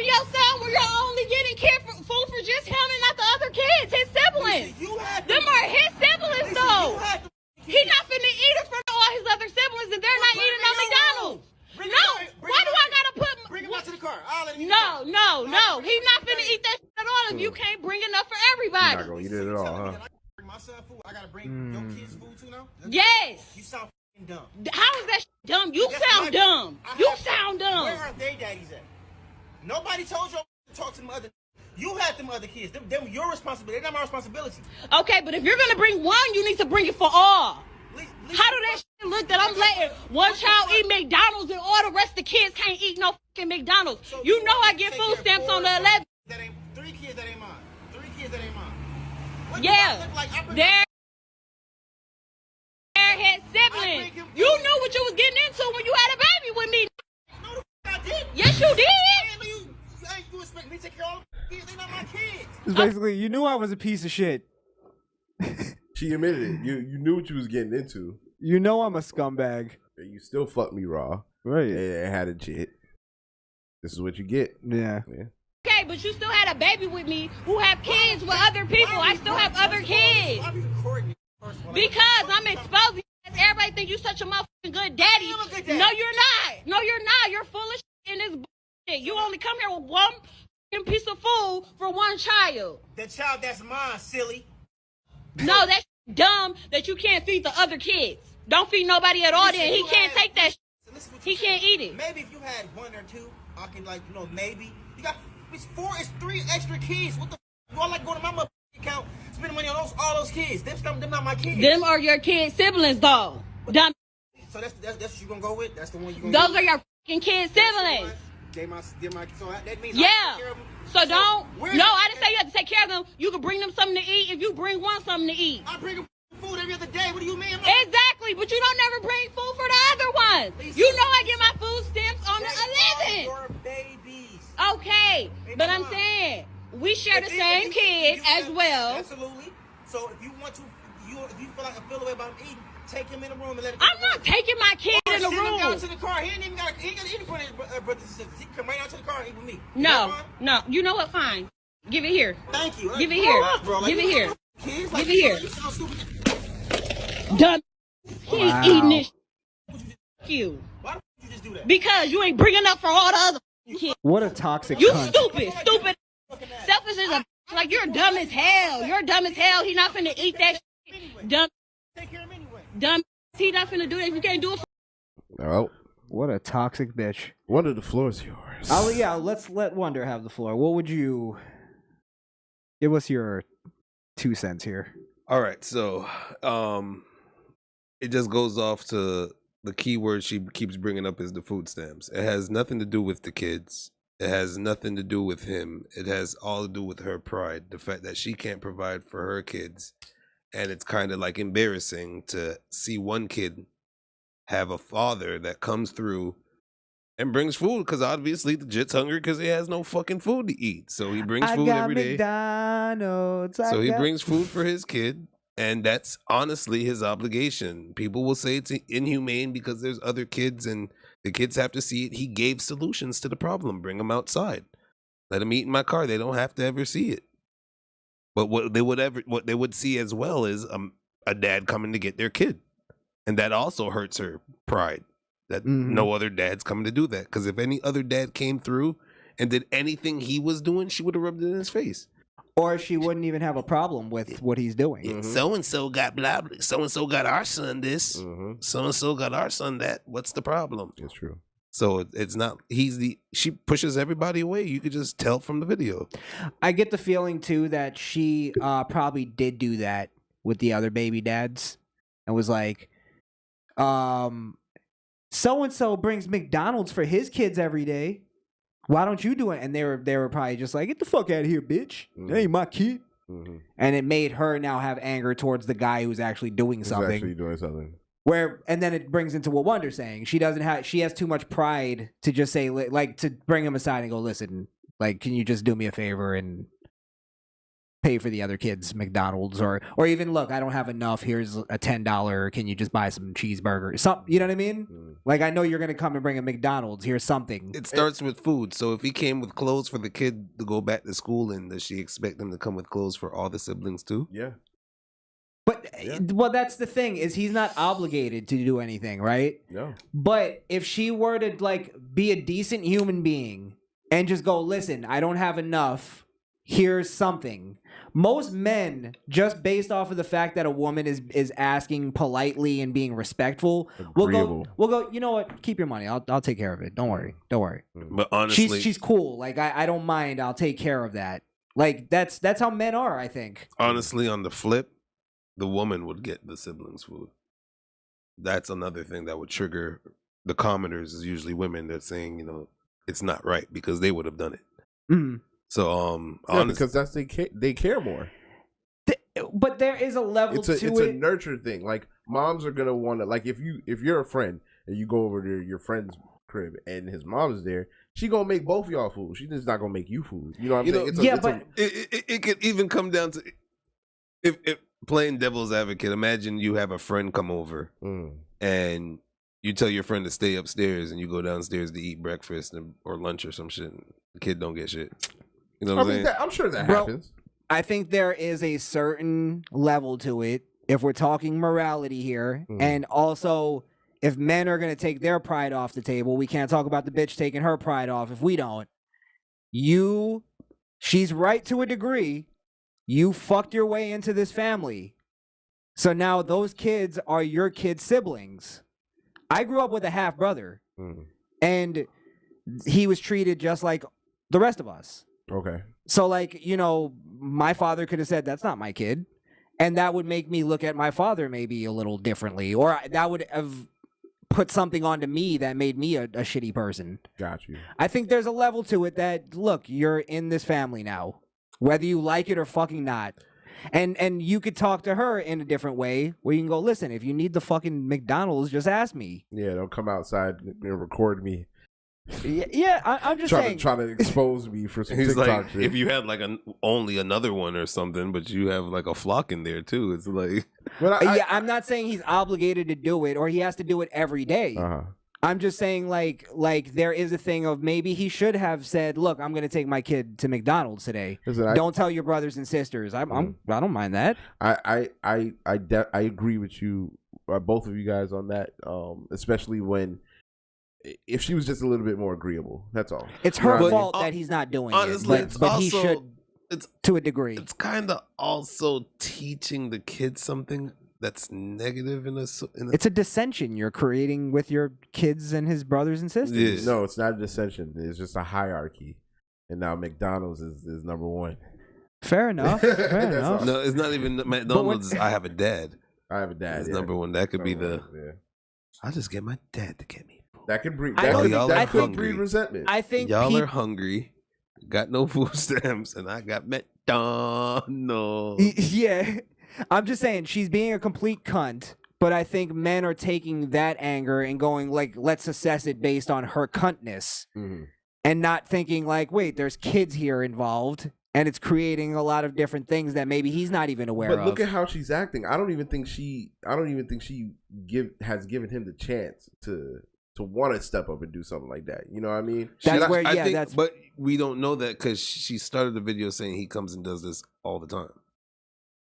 S13: your son where you're only getting food for just him and not the other kids, his siblings. Them are his siblings, though. He's not finna eat it from all his other siblings, and they're not eating no McDonald's. Why do I gotta put?
S14: Bring him out to the car.
S13: No. He's not finna eat that shit at all if you can't bring enough for everybody.
S5: You're not gonna eat it at all, huh?
S14: Bring my son food. I gotta bring your kids food too now.
S13: Yes.
S14: You sound dumb.
S13: How is that shit dumb? You sound dumb. You sound dumb.
S14: Where are their daddies at? Nobody told you to talk to them other. You had them other kids. Them your responsibility. They're not my responsibility.
S13: Okay, but if you're gonna bring one, you need to bring it for all. How do that shit look that I'm letting one child eat McDonald's and all the rest of the kids can't eat no fucking McDonald's? So you know I get food stamps on the 11th.
S14: Three kids that ain't mine. What
S13: yeah,
S14: like?
S13: they're his siblings. You knew what you was getting into when you had a baby with me.
S14: No, the I did.
S13: Yes, you did.
S14: You expect me to take care of all the kids? They're not my kids.
S4: It's basically, you knew I was a piece of shit.
S5: She admitted it. You knew what you was getting into.
S4: You know I'm a scumbag.
S5: And you still fucked me raw.
S4: Right.
S5: And had a shit. This is what you get.
S4: Yeah.
S13: Okay, but you still had a baby with me who have kids with other people. I still have other kids. Because I'm exposing. Everybody think you such a motherfucking good daddy. No, you're not. No, you're not. You're full of shit in this bullshit. You only come here with one piece of food for one child.
S14: The child that's mine, silly.
S13: No, that's dumb that you can't feed the other kids. Don't feed nobody at all then. He can't take that shit. He can't eat it.
S14: Maybe if you had one or two, I can maybe. You got, it's 3 extra kids. What the f***? You all like going to my motherfucking account, spending money on all those kids. Them not my kids.
S13: Them are your kids' siblings, though. Dumb.
S14: So that's what you gonna go with? That's the one you gonna
S13: Those are your fucking kids' siblings.
S14: So that means
S13: yeah.
S14: I take care of them.
S13: So don't. No, I didn't say you have to take care of them. You can bring them something to eat if you bring one something to eat.
S14: I bring them food every other day. What do you mean?
S13: Exactly, but you don't never bring food for the other ones. You know I get my food stamps on the 11th.
S14: Your babies.
S13: Okay, but I'm saying we share the same kid as well.
S14: Absolutely. So if you want to, if you feel the way about him eating, take him in the room and let him.
S13: I'm not taking my kid in the room.
S14: Send him down to the car. He ain't got to eat in front of his brothers and sisters. He can come right out to the car and eat with me.
S13: No. You know what? Fine. Give it here.
S14: Thank you.
S13: Give it here. Give it here. Give it here. Dumb. He ain't eating this. You.
S14: Why the you just do that?
S13: Because you ain't bringing up for all the other kids.
S4: What a toxic
S13: You
S4: cunt.
S13: stupid. Selfish as a like you're dumb as hell. You're dumb as hell. He not finna eat that shit. Dumb.
S14: Take care of him anyway.
S13: Dumb. He not finna do that if you can't do it.
S5: Oh.
S4: What a toxic bitch.
S5: Wonder, the floor is yours.
S4: Let's let Wonder have the floor. What would you give us your 2 cents here?
S12: All right, so it just goes off to the key word she keeps bringing up is the food stamps. It has nothing to do with the kids. It has nothing to do with him. It has all to do with her pride. The fact that she can't provide for her kids. And it's kind of like embarrassing to see one kid have a father that comes through and brings food, because obviously the jit's hungry because he has no fucking food to eat. So he brings food every day.
S4: McDonald's.
S12: So he brings food for his kid, and that's honestly his obligation. People will say it's inhumane because there's other kids and the kids have to see it. He gave solutions to the problem. Bring them outside. Let them eat in my car. They don't have to ever see it. But what they would see as well is a dad coming to get their kid. And that also hurts her pride. That no other dad's coming to do that. Because if any other dad came through and did anything he was doing, she would have rubbed it in his face.
S4: Or she wouldn't even have a problem with what he's doing.
S12: So-and-so got blah, blah. So-and-so got our son this. So-and-so got our son that. What's the problem?
S5: It's true.
S12: So it's not. She pushes everybody away. You could just tell from the video.
S4: I get the feeling too that she probably did do that with the other baby dads, and was like, so and so brings McDonald's for his kids every day. Why don't you do it? And they were probably just like, get the fuck out of here, bitch. That ain't my kid. Mm-hmm. And it made her now have anger towards the guy who's actually doing something. And then it brings into what Wunder's saying. She has too much pride to just say, like, to bring him aside and go, listen, like, can you just do me a favor and pay for the other kids McDonald's, or even, look, I don't have enough, here's a $10, can you just buy some cheeseburgers, something, you know what I mean? Like, I know you're gonna come and bring a McDonald's, here's something.
S12: It starts with food. So if he came with clothes for the kid to go back to school in, does she expect him to come with clothes for all the siblings too?
S5: Yeah.
S4: But well, that's the thing, is he's not obligated to do anything, right?
S5: No.
S4: But if she were to, like, be a decent human being and just go, listen, I don't have enough, here's something. Most men, just based off of the fact that a woman is asking politely and being respectful, we'll go, you know what, keep your money, I'll take care of it, don't worry.
S12: But honestly,
S4: she's cool, like, I don't mind, I'll take care of that. Like, that's how men are, I think.
S12: Honestly, on the flip, the woman would get the siblings' food. That's another thing that would trigger the commenters, is usually women that's saying, you know, it's not right, because they would have done it.
S4: Mm-hmm.
S12: So,
S5: because that's they care more.
S4: But there is a level to it.
S5: It's a nurture thing. Like, moms are gonna want to, like, if you're a friend and you go over to your friend's crib and his mom's there, she gonna make both of y'all food. She's just not gonna make you food. You know what I'm saying?
S12: It could even come down to if playing devil's advocate. Imagine you have a friend come over and you tell your friend to stay upstairs and you go downstairs to eat breakfast or lunch or some shit. The kid don't get shit. You know what I'm saying?
S5: I'm sure that happens.
S4: I think there is a certain level to it if we're talking morality here. And also, if men are going to take their pride off the table, we can't talk about the bitch taking her pride off if we don't. She's right to a degree. You fucked your way into this family. So now those kids are your kids' siblings. I grew up with a half brother. And he was treated just like the rest of us.
S5: Okay.
S4: So, like, you know, my father could have said, that's not my kid. And that would make me look at my father maybe a little differently. Or that would have put something onto me that made me a shitty person.
S5: Got you.
S4: I think there's a level to it that, look, you're in this family now. Whether you like it or fucking not. And you could talk to her in a different way where you can go, listen, if you need the fucking McDonald's, just ask me.
S5: Yeah, don't come outside and record me.
S4: Yeah, I'm just saying.
S5: Trying to expose me for some
S12: He's
S5: TikTok
S12: like,
S5: shit.
S12: if you had like only another one or something, but you have like a flock in there too. It's like,
S4: I'm not saying he's obligated to do it or he has to do it every day. I'm just saying, like there is a thing of maybe he should have said, look, I'm going to take my kid to McDonald's today. Listen, don't tell your brothers and sisters. I don't mind that.
S5: I agree with you, both of you guys on that, especially if she was just a little bit more agreeable. That's all.
S4: It's her fault that he's not doing it. But he should, to a degree.
S12: It's kind of also teaching the kids something that's negative
S4: it's a dissension you're creating with your kids and his brothers and sisters.
S5: No, it's not a dissension. It's just a hierarchy. And now McDonald's is number one.
S4: Fair enough. Fair enough.
S12: No, it's not even McDonald's. I have a dad.
S5: I have a dad.
S12: It's number one. That could be I'll just get my dad to get me.
S5: That could breed.
S12: That
S5: could breed resentment.
S4: I think
S12: y'all are hungry, got no food stamps, and I got McDonald's.
S4: Yeah, I'm just saying she's being a complete cunt. But I think men are taking that anger and going like, let's assess it based on her cuntness, and not thinking like, wait, there's kids here involved, and it's creating a lot of different things that maybe he's not even aware of.
S5: But look at how she's acting. I don't even think she has given him the chance to want to step up and do something like that. You know what I mean?
S12: But we don't know that because she started the video saying he comes and does this all the time.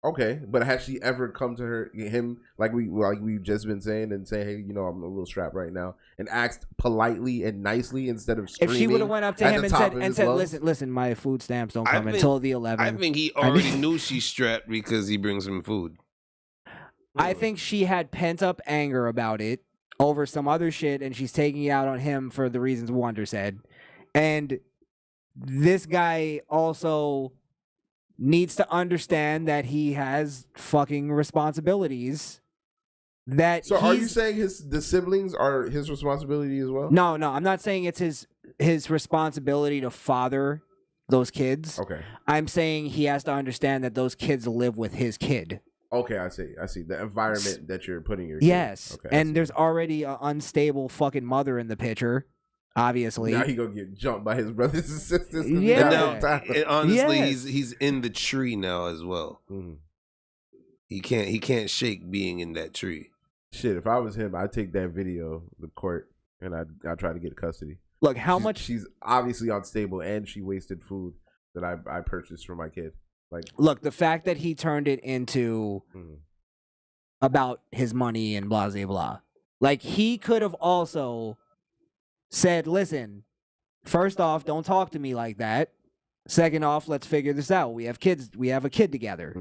S5: Okay, but has she ever come to him like we've just been saying and say, hey, you know, I'm a little strapped right now, and asked politely and nicely instead of screaming?
S4: If she would have went up to him and said, listen, my food stamps don't come until the 11th.
S12: I think he already knew she's strapped because he brings him food.
S4: I think she had pent up anger about it. over some other shit, and she's taking it out on him for the reasons Wonder said. And this guy also needs to understand that he has fucking responsibilities.
S5: So are you saying the siblings are his responsibility as well?
S4: No, I'm not saying it's his responsibility to father those kids.
S5: Okay.
S4: I'm saying he has to understand that those kids live with his kid.
S5: Okay, I see. The environment that you're putting your
S4: Yes.
S5: kid. Okay,
S4: and there's already an unstable fucking mother in the picture, obviously.
S5: Now he gonna get jumped by his brothers and sisters.
S4: Yeah.
S12: And honestly, he's in the tree now as well.
S5: Mm-hmm.
S12: He can't shake being in that tree.
S5: Shit, if I was him, I'd take that video to the court and I'd try to get custody.
S4: Look, how much
S5: she's obviously unstable and she wasted food that I purchased for my kid. Like,
S4: look, the fact that he turned it into about his money and blah blah blah. Like, he could have also said, "Listen, first off, don't talk to me like that. Second off, let's figure this out. We have kids. We have a kid together.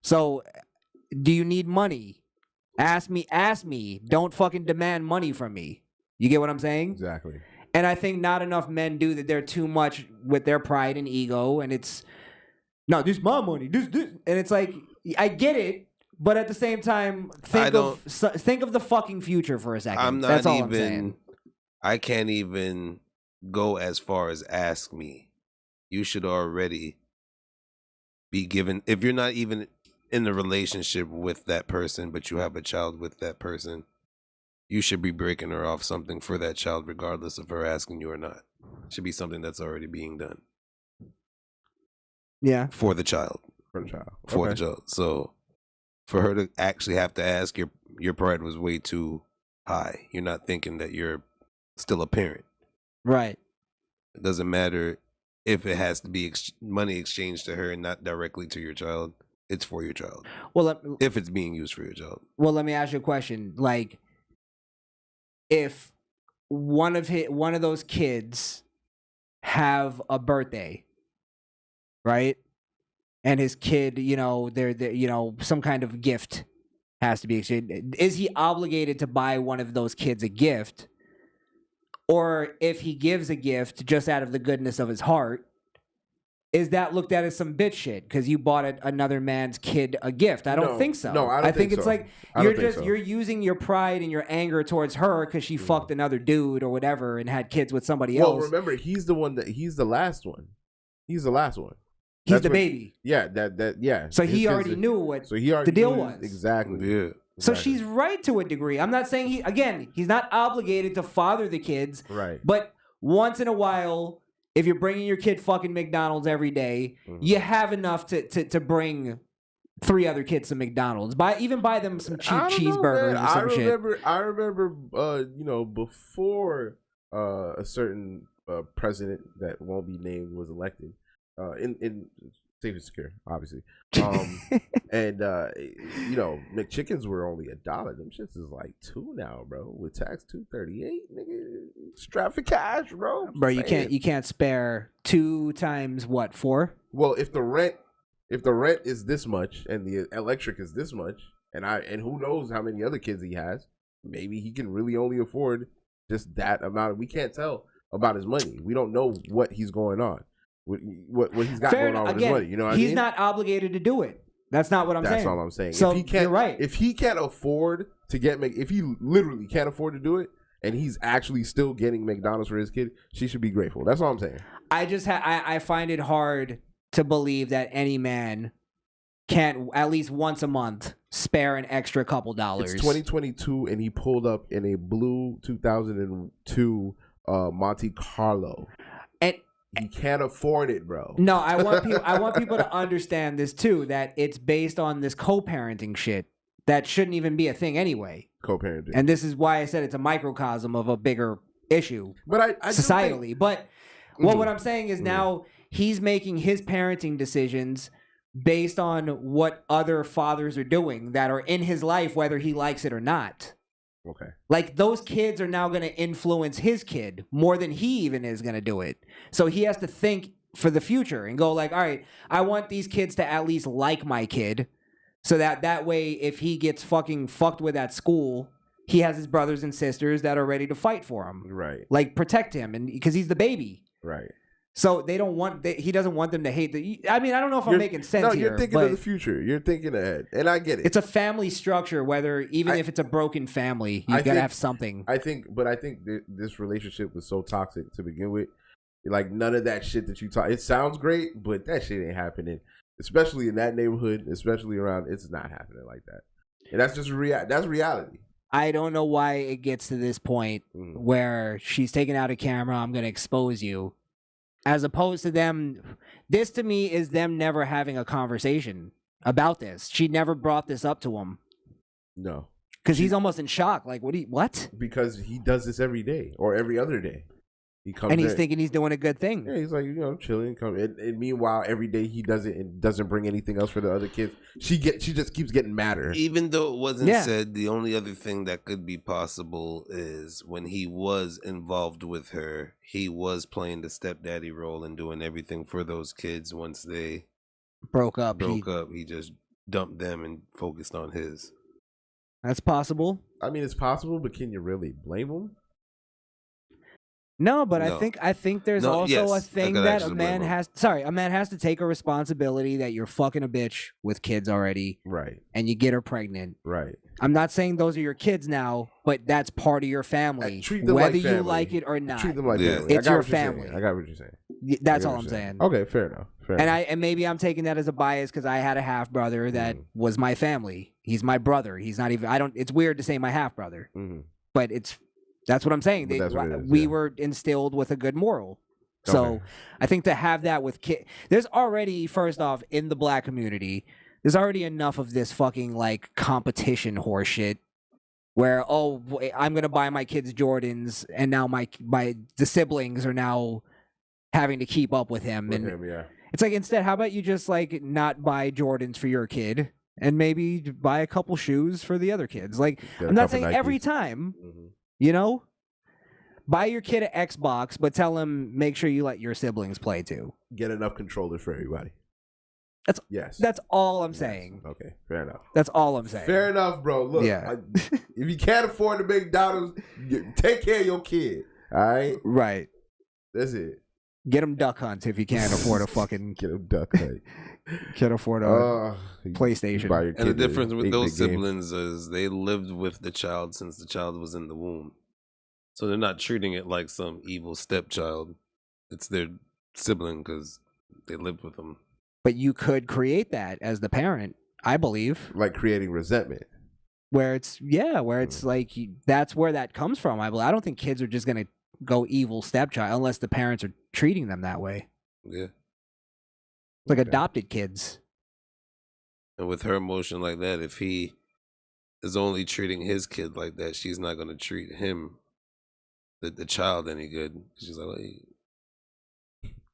S4: So, do you need money? Ask me. Don't fucking demand money from me." You get what I'm saying?
S5: Exactly.
S4: And I think not enough men do that. They're too much with their pride and ego, and it's, no, this is my money. This, and it's like, I get it, but at the same time, think of the fucking future for a second.
S12: I'm not
S4: That's all
S12: even.
S4: I'm saying.
S12: I can't even go as far as ask me. You should already be given. If you're not even in a relationship with that person, but you have a child with that person, you should be breaking her off something for that child, regardless of her asking you or not. It should be something that's already being done.
S4: Yeah.
S12: For the child.
S5: For the child.
S12: For the child. So for her to actually have to ask, your pride was way too high. You're not thinking that you're still a parent.
S4: Right.
S12: It doesn't matter if it has to be money exchanged to her and not directly to your child. It's for your child.
S4: Well,
S12: if it's being used for your child.
S4: Well, let me ask you a question. Like, if one of those kids have a birthday, right? And his kid, they're some kind of gift has to be exchanged. Is he obligated to buy one of those kids a gift? Or if he gives a gift just out of the goodness of his heart, is that looked at as some bitch shit because you bought another man's kid a gift? I don't think so.
S5: No, I don't think
S4: it's
S5: so.
S4: like you're using your pride and your anger towards her because she fucked another dude or whatever and had kids with somebody else.
S5: Well, remember, he's the last one. He's the last one.
S4: He's the baby.
S5: Yeah, yeah.
S4: So he already knew what the deal was.
S5: Exactly.
S12: Yeah.
S4: So she's right to a degree. I'm not saying he's not obligated to father the kids.
S5: Right.
S4: But once in a while, if you're bringing your kid fucking McDonald's every day, you have enough to bring 3 other kids to McDonald's. Buy them some cheap cheeseburgers or some shit.
S5: I remember, before a certain president that won't be named was elected, in safe and secure, obviously. And McChickens were only $1. Them shits is like $2 now, bro. With tax $2.38, nigga. Strap for cash, bro.
S4: Bro, you can't spare 2 times what, 4?
S5: Well, if the rent is this much and the electric is this much, and who knows how many other kids he has, maybe he can really only afford just that amount. We can't tell about his money. We don't know what he's going on. What he's got going on with his money, you know what I mean?
S4: He's not obligated to do it. That's not what I'm saying.
S5: That's all I'm saying.
S4: So
S5: you're right. If he can't afford to if he literally can't afford to do it, and he's actually still getting McDonald's for his kid, she should be grateful. That's all I'm saying.
S4: I just I find it hard to believe that any man can't at least once a month spare an extra couple dollars.
S5: It's 2022, and he pulled up in a blue 2002 Monte Carlo.
S4: And
S5: he can't afford it, bro.
S4: No, I want people to understand this too, that it's based on this co-parenting shit that shouldn't even be a thing anyway.
S5: Co-parenting.
S4: And this is why I said it's a microcosm of a bigger issue.
S5: But I
S4: societally. But what I'm saying is now he's making his parenting decisions based on what other fathers are doing that are in his life, whether he likes it or not.
S5: Okay.
S4: Like, those kids are now going to influence his kid more than he even is going to do it. So he has to think for the future and go like, all right, I want these kids to at least like my kid so that way if he gets fucked with at school, he has his brothers and sisters that are ready to fight for him,
S5: right?
S4: Like protect him, and because he's the baby,
S5: right?
S4: So they don't want. He doesn't want them to hate the. I mean, I don't know if I'm making sense here.
S5: No, you're thinking of the future. You're thinking ahead, and I get it.
S4: It's a family structure. Whether if it's a broken family, you gotta have something.
S5: I think this relationship was so toxic to begin with. Like none of that shit that you talk. It sounds great, but that shit ain't happening. Especially in that neighborhood, especially around. It's not happening like that. And that's just that's reality.
S4: I don't know why it gets to this point where she's taking out a camera. I'm going to expose you. As opposed to them, this to me is them never having a conversation about this. She never brought this up to him.
S5: No.
S4: Because he's almost in shock. Like, what?
S5: Because he does this every day or every other day. He comes
S4: and he's thinking he's doing a good thing.
S5: Yeah, he's like, chilling. And meanwhile, every day he does it and doesn't bring anything else for the other kids. She just keeps getting madder.
S12: Even though it wasn't said, the only other thing that could be possible is when he was involved with her, he was playing the stepdaddy role and doing everything for those kids. Once they
S4: broke up,
S12: he just dumped them and focused on his.
S4: That's possible.
S5: I mean, it's possible, but can you really blame him?
S4: No, but I think there's also a thing that a man has to take a responsibility that you're fucking a bitch with kids already.
S5: Right.
S4: And you get her pregnant.
S5: Right.
S4: I'm not saying those are your kids now, but that's part of your family.
S5: Treat them
S4: whether
S5: like family.
S4: you like it or not.
S5: Treat them like family.
S4: It's your family.
S5: I got what you're saying.
S4: That's all I'm saying.
S5: Okay, fair enough.
S4: And maybe I'm taking that as a bias because I had a half brother that was my family. He's my brother. He's not even. It's weird to say my half brother, but that's what I'm saying. We were instilled with a good moral. So I think to have that with kids, there's already, first off, in the black community, there's already enough of this fucking like competition horseshit where, I'm going to buy my kids Jordans and now the siblings are now having to keep up with him. It's like, instead, how about you just like not buy Jordans for your kid and maybe buy a couple shoes for the other kids? Like, I'm not saying every time. Buy your kid an Xbox, but tell him make sure you let your siblings play too.
S5: Get enough controllers for everybody.
S4: That's all I'm saying.
S5: Okay, fair enough.
S4: That's all I'm saying.
S5: Fair enough, bro. Look, if you can't afford the big dollars, take care of your kid. All right,
S4: right.
S5: That's it.
S4: Get him duck hunt if you can't afford a fucking.
S5: Get him duck hunt.
S4: Can't afford a PlayStation.
S12: And the difference with those siblings is they lived with the child since the child was in the womb. So they're not treating it like some evil stepchild. It's their sibling because they lived with them.
S4: But you could create that as the parent, I believe.
S5: Like creating resentment.
S4: Where it's like, that's where that comes from. I don't think kids are just going to go evil stepchild unless the parents are treating them that way.
S12: Yeah.
S4: Like adopted kids.
S12: And with her emotion like that, if he is only treating his kid like that, she's not going to treat him, the child, any good. She's like,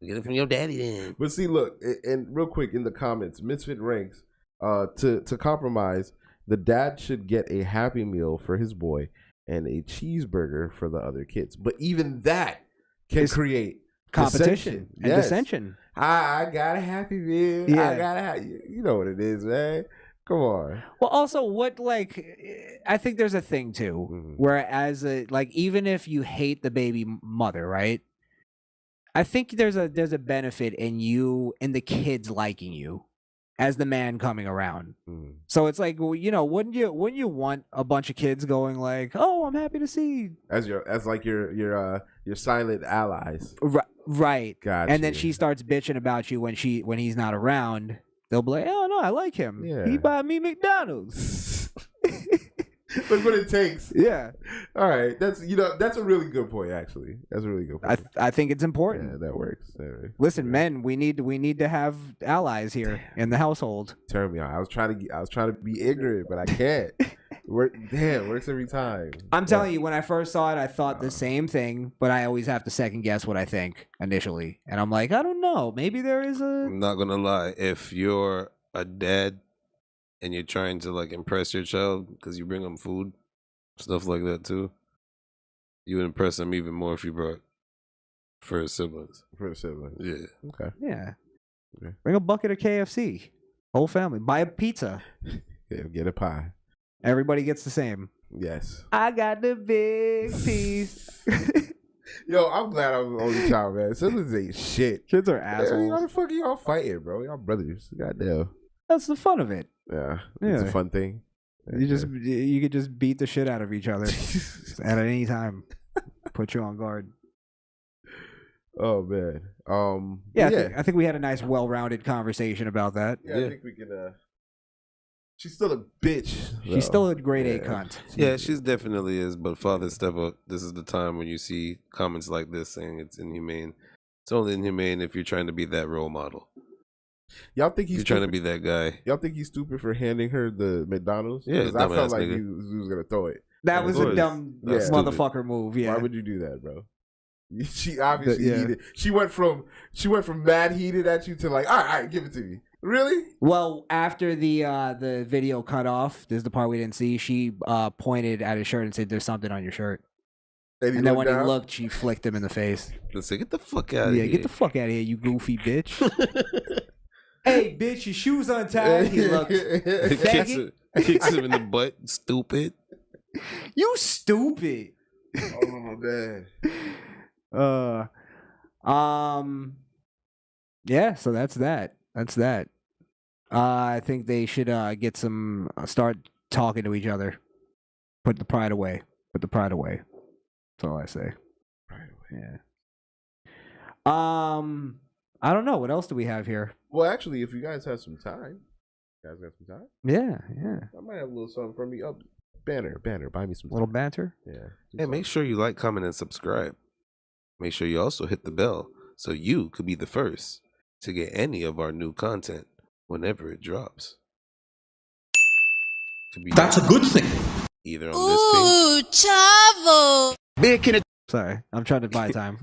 S12: get it from your daddy then.
S5: But see, look, and real quick in the comments, Misfit ranks to compromise, the dad should get a Happy Meal for his boy and a cheeseburger for the other kids. But even that can create
S4: competition and dissension.
S5: I got a Happy Meal.
S4: Yeah.
S5: I got a you know what it is, man. Come on.
S4: Well, also, I think there's a thing too, where even if you hate the baby mother, right? I think there's a benefit in the kids liking you as the man coming around. So it's like, wouldn't you want a bunch of kids going like, "Oh, I'm happy to see," as
S5: your silent allies,
S4: right?
S5: Gotcha.
S4: And then she starts bitching about you when he's not around. They'll be like, "Oh no, I like him.
S5: Yeah.
S4: He buy me McDonald's."
S5: Look what it takes.
S4: Yeah.
S5: All right. That's a really good point. Actually, that's a really good point.
S4: I think it's important.
S5: Yeah, that works.
S4: Listen, men, we need to have allies here in the household.
S5: Turn me on. I was trying to be ignorant, but I can't. It works every time.
S4: I'm telling you, when I first saw it, I thought the same thing, but I always have to second guess what I think initially, and I'm like, I don't know. Maybe there is a.
S12: I'm not gonna lie. If you're a dad and you're trying to like impress your child because you bring them food, stuff like that too, you would impress them even more if you brought for his siblings.
S5: For his siblings.
S12: Yeah.
S5: Okay.
S4: Yeah.
S5: Okay.
S4: Bring a bucket of KFC. Whole family. Buy a pizza.
S5: Yeah, get a pie.
S4: Everybody gets the same.
S5: Yes.
S4: I got the big piece.
S5: Yo, I'm glad I'm the only child, man. Siblings ain't shit.
S4: Kids are
S5: How
S4: assholes.
S5: the fuck are y'all fighting, bro? Y'all brothers. Goddamn.
S4: That's the fun of it.
S5: Yeah. It's a fun thing.
S4: You could just beat the shit out of each other at any time. Put you on guard.
S5: Oh man.
S4: I think we had a nice, well-rounded conversation about that.
S5: Yeah, I think we can. She's still a bitch.
S4: She's still a grade A cunt.
S12: Yeah, she's definitely is. But Father, step up. This is the time when you see comments like this saying it's inhumane. It's only inhumane if you're trying to be that role model.
S5: Y'all think he's
S12: You're trying to be that guy.
S5: Y'all think he's stupid for handing her the McDonald's?
S12: Yeah,
S5: 'Cause I felt
S12: dumbass
S5: like
S12: nigga.
S5: he was gonna throw it.
S4: That was a dumb
S12: That's
S4: motherfucker move. Yeah.
S5: Why would you do that, bro? She obviously
S4: Yeah.
S5: heated. She went from mad heated at you to like, all right, give it to me. Really?
S4: Well, after the video cut off, this is the part we didn't see. She pointed at his shirt and said, "There's something on your shirt." And then when he looked, she flicked him in the face.
S12: Let's say, get the fuck out of here.
S4: Yeah, get the fuck out of here, you goofy bitch. Hey, bitch, your shoes untied. He looked.
S12: Kicks him in the butt. Stupid.
S4: You stupid.
S5: Oh man.
S4: Yeah, so that's that. I think they should start talking to each other. Put the pride away. That's all I say.
S5: Pride away.
S4: Yeah. I don't know. What else do we have here?
S5: Well, actually, if you guys have some time,
S4: Yeah.
S5: I might have a little something from me. Oh, banner, buy me some
S4: Little banter?
S5: Yeah.
S12: Hey, make sure you like, comment, and subscribe. Make sure you also hit the bell so you could be the first to get any of our new content whenever it drops.
S14: That's a good thing.
S12: Either on this page.
S2: Chavo.
S4: Sorry, I'm trying to buy time.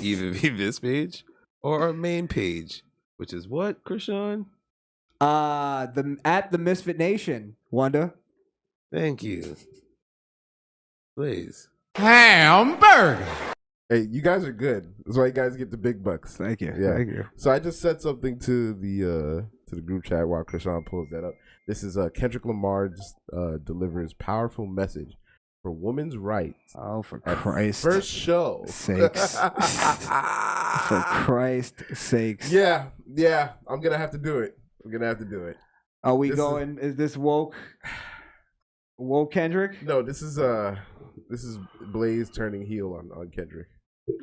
S12: Either be this page or our main page, which is what, Crishaun?
S4: At the Misfit Nation, Wunda.
S12: Thank you. Please.
S8: Hamburger.
S5: Hey, you guys are good. That's why you guys get the big bucks.
S4: Thank you.
S5: Yeah.
S4: Thank you.
S5: So I just said something to the group chat while Crishaun pulls that up. This is Kendrick Lamar just delivers powerful message for women's rights.
S4: Oh, for Christ's
S5: first show
S4: sakes! For Christ's sakes!
S5: Yeah. I'm gonna have to do it.
S4: Are we going? Is this woke Kendrick?
S5: No, this is Blaze turning heel on Kendrick.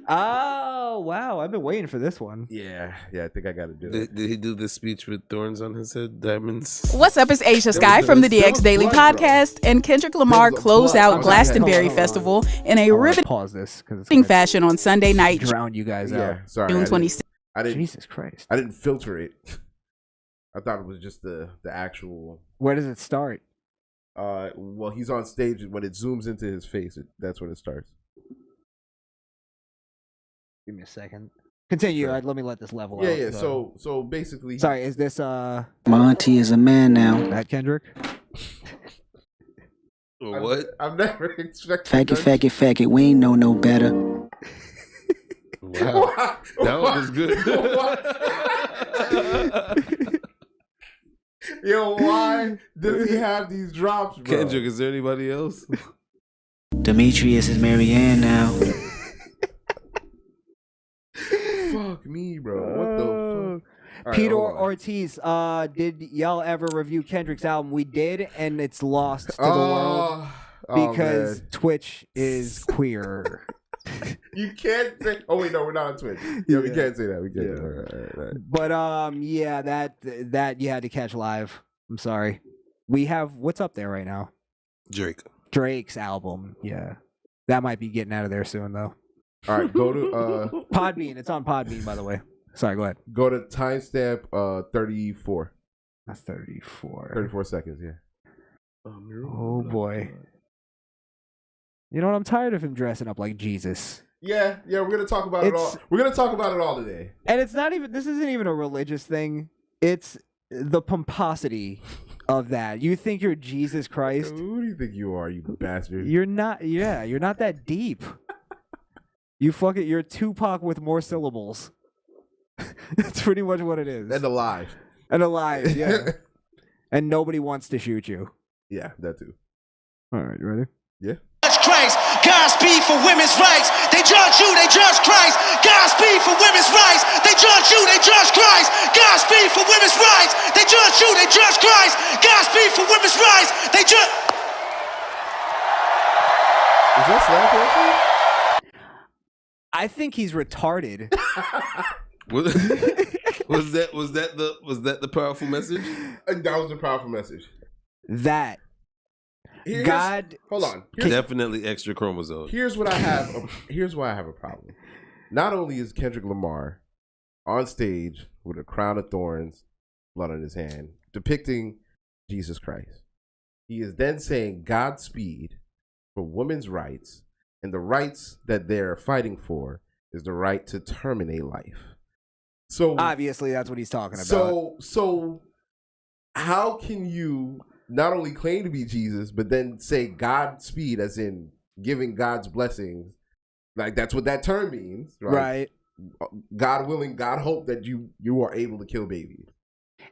S4: Oh wow! I've been waiting for this one.
S5: Yeah. I think I got to do it.
S12: Did he do this speech with thorns on his head, diamonds?
S15: What's up? It's Asia Sky from the DX Daily Podcast, and Kendrick Lamar closed out Glastonbury Festival in a riveting fashion on Sunday night.
S4: Drown you guys out.
S5: Yeah, sorry.
S15: June 26th.
S4: Jesus Christ!
S5: I didn't filter it. I thought it was just the actual.
S4: Where does it start?
S5: Well, he's on stage when it zooms into his face. That's when it starts.
S4: Give me a second. Continue. Sure. Let me let this level out.
S5: Yeah. So basically,
S4: sorry. Is this
S16: My auntie is a man now.
S4: That Kendrick?
S12: What?
S5: I've never expected.
S16: Faggot. We ain't know no better.
S12: Wow. That one was good.
S5: Yo, why does he have these drops, bro?
S12: Kendrick, is there anybody else?
S16: Demetrius is Marianne now.
S5: Fuck me, bro. What the fuck?
S4: Peter Ortiz, did y'all ever review Kendrick's album? We did, and it's lost to the world because Twitch is queer.
S5: You can't say. Oh wait, no, we're not on Twitch. Yeah, we can't say that. We can't. All right.
S4: But yeah, that you had to catch live. I'm sorry. We have what's up there right now. Drake's album. Yeah, that might be getting out of there soon though.
S5: All right, go to
S4: Podbean. It's on Podbean, by the way. Sorry, go ahead.
S5: Go to timestamp 34.
S4: 34.
S5: 34 seconds. Yeah.
S4: Oh boy. You know what? I'm tired of him dressing up like Jesus.
S5: Yeah. We're gonna talk about it all. We're gonna talk about it all today.
S4: And it's not even. This isn't even a religious thing. It's the pomposity of that. You think you're Jesus Christ?
S5: Who do you think you are, you bastard?
S4: You're not. Yeah, you're not that deep. You're Tupac with more syllables. That's pretty much what it is.
S5: And alive.
S4: Yeah. And nobody wants to shoot you.
S5: Yeah, that too.
S4: All right, you ready?
S5: Yeah.
S17: Judge Christ, Godspeed for women's rights. They judge you, they judge Christ. Godspeed for women's rights. They judge you, they judge Christ. Godspeed for women's rights. They judge you, they judge Christ. Godspeed for women's rights. They judge.
S5: Is that slap?
S4: I think he's retarded.
S12: was that the powerful message?
S5: That was the powerful message.
S4: That
S5: hold on.
S12: Definitely extra chromosome.
S5: Here's what I have. Here's why I have a problem. Not only is Kendrick Lamar on stage with a crown of thorns, blood on his hand, depicting Jesus Christ, he is then saying Godspeed for women's rights, and the rights that they're fighting for is the right to terminate life. So
S4: obviously, that's what he's talking about.
S5: So how can you not only claim to be Jesus, but then say Godspeed, as in giving God's blessings? Like, that's what that term means, right? God willing, God hope that you are able to kill babies.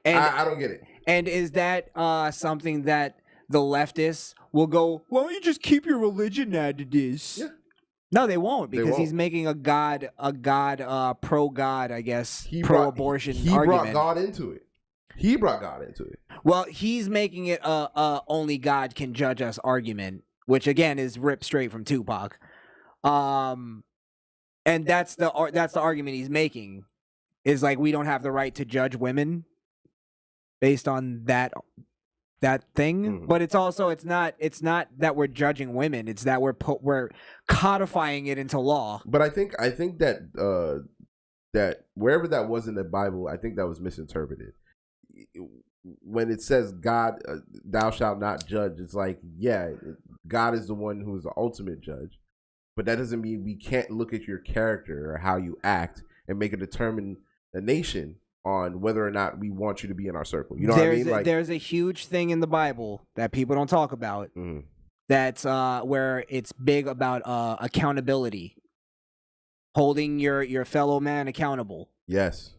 S5: And I don't get it.
S4: And is that something that the leftists will go, why don't you just keep your religion out of this? Yeah. No, they won't, because he's making a God, pro-God, I guess, pro-abortion argument.
S5: He brought God into it.
S4: Well, he's making it only God can judge us argument, which again is ripped straight from Tupac. And that's the argument he's making, is like, we don't have the right to judge women based on that thing. But it's also it's not that we're judging women, it's that we're codifying it into law.
S5: But I think that that wherever that was in the Bible, I think that was misinterpreted. When it says God, thou shalt not judge, it's like, yeah, God is the one who is the ultimate judge, but that doesn't mean we can't look at your character or how you act and make a determination on whether or not we want you to be in our circle. You know what I mean?
S4: There's a huge thing in the Bible that people don't talk about. That's where it's big about accountability, holding your fellow man accountable.
S5: Yes.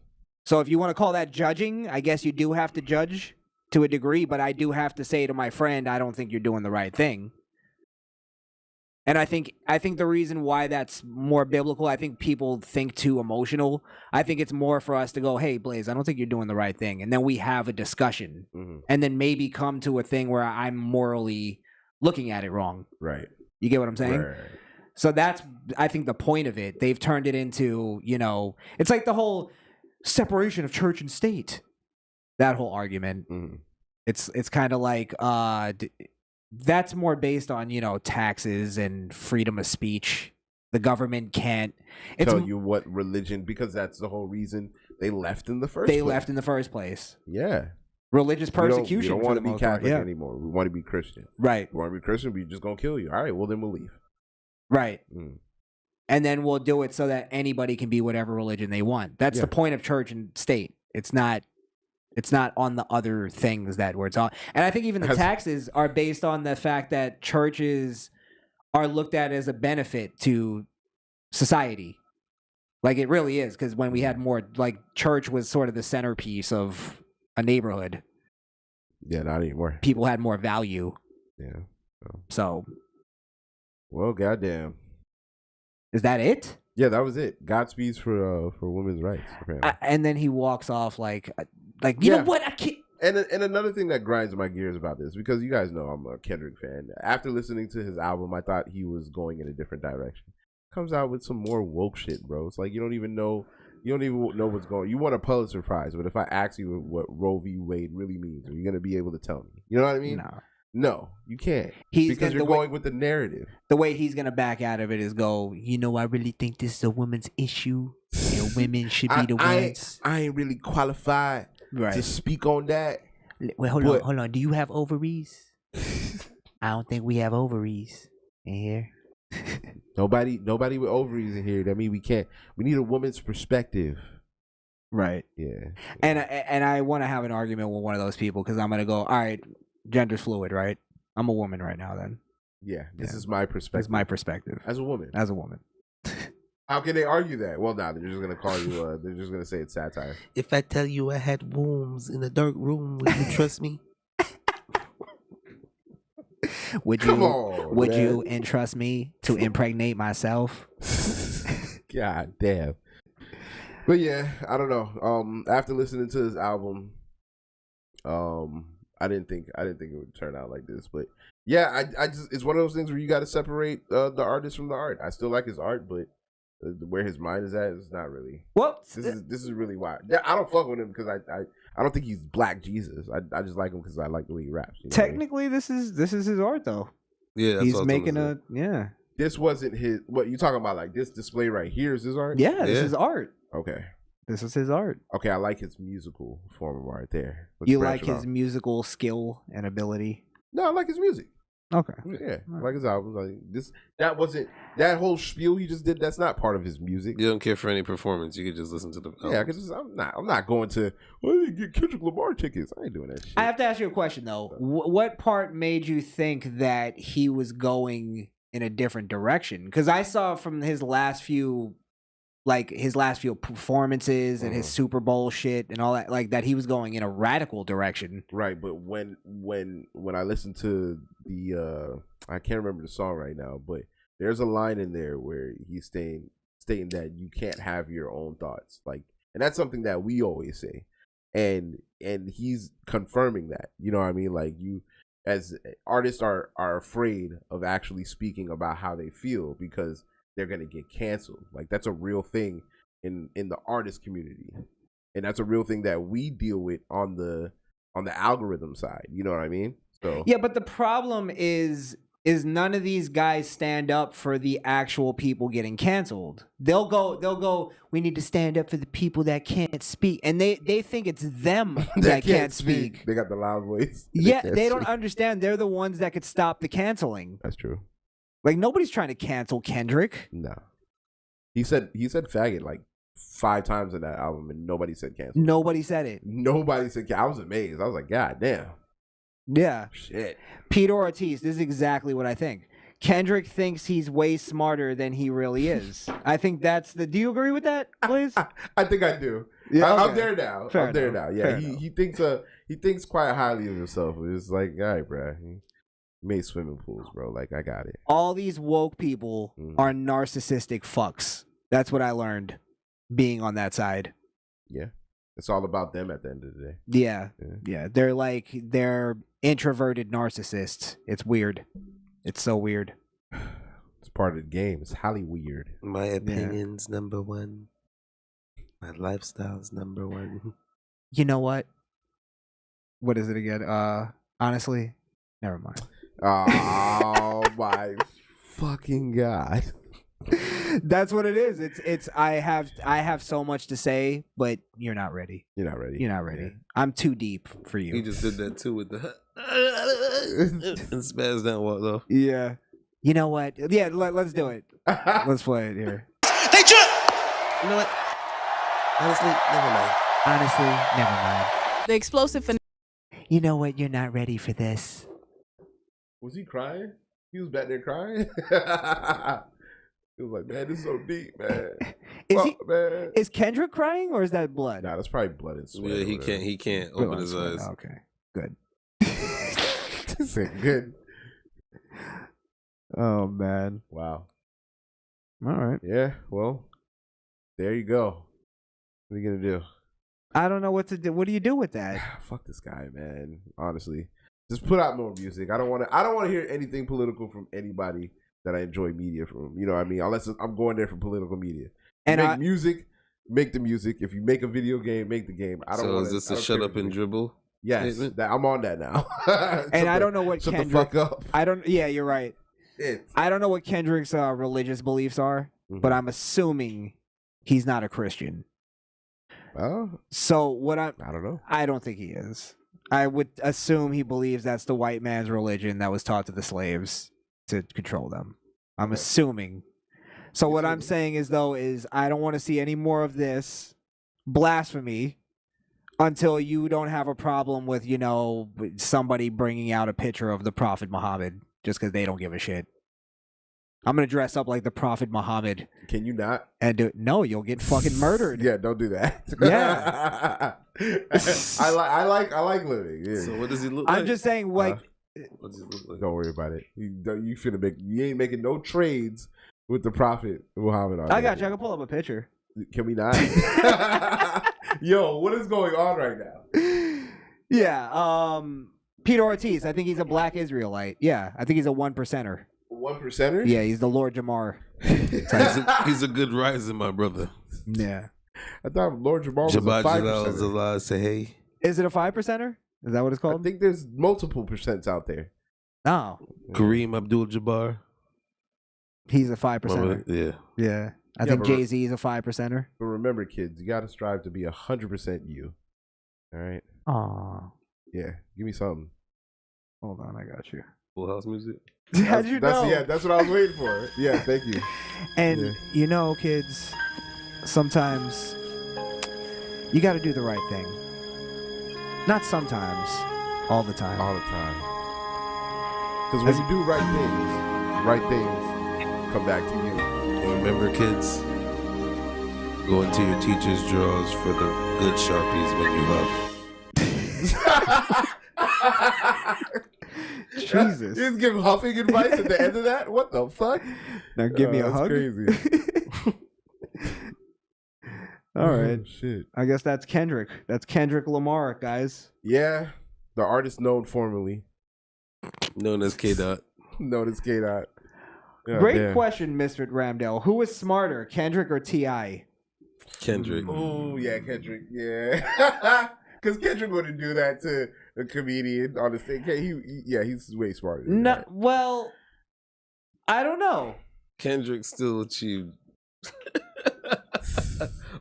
S4: So if you want to call that judging, I guess you do have to judge to a degree, but I do have to say to my friend, I don't think you're doing the right thing. And I think the reason why that's more biblical, I think people think too emotional. I think it's more for us to go, hey, Blaze, I don't think you're doing the right thing. And then we have a discussion. And then maybe come to a thing where I'm morally looking at it wrong.
S5: Right.
S4: You get what I'm saying?
S5: Right.
S4: So that's, I think, the point of it. They've turned it into, it's like the whole separation of church and state. That whole argument. It's kind of like... that's more based on, taxes and freedom of speech. The government can't
S5: tell you what religion, because that's the whole reason they left in the first place. Yeah.
S4: Religious persecution.
S5: We don't want to be Catholic anymore. We want to be Christian.
S4: Right.
S5: We want to be Christian, we're just going to kill you. All right, well, then we'll leave.
S4: Right. And then we'll do it so that anybody can be whatever religion they want. That's the point of church and state. It's not on the other things that it's on. And I think even the taxes are based on the fact that churches are looked at as a benefit to society. Like, it really is, because when we had more, like, church was sort of the centerpiece of a neighborhood.
S5: Yeah, not anymore.
S4: People had more value.
S5: Yeah.
S4: So.
S5: Well, goddamn.
S4: Is that it?
S5: Yeah, that was it. Godspeeds for women's rights.
S4: And then he walks off like you know what? I can't.
S5: And another thing that grinds my gears about this, because you guys know I'm a Kendrick fan. After listening to his album, I thought he was going in a different direction. Comes out with some more woke shit, bro. It's like you don't even know what's going on. You want a Pulitzer Prize, but if I ask you what Roe v. Wade really means, are you going to be able to tell me? You know what I mean? No, you can't. Because you're going with the narrative.
S4: The way he's going to back out of it is go, I really think this is a women's issue. Women should be the ones.
S5: I ain't really qualified to speak on that.
S4: Wait, hold on. Do you have ovaries? I don't think we have ovaries in here.
S5: Nobody with ovaries in here. That means we can't. We need a woman's perspective.
S4: Right.
S5: Yeah.
S4: And I want to have an argument with one of those people, because I'm going to go, all right, gender's fluid, right? I'm a woman right now then.
S5: Yeah. This is my perspective.
S4: It's my perspective.
S5: As a woman. How can they argue that? Well, they're just going to call you, they're just going to say it's satire.
S12: If I tell you I had wombs in a dark room, will you trust me?
S4: Would
S5: Come
S4: you
S5: on,
S4: would
S5: man.
S4: you entrust me to impregnate myself?
S5: God damn. But yeah, I don't know. After listening to this album, I didn't think it would turn out like this. But yeah, I just it's one of those things where you got to separate the artist from the art. I still like his art, but where his mind is at is not really.
S4: Well,
S5: this is really why. Yeah, I don't fuck with him because I don't think he's Black Jesus. I just like him because I like the way he raps. You know what I mean?
S4: Technically, this is his art though.
S12: Yeah, that's
S4: he's
S12: what I was
S4: making
S12: gonna
S4: a yeah.
S5: This wasn't his. What you talking about? Like this display right here is his art?
S4: Yeah, this is art.
S5: Okay.
S4: This is his art.
S5: Okay, I like his musical form of art there.
S4: You like his musical skill and ability?
S5: No, I like his music.
S4: Okay.
S5: Yeah, I like his albums. Like this, that wasn't that whole spiel he just did. That's not part of his music.
S12: You don't care for any performance. You could just listen to the.
S5: Yeah, because I'm not going to. Well, you get Kendrick Lamar tickets. I ain't doing that shit.
S4: I have to ask you a question though. What part made you think that he was going in a different direction? Because I saw from his last few performances and his Super Bowl shit and all that, like that he was going in a radical direction.
S5: Right, but when I listened to the I can't remember the song right now, but there's a line in there where he's stating that you can't have your own thoughts, like, and that's something that we always say, and he's confirming that. You know what I mean? Like, you as artists are afraid of actually speaking about how they feel because they're gonna get canceled. Like, that's a real thing in the artist community, and that's a real thing that we deal with on the algorithm side. You know what I mean? So
S4: Yeah, but the problem is none of these guys stand up for the actual people getting canceled. They'll go, we need to stand up for the people that can't speak. And they think it's them that can't speak.
S5: They got the loud voice.
S4: Yeah,
S5: can't
S4: they don't
S5: speak.
S4: understand. They're the ones that could stop the canceling.
S5: That's true.
S4: Like, nobody's trying to cancel Kendrick.
S5: No. He said faggot like 5 times in that album, and nobody said cancel.
S4: Nobody said it.
S5: Nobody said. I was amazed. I was like, God damn.
S4: Yeah.
S5: Shit.
S4: Peter Ortiz, this is exactly what I think. Kendrick thinks he's way smarter than he really is. I think that's the... Do you agree with that, Blaze?
S5: I think I do.
S4: Yeah,
S5: I'm
S4: okay.
S5: there now.
S4: Fair
S5: I'm there
S4: enough.
S5: now. Yeah,
S4: Fair
S5: he thinks quite highly of himself. It's like, all right, bro. He made swimming pools, bro. Like, I got it.
S4: All these woke people are narcissistic fucks. That's what I learned being on that side.
S5: Yeah. It's all about them at the end of the day.
S4: Yeah. They're introverted narcissists. It's weird. It's so weird.
S5: It's part of the game. It's highly weird.
S12: My opinion's number one. My lifestyle's number one.
S4: You know what? What is it again? Honestly, never mind.
S5: Oh my fucking God.
S4: That's what it is. It's I have so much to say, but you're not ready.
S5: You're not ready.
S4: You're not ready.
S5: Yeah.
S4: I'm too deep for you.
S12: He just did that too with the and spazzed out what though.
S4: Yeah. You know what? Yeah, let's do it. Let's play it here.
S17: They just.
S12: You know what? Honestly, never mind.
S15: The explosive.
S4: You know what? You're not ready for this.
S5: Was he crying? He was back there crying? He was like, man, this is so deep, man. Man.
S4: Is Kendrick crying or is that blood?
S5: Nah, that's probably blood and sweat.
S12: Yeah, he can't open his eyes.
S4: Okay, good.
S5: Good.
S4: Oh man.
S5: Wow.
S4: All right.
S5: Yeah, well, there you go. What are you gonna do?
S4: I don't know what to do. What do you do with that?
S5: Fuck this guy, man. Honestly. Just put out more music. I don't want to hear anything political from anybody that I enjoy media from. You know what I mean? Unless I'm going there for political media.
S4: And
S5: make music, make the music. If you make a video game, make the game. I don't
S12: So
S5: want
S12: is this a shut up and dribble?
S5: Yes,
S12: statement?
S5: I'm on that now.
S4: And I don't know what
S5: shut
S4: Kendrick.
S5: the fuck up.
S4: I don't. Yeah, you're right. I don't know what Kendrick's religious beliefs are, but I'm assuming he's not a Christian.
S5: Oh.
S4: So what I
S5: don't know.
S4: I don't think he is. I would assume he believes that's the white man's religion that was taught to the slaves to control them. I'm assuming. So what I'm saying is I don't want to see any more of this blasphemy until you don't have a problem with, somebody bringing out a picture of the Prophet Muhammad just because they don't give a shit. I'm going to dress up like the Prophet Muhammad.
S5: Can you not?
S4: And no, you'll get fucking murdered.
S5: Yeah, don't do that.
S4: Yeah.
S5: I like living. Yeah.
S12: So what does he look like?
S4: I'm just saying,
S5: Don't worry about it. You ain't making no trades with the Prophet Muhammad.
S4: I got you. I can pull up a picture.
S5: Can we not? Yo, what is going on right now?
S4: Yeah. Peter Ortiz. I think he's a black Israelite. Yeah. I think he's a 1%er.
S5: 1%er?
S4: Yeah, he's the Lord Jamar.
S12: He's a good rising, my brother.
S4: Yeah.
S5: I thought Lord Jamar was a 5%er.
S12: Say hey.
S4: Is it a 5%er? Is that what it's called?
S5: I think there's multiple percents out there.
S4: Oh.
S12: Kareem Abdul-Jabbar.
S4: He's a 5%er.
S12: Yeah.
S4: Yeah. I think Jay-Z is a 5%er.
S5: But remember, kids, you got to strive to be 100% you. All right?
S4: Aw.
S5: Yeah. Give me something.
S4: Hold on. I got you.
S12: Full House music?
S4: How'd you know?
S5: Yeah, that's what I was waiting for. Yeah, thank you.
S4: And, you know, kids, sometimes you got to do the right thing. Not sometimes. All the time.
S5: All the time. Because when you do right things come back to you.
S12: And remember, kids, go into your teacher's drawers for the good Sharpies when you huff.
S4: Jesus.
S5: You just give huffing advice at the end of that? What the fuck?
S4: Now give me a hug.
S5: Crazy.
S4: All right.
S5: Shit.
S4: I guess that's Kendrick. That's Kendrick Lamar, guys.
S5: Yeah. The artist known formerly.
S12: Known as K-Dot.
S5: Known as K-Dot. Oh,
S4: Great
S5: damn.
S4: question, Misfit Ramdell. Who is smarter, Kendrick or T.I.?
S12: Kendrick.
S5: Oh, yeah, Kendrick. Yeah. Because Kendrick wouldn't do that to a comedian on the stage. He's way smarter than that.
S4: Well, I don't know.
S12: Kendrick still achieved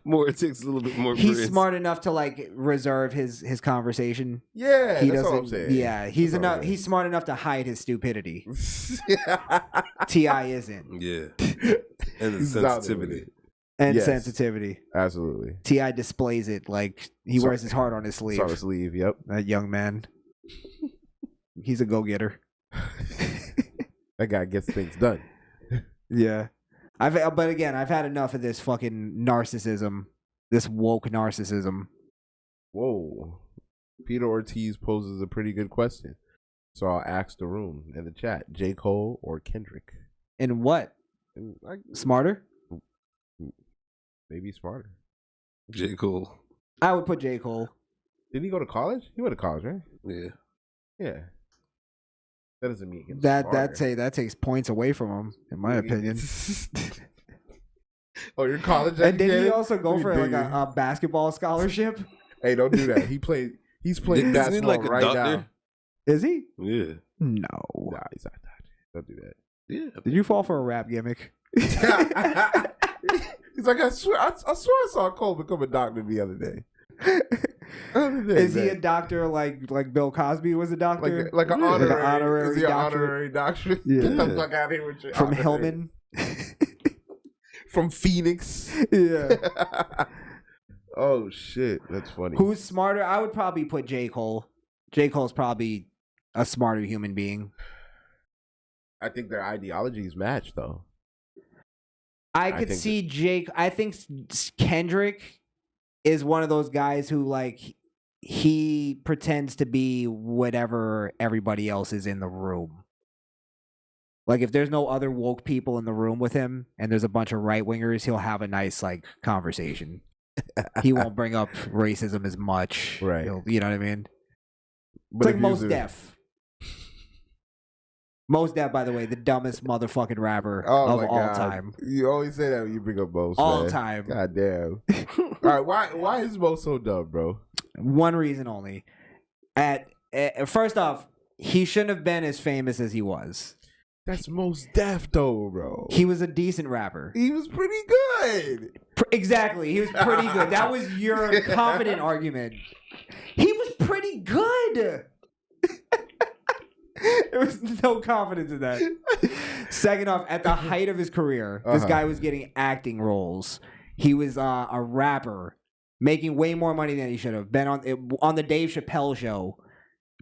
S12: more. It takes a little bit more.
S4: He's smart enough to like reserve his conversation.
S5: Yeah,
S4: he
S5: that's
S4: doesn't.
S5: what I'm saying.
S4: Yeah, he's enough. He's smart enough to hide his stupidity. T.I. isn't.
S12: Yeah, and the sensitivity.
S4: And sensitivity.
S5: Absolutely.
S4: T.I. displays it like he wears his heart on his sleeve.
S5: On his sleeve, yep.
S4: That young man. He's a go-getter.
S5: That guy gets things done.
S4: Yeah. But again, I've had enough of this fucking narcissism. This woke narcissism.
S5: Whoa. Peter Ortiz poses a pretty good question. So I'll ask the room in the chat. J. Cole or Kendrick?
S4: In what? Smarter?
S5: Maybe smarter.
S12: J. Cole.
S4: I would put J. Cole.
S5: Didn't he go to college? He went to college, right?
S12: Yeah.
S5: Yeah. That doesn't mean
S4: that takes points away from him, in my opinion.
S5: Oh, your college
S4: and did he also go for like a basketball scholarship?
S5: Hey, don't do that. He's playing basketball like right now.
S4: Is he?
S12: Yeah.
S4: No.
S5: Nah, he's not that. Don't do that.
S12: Yeah.
S4: Did you fall for a rap gimmick?
S5: He's like, I swear I saw Cole become a doctor the other day.
S4: Is he a doctor like Bill Cosby was a doctor?
S5: Like an honorary, is he
S4: doctor?
S5: An honorary doctor?
S4: Yeah.
S5: Get the fuck out of here with your
S4: From
S5: honorary.
S4: Hillman?
S5: From Phoenix?
S4: Yeah.
S5: Oh, shit. That's funny.
S4: Who's smarter? I would probably put J. Cole. J. Cole's probably a smarter human being.
S5: I think their ideologies match, though.
S4: I could see Jake. I think Kendrick is one of those guys who, like, he pretends to be whatever everybody else is in the room. Like, if there's no other woke people in the room with him and there's a bunch of right-wingers, he'll have a nice, like, conversation. He won't bring up racism as much.
S5: Right.
S4: You know what I mean?
S5: But
S4: it's like Mos Def. Mos Def, by the way, the dumbest motherfucking rapper of all time.
S5: You always say that when you bring up Mos.
S4: All
S5: man.
S4: time.
S5: God damn. All right, why is Mos so dumb, bro?
S4: One reason only. First off, he shouldn't have been as famous as he was.
S5: That's Mos Def, though, bro.
S4: He was a decent rapper.
S5: He was pretty good.
S4: Exactly. He was pretty good. That was your confident argument. He was pretty good. There was no confidence in that. Second off, at the height of his career, this guy was getting acting roles. He was a rapper, making way more money than he should have. Been on the Dave Chappelle show.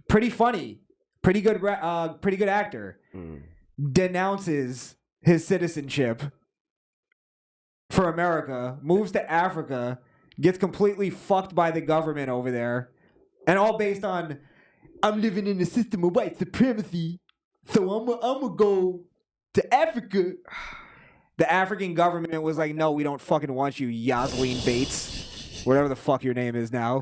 S4: Pretty funny. Pretty good actor. Denounces his citizenship for America, moves to Africa, gets completely fucked by the government over there, and all based on I'm living in a system of white supremacy, so I'm gonna go to Africa. The African government was like, no, we don't fucking want you, Yaslene Bates. Whatever the fuck your name is now.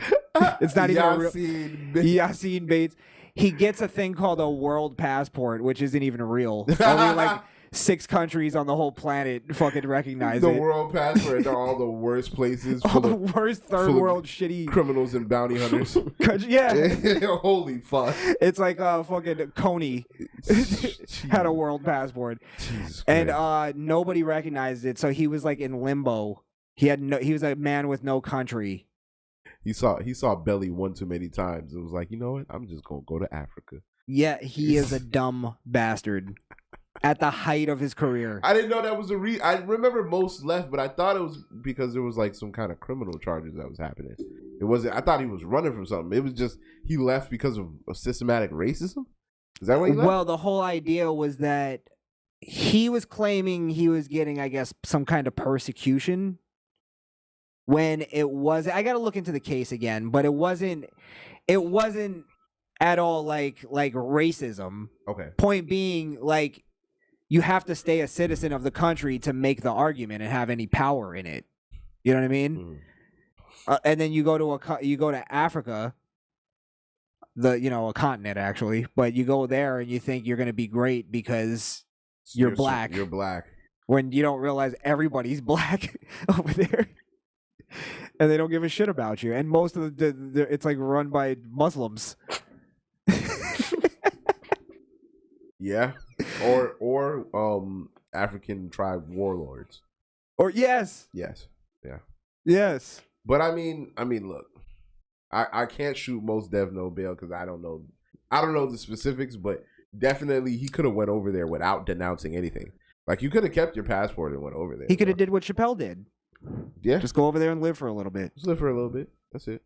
S4: It's not even a real... Yassine Bates. He gets a thing called a world passport, which isn't even real. Only like 6 countries on the whole planet fucking recognize
S5: the
S4: it.
S5: world passport are all the worst places.
S4: All the worst third world shitty
S5: criminals and bounty hunters.
S4: Yeah.
S5: Holy fuck.
S4: It's like fucking Coney had a world passport. And nobody recognized it, so he was like in limbo. He was a man with no country.
S5: He saw Belly one too many times. It was like, you know what? I'm just gonna go to Africa.
S4: Yeah, he is a dumb bastard. At the height of his career.
S5: I didn't know that was I remember most left, but I thought it was because there was like some kind of criminal charges that was happening. It wasn't. I thought he was running from something. It was just he left because of systematic racism. Is that why he left?
S4: Well, the whole idea was that he was claiming he was getting, I guess, some kind of persecution. When it was, I got to look into the case again, but it wasn't at all like racism.
S5: Okay.
S4: Point being, like, you have to stay a citizen of the country to make the argument and have any power in it. You know what I mean? And then you go to Africa, a continent actually, but you go there and you think you're going to be great because you're black.
S5: You're black.
S4: When you don't realize everybody's black over there. And they don't give a shit about you. And most of it's like run by Muslims.
S5: Yeah. Or African tribe warlords.
S4: Or yes.
S5: Yes. Yeah.
S4: Yes.
S5: But I mean, look. I can't shoot most Dev no bail because I don't know the specifics, but definitely he could have went over there without denouncing anything. Like you could have kept your passport and went over there.
S4: He could have did what Chappelle did.
S5: Yeah.
S4: Just go over there and live for a little bit.
S5: Just live for a little bit. That's it.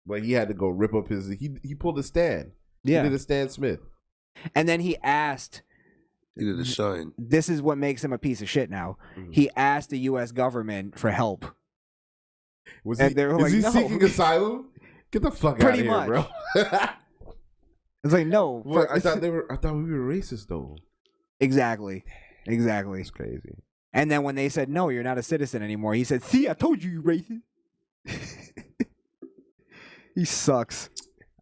S5: But he had to go rip up he pulled a Stan.
S4: Yeah.
S5: He did a Stan Smith.
S4: And then he asked.
S12: He did a shine.
S4: This is what makes him a piece of shit now. Mm-hmm. He asked the U.S. government for help.
S5: Is he seeking asylum? Get the fuck out of here, bro.
S4: It's like, no.
S5: I thought we were racist though.
S4: Exactly.
S5: It's crazy.
S4: And then when they said, no, you're not a citizen anymore, he said, see, I told you racist. He sucks.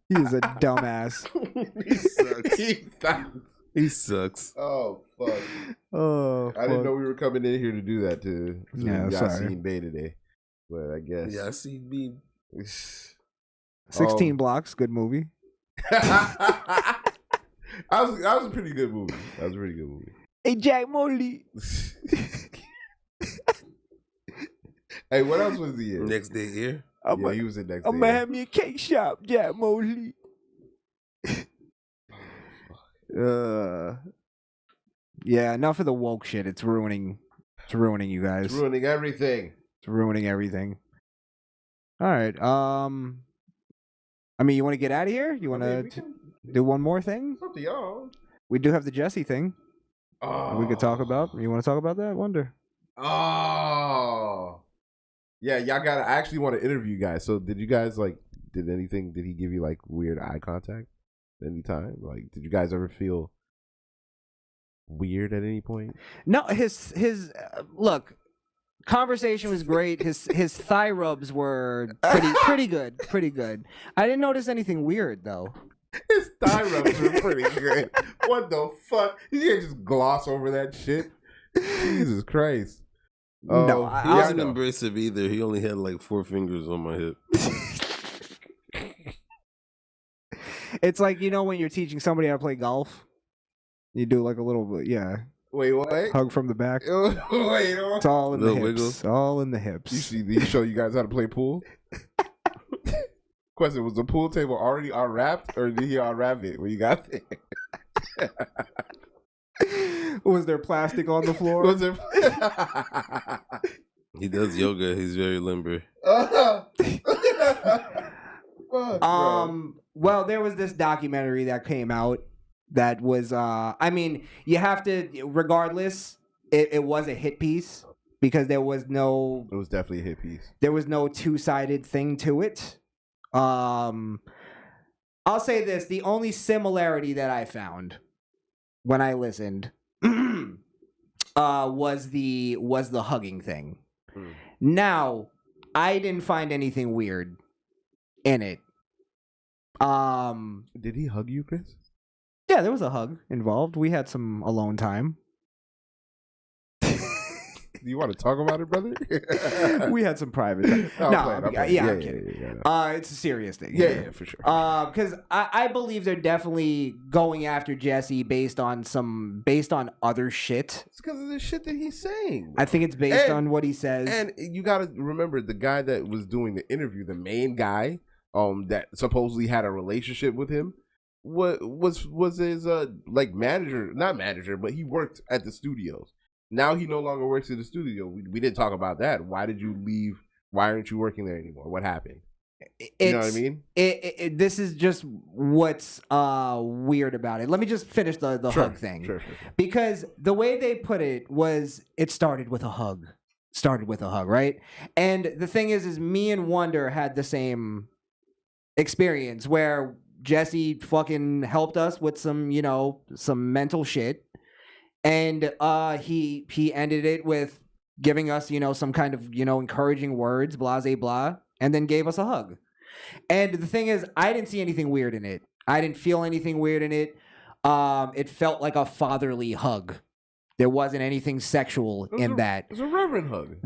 S4: He is a dumbass.
S5: He sucks. Oh, fuck.
S4: Oh,
S5: I didn't know we were coming in here to do that to
S4: Yassine
S5: Bey today. But I guess.
S12: Yassine Bey.
S4: 16 Blocks, good movie.
S5: That was a pretty good movie.
S4: Hey, Jack Molly.
S5: Hey, what else was he in?
S12: Next Day Here?
S5: He was in Next Day.
S4: I'm going to have me a cake shop, Jack Molly. Yeah, enough of the woke shit. It's ruining you guys.
S5: It's ruining everything.
S4: All right. I mean, you want to get out of here? You want to do one more thing?
S5: It's up to y'all.
S4: We do have the Jesse thing.
S5: Oh.
S4: We could talk about. You want to talk about that? Wonder.
S5: Oh. Yeah, y'all got to. I actually want to interview you guys. So, did you guys did he give you weird eye contact anytime? Did you guys ever feel weird at any point?
S4: No, his look, conversation was great. His thigh rubs were pretty good. I didn't notice anything weird though.
S5: His thigh rubs were pretty good. What the fuck? You can't just gloss over that shit. Jesus Christ.
S12: No, he wasn't abrasive either. He only had 4 fingers on my hip.
S4: It's like, when you're teaching somebody how to play golf, you do a little bit, yeah.
S5: Wait, what?
S4: Hug from the back.
S5: Wait,
S4: it's all in the hips.
S5: Wiggles.
S4: All in the hips.
S5: Did he show you guys how to play pool? Question, was the pool table already unwrapped, or did he unwrap it when you got there?
S4: Was there plastic on the floor?
S5: Was there...
S12: He does yoga. He's very limber.
S4: Well, there was this documentary that came out that was, you have to, regardless, it was a hit piece because there was no...
S5: It was definitely a hit piece.
S4: There was no two-sided thing to it. I'll say this: the only similarity that I found when I listened was the hugging thing. Now, I didn't find anything weird in it.
S5: Did he hug you, Chris?
S4: Yeah, there was a hug involved. We had some alone time.
S5: Do you want to talk about it, brother?
S4: We had some private time. I'm kidding. It's a serious thing.
S5: Yeah, for sure.
S4: Because I believe they're definitely going after Jesse based on other shit.
S5: It's because of the shit that he's saying.
S4: I think it's based on what he says.
S5: And you got to remember the guy that was doing the interview, the main guy, that supposedly had a relationship with him, was his manager, not manager, but he worked at the studios. Now he no longer works at the studio. We didn't talk about that. Why did you leave? Why aren't you working there anymore? What happened? You know what I mean?
S4: This is just what's weird about it. Let me just finish the hug thing.
S5: Sure.
S4: Because the way they put it was, it started with a hug. Right? And the thing is me and Wunda had the same experience where Jesse fucking helped us with some mental shit. And he ended it with giving us, some kind of, encouraging words, blah, blah, blah, and then gave us a hug. And the thing is, I didn't see anything weird in it. I didn't feel anything weird in it. It felt like a fatherly hug. There wasn't anything sexual in that.
S5: It was a reverent hug.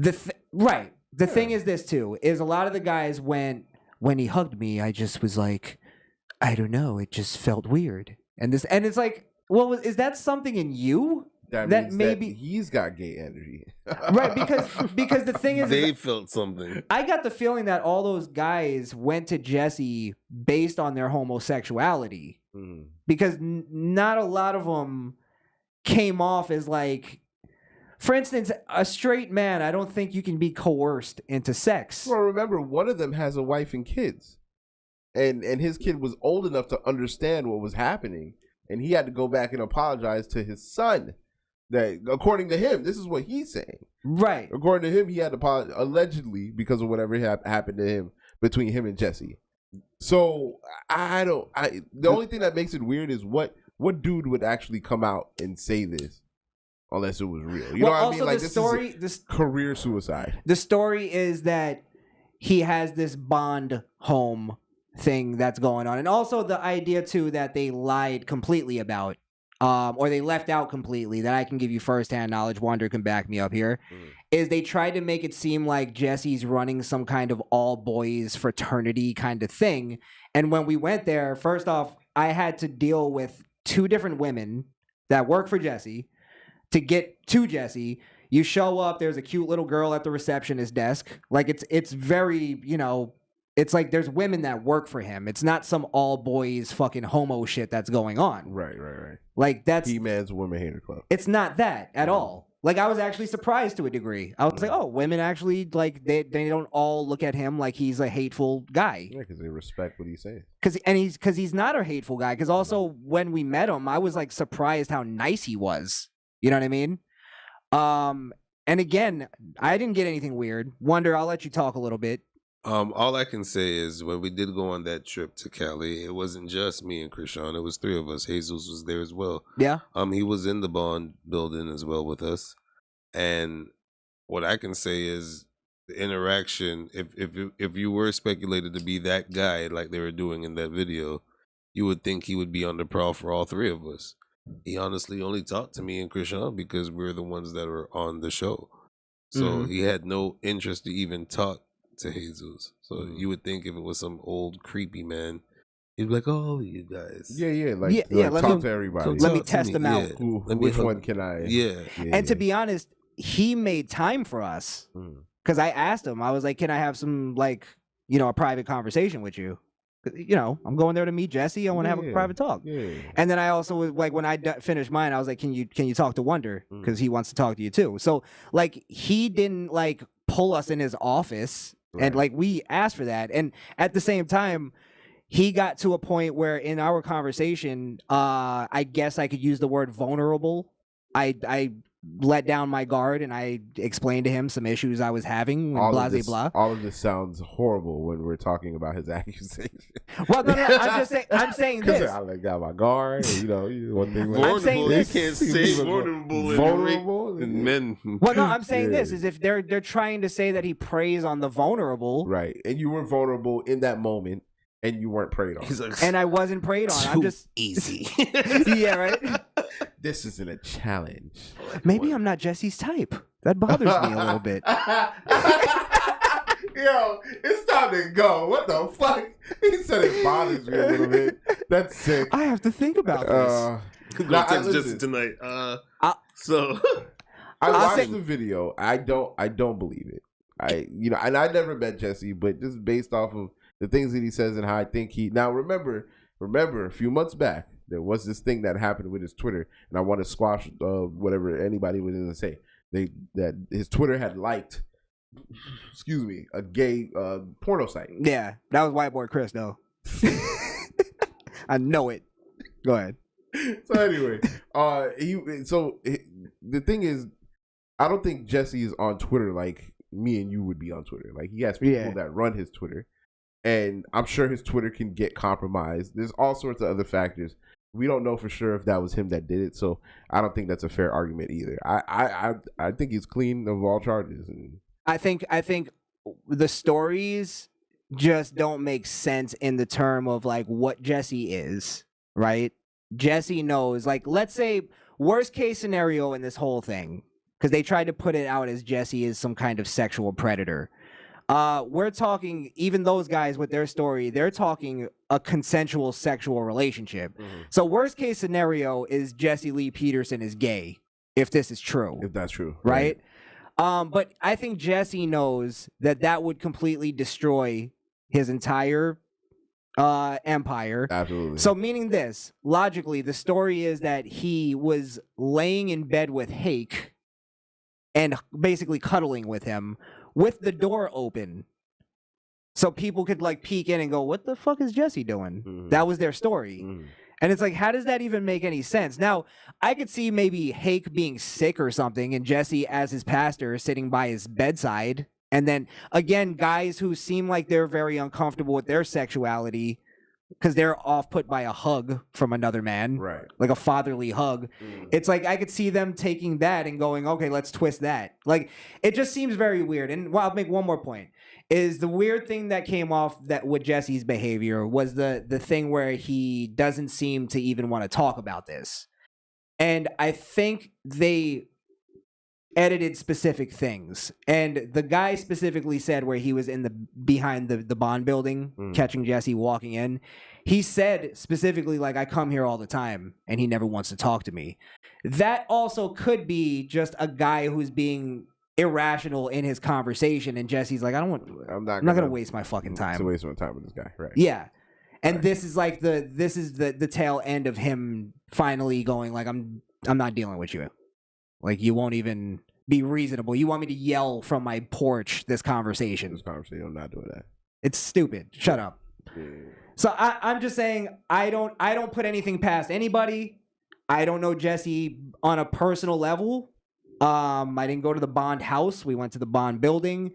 S4: Right. The thing is this, too, is a lot of the guys when he hugged me, I just was like, I don't know, it just felt weird. And it's like, well, is that something in you?
S5: That maybe he's got gay energy.
S4: Right, because the thing is,
S12: they felt something.
S4: I got the feeling that all those guys went to Jesse based on their homosexuality. Because not a lot of them came off as like, for instance, a straight man, I don't think you can be coerced into sex.
S5: Well, remember, one of them has a wife and kids. And his kid was old enough to understand what was happening. And he had to go back and apologize to his son. That, according to him, this is what he's saying.
S4: Right.
S5: According to him, he had to apologize, allegedly, because of whatever happened to him, between him and Jesse. So, the only thing that makes it weird is what dude would actually come out and say this, unless it was real. You know what I mean? Like, this career suicide.
S4: The story is that he has this bond home thing that's going on. And also the idea, too, that they lied completely about. Or they left out completely, that I can give you firsthand knowledge, Wunda can back me up here, is they tried to make it seem like Jesse's running some kind of all-boys fraternity kind of thing. And when we went there, first off, I had to deal with 2 different women that work for Jesse. To get to Jesse, you show up, there's a cute little girl at the receptionist desk. Like, it's very, it's like there's women that work for him. It's not some all boys fucking homo shit that's going on.
S5: Right.
S4: Like, that's
S5: He-Man's Women Hater Club.
S4: It's not that at all. Like, I was actually surprised to a degree. I was like, oh, women actually, like, they don't all look at him like he's a hateful guy.
S5: Yeah, because they respect what he's saying.
S4: Because he's not a hateful guy. Because also, when we met him, I was, like, surprised how nice he was. You know what I mean? And again, I didn't get anything weird. Wonder, I'll let you talk a little bit.
S12: All I can say is when we did go on that trip to Cali, it wasn't just me and Crishaun. It was 3 of us. Jesus was there as well.
S4: Yeah.
S12: He was in the Bond building as well with us. And what I can say is the interaction, if you were speculated to be that guy like they were doing in that video, you would think he would be on the prowl for all 3 of us. He honestly only talked to me and Crishaun because we're the ones that are on the show. So he had no interest to even talk to Jesus. So you would think if it was some old creepy man, he'd be like, "Oh, you guys,
S5: like talk to everybody.
S4: Let me test them out.
S5: Which one can I?"
S4: And to be honest, he made time for us because I asked him. I was like, "Can I have some a private conversation with you?" I'm going there to meet Jesse. I want to have a private talk. And then I also was like, when I finished mine, I was like, "Can you talk to Wunda?" Because he wants to talk to you too. So like, he didn't like pull us in his office. Right. And like, we asked for that. And at the same time, he got to a point where in our conversation, I guess I could use the word vulnerable. I let down my guard and I explained to him some issues I was having and blah, blah.
S5: All of this sounds horrible when we're talking about his accusation.
S4: Well, no, I'm saying this.
S5: I let down my guard. One thing.
S12: Vulnerable.
S4: saying this.
S12: You can't say vulnerable in men.
S4: Well, no, I'm saying this is if they're trying to say that he preys on the vulnerable.
S5: Right. And you were vulnerable in that moment and you weren't preyed on.
S12: Like,
S4: and I wasn't preyed on. I'm just
S12: easy.
S4: Yeah, right?
S5: This isn't a challenge.
S4: Maybe I'm not Jesse's type. That bothers me a little bit.
S5: Yo, it's time to go. What the fuck? He said it bothers me a little bit. That's sick.
S4: I have to think about this.
S12: Go text Jesse tonight. I
S5: watched the video. I don't believe it. And I never met Jesse, but just based off of the things that he says and how I think he now remember a few months back there was this thing that happened with his Twitter, and I want to squash whatever anybody was going to say. That his Twitter had liked, a gay porno site.
S4: Yeah, that was White Boy Chris though. I know it. Go ahead.
S5: So anyway, the thing is, I don't think Jesse is on Twitter like me and you would be on Twitter. Like he has people that run his Twitter, and I'm sure his Twitter can get compromised. There's all sorts of other factors. We don't know for sure if that was him that did it, so I don't think that's a fair argument either. I think he's clean of all charges. And
S4: I think the stories just don't make sense in the term of like what Jesse is, right? Jesse knows, like, let's say worst case scenario in this whole thing, because they tried to put it out as Jesse is some kind of sexual predator. We're talking, even those guys with their story, they're talking a consensual sexual relationship. Mm-hmm. So worst case scenario is Jesse Lee Peterson is gay, if this is true.
S5: If that's true.
S4: Right? But I think Jesse knows that would completely destroy his entire empire.
S5: Absolutely.
S4: So meaning this, logically, the story is that he was laying in bed with Hake and basically cuddling with him with the door open, so people could like peek in and go, what the fuck is Jesse doing? Mm-hmm. That was their story. Mm-hmm. And it's like, how does that even make any sense? Now, I could see maybe Hake being sick or something and Jesse as his pastor sitting by his bedside. And then again, guys who seem like they're very uncomfortable with their sexuality because they're off put by a hug from another man,
S5: right?
S4: Like a fatherly hug. It's like I could see them taking that and going, okay, let's twist that. Like it just seems very weird. And I'll make one more point: is the weird thing that came off that with Jesse's behavior was the thing where he doesn't seem to even want to talk about this, and I think they edited specific things, and the guy specifically said where he was in the behind the bond building catching Jesse walking in, he said specifically like, I come here all the time and he never wants to talk to me. That also could be just a guy who's being irrational in his conversation, and Jesse's like, I'm not gonna waste my fucking time
S5: to waste my time with this guy, right?
S4: Yeah. And this is like the tail end of him finally going like, I'm not dealing with you. Like, you won't even be reasonable. You want me to yell from my porch this conversation.
S5: I'm not doing that.
S4: It's stupid. Shut up. Yeah. So I'm just saying, I don't put anything past anybody. I don't know Jesse on a personal level. I didn't go to the Bond house. We went to the Bond building.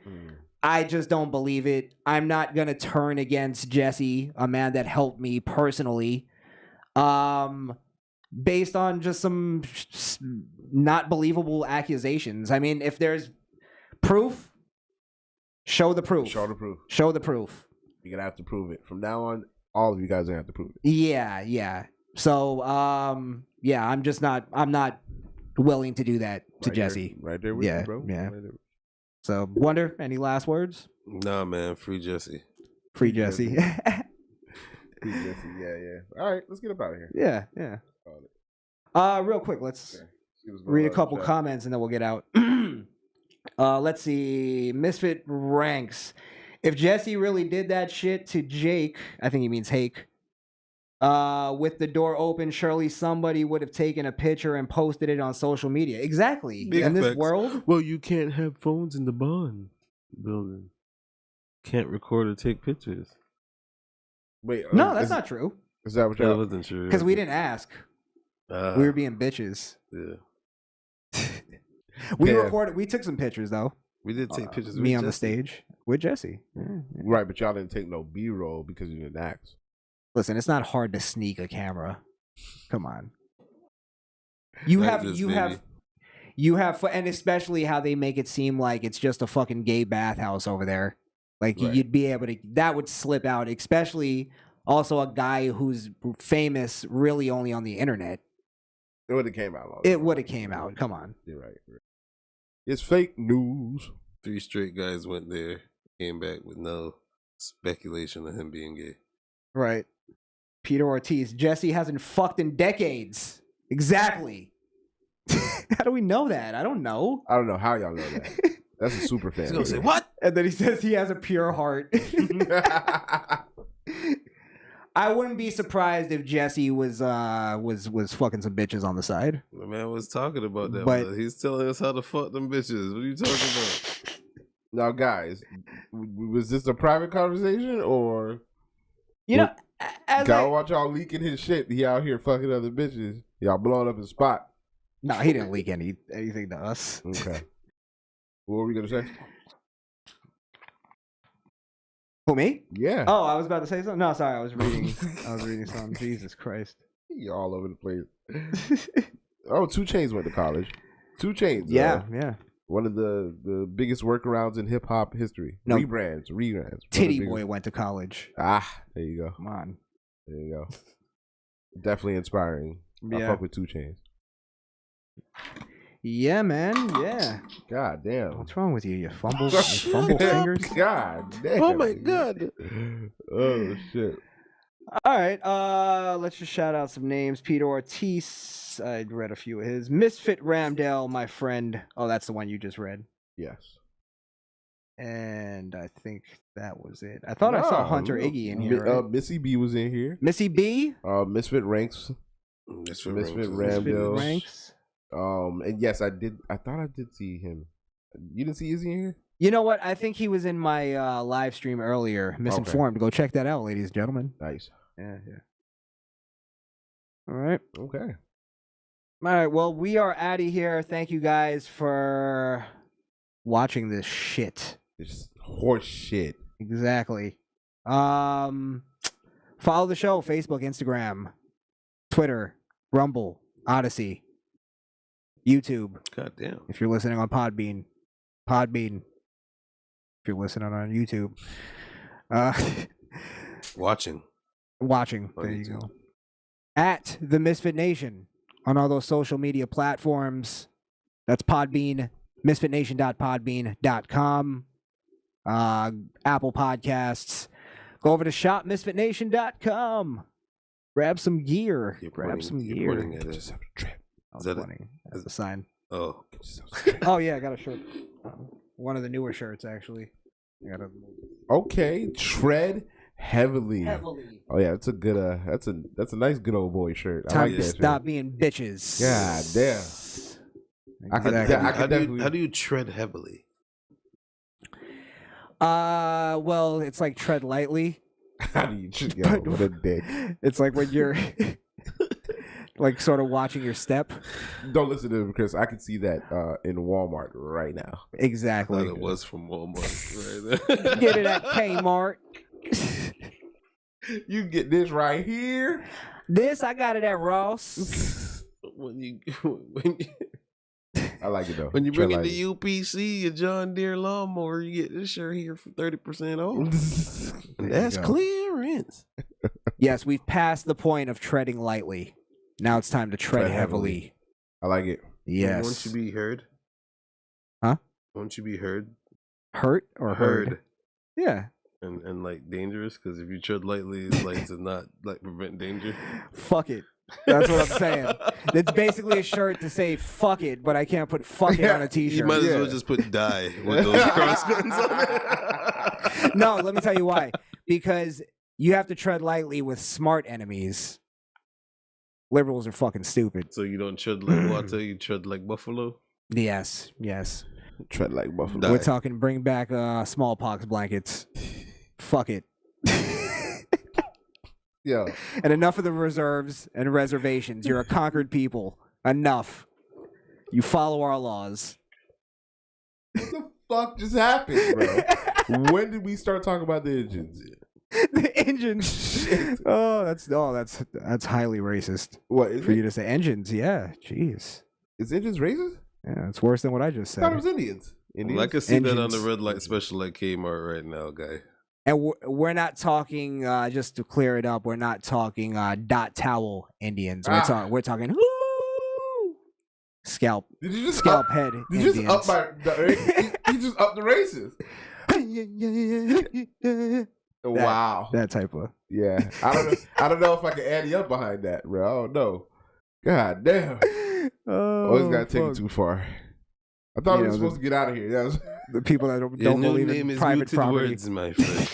S4: I just don't believe it. I'm not going to turn against Jesse, a man that helped me personally. Based on just some not believable accusations. I mean, if there's proof, show the proof.
S5: Show the proof.
S4: Show the proof.
S5: You're going to have to prove it. From now on, all of you guys are going to have to prove it.
S4: Yeah. So, I'm not willing to do that to Jesse.
S5: Right there with you, bro.
S4: Yeah. Right, so, Wonder, any last words?
S12: Nah, man. Free Jesse.
S4: Free Jesse.
S5: Free Jesse. Yeah. All right, let's get up out of here.
S4: Yeah. Real quick, let's read a couple comments and then we'll get out. Let's see. Misfit ranks. If Jesse really did that shit to Jake, I think he means Hake, with the door open, surely somebody would have taken a picture and posted it on social media. Exactly.
S12: Big
S4: in this
S12: effects.
S4: world.
S12: Well, you can't have phones in the Bond building. Can't record or take pictures.
S5: Wait.
S4: No, that's not true.
S5: Is that what
S12: that wasn't true?
S4: Because we didn't ask. We were being bitches.
S12: Yeah.
S4: We
S5: Yeah.
S4: recorded. We took some pictures though.
S12: We did take pictures.
S4: Me
S12: with
S4: on the
S12: Jesse.
S4: stage with Jesse. Yeah.
S5: Right, but y'all didn't take no B-roll because you didn't ask.
S4: Listen, it's not hard to sneak a camera. Come on. You
S12: Like
S4: have,
S12: this,
S4: you
S12: baby.
S4: have, you have, and especially how they make it seem like it's just a fucking gay bathhouse over there. Like
S5: Right.
S4: you'd be able to, that would slip out. Especially also a guy who's famous really only on the internet.
S5: It would have came out.
S4: It would have came out. Come on.
S5: You're right. It's fake news.
S12: 3 straight guys went there, came back with no speculation of him being gay.
S4: Right. Peter Ortiz. Jesse hasn't fucked in decades. Exactly. How do we know that? I don't know.
S5: I don't know how y'all know that. That's a super fan.
S12: He's gonna say what?
S4: And then he says he has a pure heart. I wouldn't be surprised if Jesse was fucking some bitches on the side.
S12: The man was talking about that.
S4: But-
S12: But he's telling us how to fuck them bitches. What are you talking about?
S5: Now, guys, was this a private conversation or?
S4: You know, as
S5: Gotta watch y'all leaking his shit. He out here fucking other bitches. Y'all blowing up his spot.
S4: No, he didn't leak anything to us.
S5: Okay. What were we gonna say?
S4: Who, me?
S5: Yeah.
S4: Oh, I was about to say something. No, sorry, I was reading something. Jesus Christ.
S5: You're all over the place. Oh, 2 Chainz went to college. 2 Chainz.
S4: Yeah, yeah.
S5: One of the biggest workarounds in hip hop history.
S4: No.
S5: Rebrands.
S4: Titty Boy went to college.
S5: Ah, there you go.
S4: Come on.
S5: There you go. Definitely inspiring. I
S4: Yeah.
S5: fuck with 2 Chainz.
S4: Yeah, man. Yeah.
S5: God damn.
S4: What's wrong with you? You fumble fingers?
S5: God damn.
S12: Oh my god.
S5: Oh shit.
S4: All right. Let's just shout out some names. Peter Ortiz. I read a few of his. Misfit Ramdale, my friend. Oh, that's the one you just read.
S5: Yes.
S4: And I think that was it. I thought I saw Hunter Iggy in here. Right?
S5: Missy B was in here.
S4: Missy B.
S5: Misfit Ranks.
S12: Misfit
S5: Ramdale.
S4: Ranks.
S5: And yes, I did. I thought I did see him. You didn't see Izzy in here?
S4: You know what? I think he was in my live stream earlier. Misinformed. Go check that out, ladies and gentlemen.
S5: Nice.
S4: Yeah, yeah. All right.
S5: Okay.
S4: All right. Well, we are out of here. Thank you guys for watching this shit.
S5: This horse shit.
S4: Exactly. Follow the show: Facebook, Instagram, Twitter, Rumble, Odyssey, YouTube.
S12: God damn.
S4: If you're listening on Podbean. If you're listening on YouTube.
S12: Watching.
S4: There you go. At The Misfit Nation on all those social media platforms. That's Podbean, misfitnation.podbean.com, Apple Podcasts. Go over to shopmisfitnation.com. Grab some gear. Grab some gear.
S12: Pointing at it.
S4: I was pointing at the sign.
S12: Oh.
S4: Oh, yeah, I got a shirt. One of the newer shirts, actually.
S5: Okay, tread heavily. Oh yeah, that's a good. That's a nice good old boy shirt. I
S4: Time
S5: like
S4: to
S5: that
S4: stop
S5: shirt.
S4: being bitches.
S5: God damn.
S12: How do you tread heavily?
S4: Well, it's like tread lightly.
S5: How do you what a dick.
S4: It's like when you're like sort of watching your step.
S5: Don't listen to him, Chris. I can see that in Walmart right now.
S4: Exactly.
S12: I thought it was from Walmart right there.
S4: Get it at Kmart.
S5: You get this right here.
S4: This I got it at Ross.
S12: when you
S5: I like it though.
S12: When you
S5: Tread
S12: bring in
S5: lightly.
S12: the UPC, a John Deere lawnmower, you get this shirt here for 30% off. That's
S4: go.
S12: clearance.
S4: Yes, we've passed the point of treading lightly. Now it's time to tread heavily.
S5: I like it.
S4: Yes.
S12: Won't you be heard?
S4: Huh?
S12: Won't you be heard?
S4: Hurt or heard? Yeah.
S12: And like dangerous, because if you tread lightly, it's like to not like prevent danger.
S4: Fuck it. That's what I'm saying. It's basically a shirt to say fuck it, but I can't put fuck it on a t-shirt.
S12: You might as well just put die with those cross guns on it.
S4: No, let me tell you why. Because you have to tread lightly with smart enemies. Liberals are fucking stupid.
S12: So you don't tread like water, you tread like buffalo?
S4: Yes, yes.
S5: Tread like buffalo.
S4: We're talking bring back smallpox blankets. Fuck it.
S5: Yeah.
S4: And enough of the reserves and reservations. You're a conquered people. Enough. You follow our laws.
S5: What the fuck just happened, bro? When did we start talking about the engines?
S4: The engines. That's highly racist.
S5: What is
S4: for
S5: it?
S4: you to say engines? Yeah, jeez.
S5: Is engines racist?
S4: Yeah, it's worse than what I just said.
S5: I thought it was Indians.
S12: Well, I can see that on the
S4: Engines.
S12: red light special at Kmart right now, guy.
S4: And we're not talking. Just to clear it up, we're not talking dot towel Indians. We're talking scalp.
S5: Did you just
S4: scalp head?
S5: Did you
S4: Indians.
S5: just up you just up the races? Wow.
S4: That type of.
S5: Yeah. I don't know if I can add you up behind that, bro. I don't know. God damn. Always gotta take it too far. I thought we were supposed to get out of here. That was
S4: the people that don't believe in private property. Words, my friend.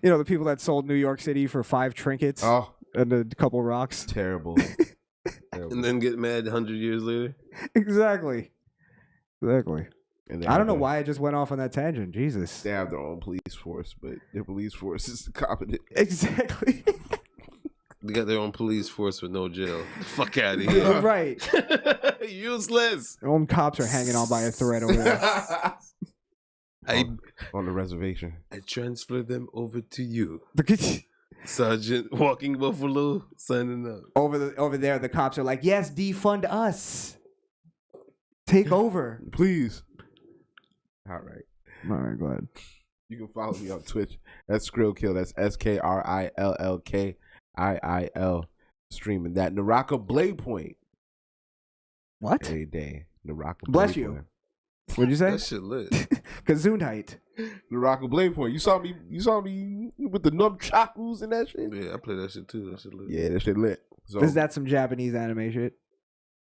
S4: You know, the people that sold New York City for 5 trinkets and a couple rocks.
S5: Terrible.
S12: And then get mad 100 years later.
S4: Exactly.
S5: And
S4: I don't know why I just went off on that tangent. Jesus.
S5: They have their own police force, but their police force is competent.
S4: Exactly.
S12: They got their own police force with no jail. Fuck out of here.
S4: Yeah, right.
S12: Useless.
S4: Their own cops are hanging on by a thread over there.
S5: On the reservation.
S12: I transfer them over to you. Sergeant Walking Buffalo signing up.
S4: Over there, the cops are like, yes, defund us. Take over.
S5: Please. All right,
S4: go ahead.
S5: You can follow me on Twitch. That's Skrillkill. That's SKRILLKIIL. Streaming that. Naraka Blade Point.
S4: What?
S5: Every day. Naraka
S4: Bless
S5: Blade
S4: you.
S5: Point.
S12: What'd you say? That shit lit.
S4: Gesundheit.
S5: Naraka Blade Point. You saw me with the nunchakus and that shit?
S12: Yeah, I play that shit too. That shit lit.
S5: Yeah, that shit lit. So,
S4: Is that some Japanese anime shit?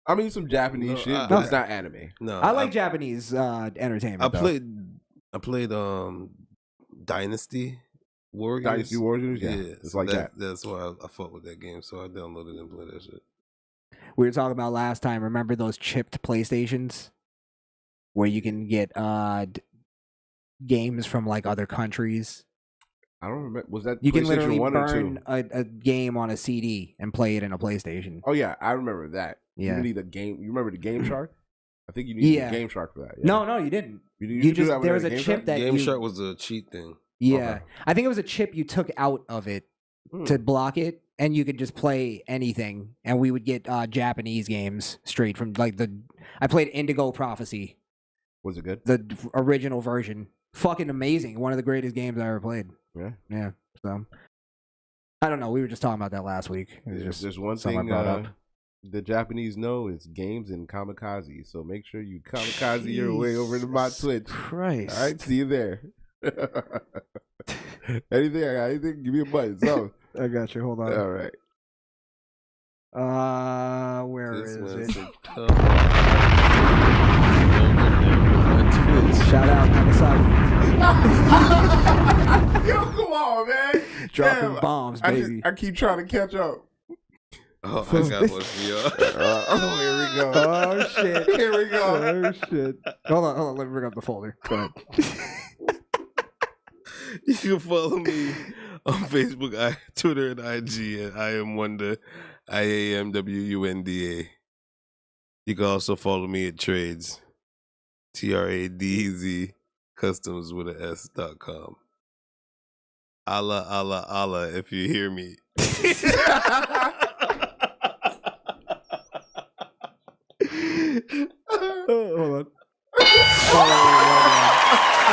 S5: I mean, some Japanese shit, but it's not anime.
S12: No,
S4: I like Japanese entertainment.
S12: I played Dynasty Warriors.
S5: Dynasty Warriors, yeah. It's like that.
S12: That's why I fuck with that game, so I downloaded and played that shit.
S4: We were talking about last time. Remember those chipped PlayStations where you can get games from like other countries?
S5: I don't remember. Was that
S4: you can
S5: PlayStation
S4: literally
S5: 1 or 2?
S4: burn a game on a CD and play it in a PlayStation.
S5: Oh yeah, I remember that.
S4: Yeah.
S5: You need a game. You remember the Game Shark? I think you need a Game Shark for that. Yeah.
S4: No, you didn't.
S5: You
S4: just
S5: that
S4: there was a
S5: Game
S4: chip
S5: Shark?
S4: that
S12: Game Shark was a cheat thing.
S4: Yeah,
S5: Okay.
S4: I think it was a chip you took out of it to block it, and you could just play anything. And we would get Japanese games straight from like I played Indigo Prophecy.
S5: Was it good?
S4: The original version, fucking amazing. One of the greatest games I ever played.
S5: Yeah.
S4: So I don't know. We were just talking about that last week. It was just
S5: There's one
S4: something
S5: thing
S4: I brought up.
S5: the Japanese know is games and kamikaze. So make sure you kamikaze your way over to my Twitch.
S4: Christ.
S5: All right, see you there. Anything, give me a button. So
S4: I got you. Hold on.
S5: All right.
S4: Where
S12: This
S4: is
S12: one's
S4: it?
S12: Twitch.
S4: Shout out Nagasaki.
S5: Yo, come on, man.
S4: Dropping bombs, baby.
S5: I keep trying to catch up.
S12: Oh, I got one for y'all.
S5: Here we go.
S4: Oh shit.
S5: Here we go.
S4: Oh shit. Hold on. Let me bring up the folder. Go ahead.
S12: You can follow me on Facebook, Twitter, and IG at I am Wunda, IAMWUNDA. You can also follow me at Trades, TRADZ, customs with a S.com. Allah, Allah, Allah, if you hear me.
S4: Hold on.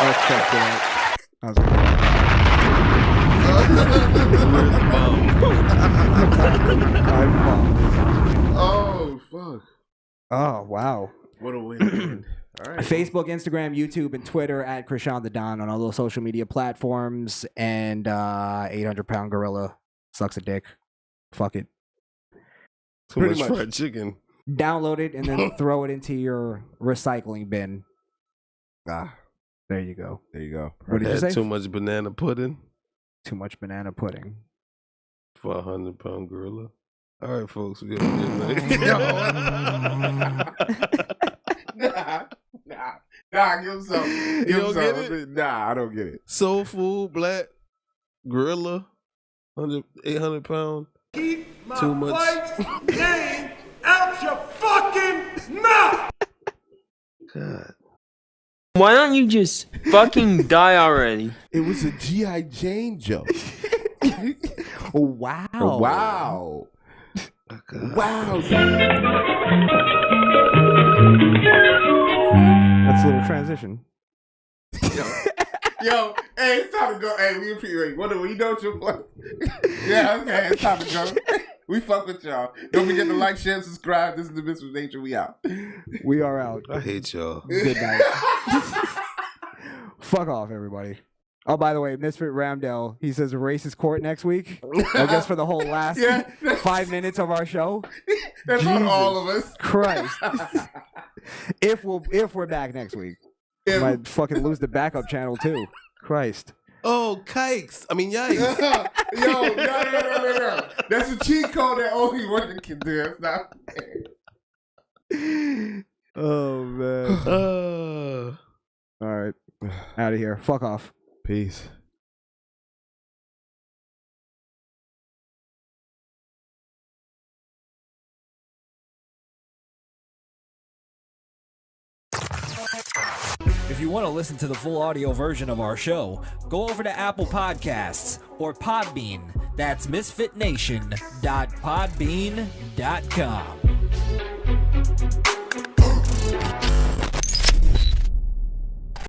S4: Let's check that.
S5: Oh, fuck.
S4: Oh, wow.
S5: What a way to end. All right.
S4: Facebook, Instagram, YouTube, and Twitter at Crishaun the Don on all those social media platforms. And 800-pound gorilla sucks a dick. Fuck it.
S12: Too much fried chicken.
S4: Download it and then throw it into your recycling bin.
S5: Ah,
S4: there you go.
S5: There you go.
S4: What did you say?
S12: Too much banana pudding.
S4: Too much banana pudding.
S12: For a 100-pound gorilla. All right, folks. We have a good night.
S5: Nah, give him some.
S12: You don't get it?
S5: Nah, I don't get it.
S12: Soul food, black, gorilla, 800 pound.
S17: Keep my
S12: Too much.
S17: wife's name out your fucking mouth!
S12: God.
S18: Why don't you just fucking die already?
S5: It was a G.I. Jane joke.
S4: Wow.
S5: Wow. Wow.
S4: That's a little transition.
S5: Yo, hey, it's time to go. Hey, we appreciate. What do we know what you're playing? Yeah, okay, it's time to go. We fuck with y'all. Don't forget to like, share, and subscribe. This is the Misfit Nation. We out.
S4: We are out.
S12: I hate y'all.
S4: Good night. Fuck off, everybody. Oh, by the way, Misfit Ramdell, he says racist court next week. I guess for the whole last 5 minutes of our show.
S5: That's on all of us.
S4: Christ. if we're back next week. Might fucking lose the backup channel too. Christ.
S12: Oh, kikes. I mean, yikes.
S5: Yo, no. That's a cheat code that only one can do. It's not fair.
S4: Oh, man. All right. Out of here. Fuck off.
S5: Peace.
S19: If you want to listen to the full audio version of our show, go over to Apple Podcasts or Podbean. That's misfitnation.podbean.com.